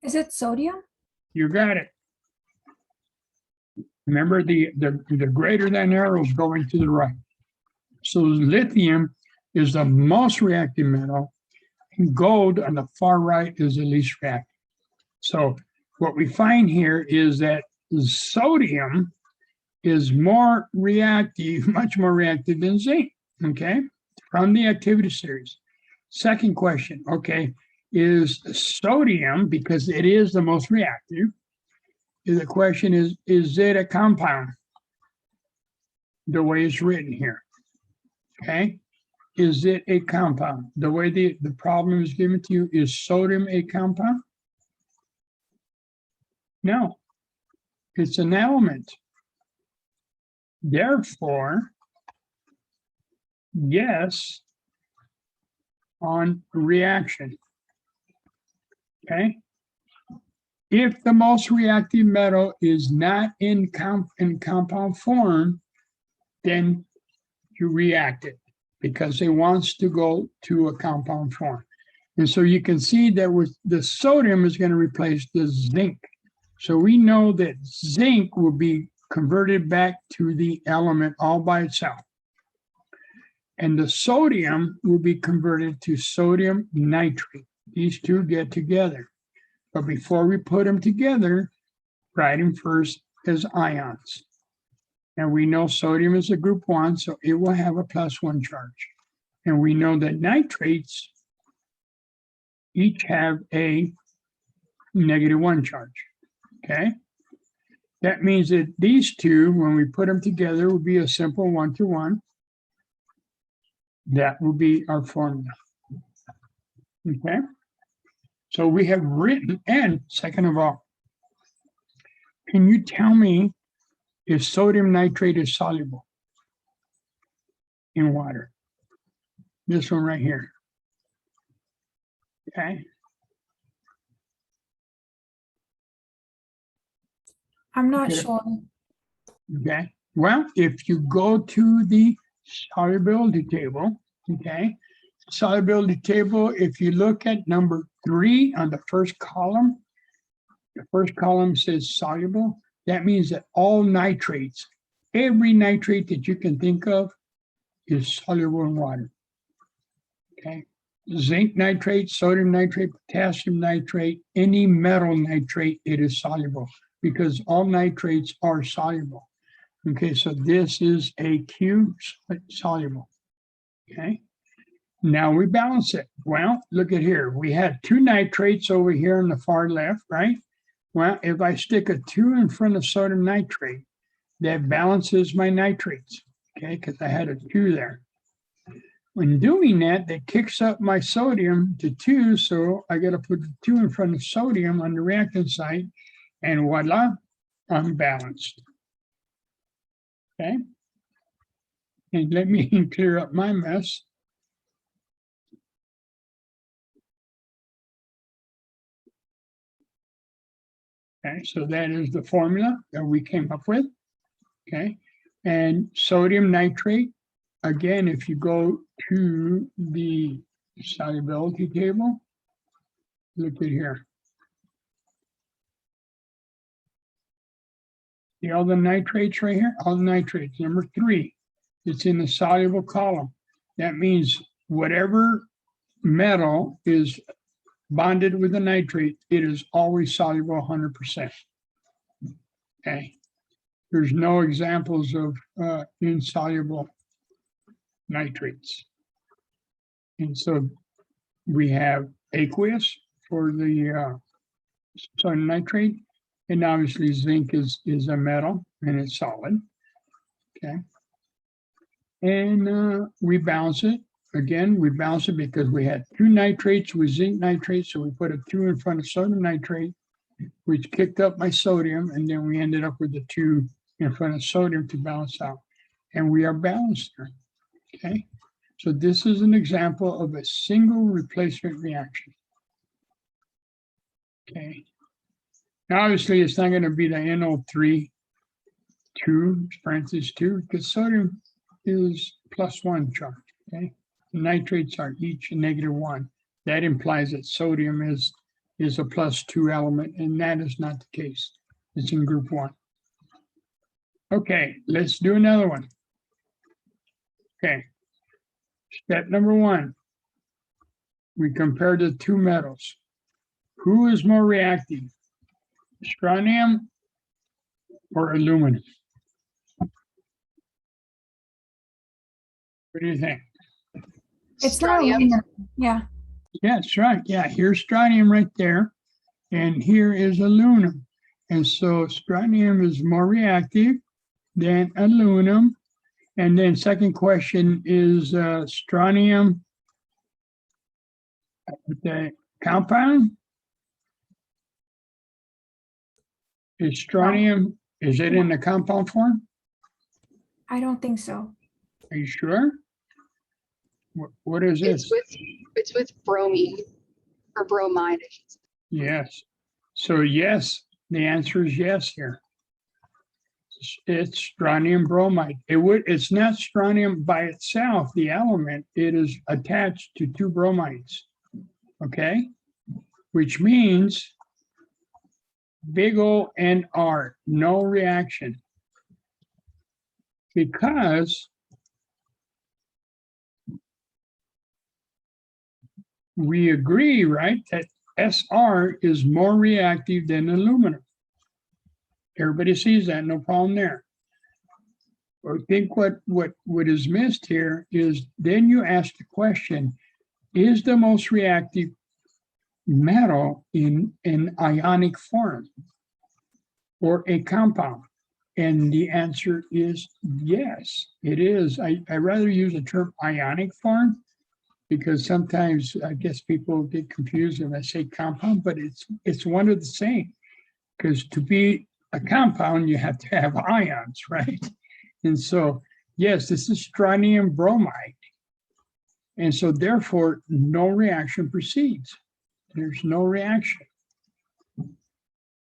Is it sodium? You got it. Remember, the greater than arrows going to the right. So lithium is the most reactive metal, and gold on the far right is the least reactive. So what we find here is that sodium is more reactive, much more reactive than zinc, okay, from the activity series. Second question, okay, is sodium, because it is the most reactive, the question is it a compound? The way it's written here. Okay, is it a compound? The way the problem is given to you, is sodium a compound? No, it's an element. Therefore, yes on reaction. Okay, if the most reactive metal is not in compound form, then you react it because it wants to go to a compound form. And so you can see that with the sodium is going to replace the zinc. So we know that zinc will be converted back to the element all by itself. And the sodium will be converted to sodium nitrate. These two get together. But before we put them together, write them first as ions. And we know sodium is a group 1, so it will have a +1 charge. And we know that nitrates each have a -1 charge, okay? That means that these two, when we put them together, will be a simple 1-to-1. That will be our formula, okay? So we have written, and second of all, can you tell me if sodium nitrate is soluble in water? This one right here. Okay. I'm not Okay. sure. Okay. Well, if you go to the solubility table, okay, solubility table, if you look at number 3 on the first column, the first column says soluble. That means that all nitrates, every nitrate that you can think of, is soluble in water. Okay. Zinc nitrate, sodium nitrate, potassium nitrate, any metal nitrate, it is soluble because all nitrates are soluble. Okay, so this is a Q soluble. Okay. Now we balance it. Well, look at here. We had 2 nitrates over here on the far left, right? Well, if I stick a 2 in front of sodium nitrate, that balances my nitrates, okay, because I had a 2 there. When doing that, that kicks up my sodium to 2, so I got to put the 2 in front of sodium on the reactant side, and voila, I'm balanced. Okay. And let me clear up my mess. Okay, so that is the formula that we came up with. Okay, and sodium nitrate, again, if you go to the solubility table, look at here. See all the nitrates right here? All the nitrates, number 3, it's in the soluble column. That means whatever metal is bonded with the nitrate, it is always soluble 100%. Okay. There's no examples of insoluble nitrates. And so we have aqueous for the sodium nitrate, and obviously zinc is a metal and it's solid. Okay. And we balance it. Again, we balance it because we had 2 nitrates with zinc nitrate, so we put a 2 in front of sodium nitrate, which kicked up my sodium, and then we ended up with the 2 in front of sodium to balance out. And we are balanced here. Okay. So this is an example of a single replacement reaction. Okay. Now, obviously, it's not going to be the NO3 2 parentheses 2 because sodium is +1 charge. Okay. The nitrates are each a -1. That implies that sodium is a +2 element, and that is not the case. It's in group 1. Okay, let's do another one. Okay. Step number 1. We compare the 2 metals. Who is more reactive? Strontium or aluminum? What do you think? It's not aluminum. Yeah. Yeah, that's right. Yeah, here's strontium right there, and here is aluminum. And so strontium is more reactive than aluminum. And then second question is strontium, the compound? Is strontium, is it in the compound form? I don't think so. Are you sure? What is this? It's with bromine or bromide. I should say. Yes. So yes, the answer is yes here. It's strontium bromide. It's not strontium by itself, the element. It is attached to 2 bromides. Okay? Which means big O NR, no reaction. Because we agree, right, that SR is more reactive than aluminum. Everybody sees that, no problem there. I think what is missed here is then you ask the question, is the most reactive metal in an ionic form or a compound? And the answer is yes, it is. I rather use the term ionic form because sometimes I guess people get confused when I say compound, but it's one of the same. Because to be a compound, you have to have ions, right? And so, yes, this is strontium bromide. And so therefore, no reaction proceeds. There's no reaction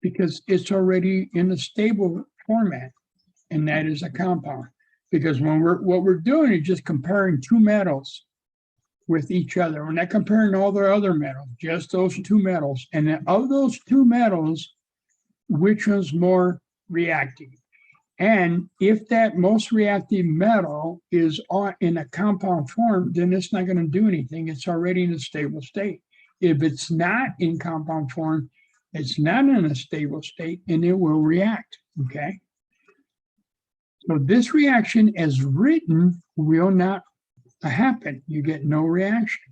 because it's already in a stable format, and that is a compound. Because what we're doing is just comparing 2 metals with each other. We're not comparing all the other metals, just those 2 metals. And then of those 2 metals, which one's more reactive? And if that most reactive metal is in a compound form, then it's not going to do anything. It's already in a stable state. If it's not in compound form, it's not in a stable state, and it will react, okay? So this reaction as written will not happen. You get no reaction.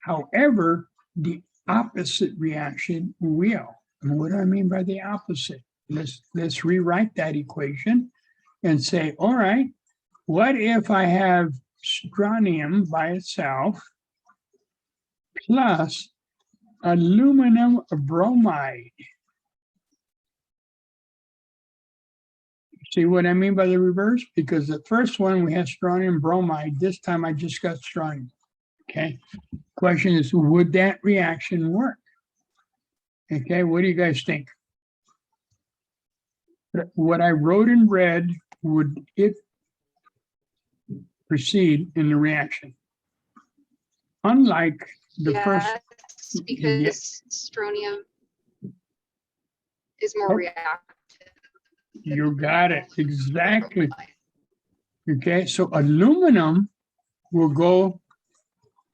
However, the opposite reaction will. And what do I mean by the opposite? Let's rewrite that equation. and say, all right, what if I have strontium by itself plus aluminum bromide? See what I mean by the reverse? Because the first one we had strontium bromide. This time I just got strontium. Okay. Question is, would that reaction work? Okay. What do you guys think? What I wrote in red, would it proceed in the reaction? Unlike the first. Yes, because strontium is more Oh. reactive. You got it. Exactly. Okay. So aluminum will go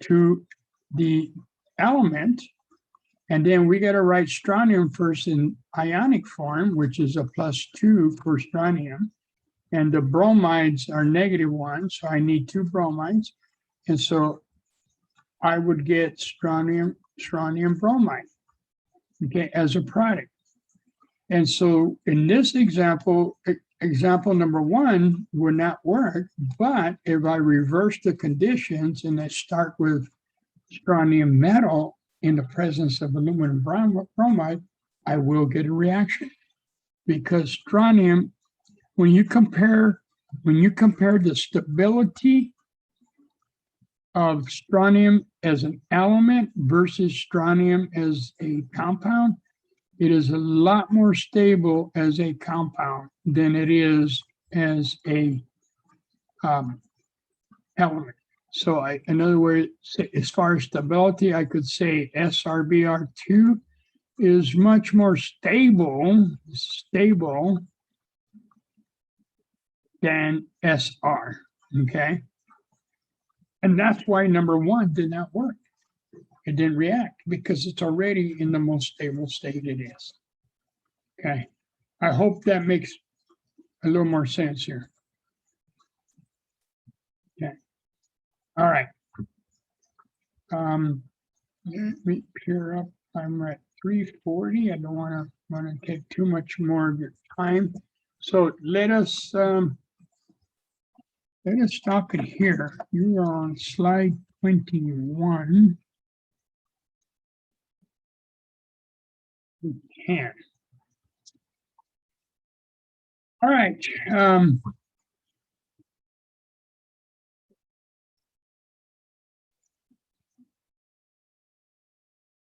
to the element, and then we got to write strontium first in ionic form, which is a +2 for strontium, and the bromides are -1, so I need 2 bromides, and so I would get strontium bromide, okay, as a product. And so in this example, example number 1 would not work, but if I reverse the conditions and I start with strontium metal in the presence of aluminum bromide, I will get a reaction. Because strontium, when you compare the stability of strontium as an element versus strontium as a compound, it is a lot more stable as a compound than it is as a element. So in other words, as far as stability, I could say SRBr2 is much more stable than SR, okay? And that's why number 1 did not work. It didn't react because it's already in the most stable state it is. Okay, I hope that makes a little more sense here. Okay, all right. Let me clear up. I'm at 3:40. I don't want to take too much more of your time. So let us stop it here. You are on slide 21. We can. All right.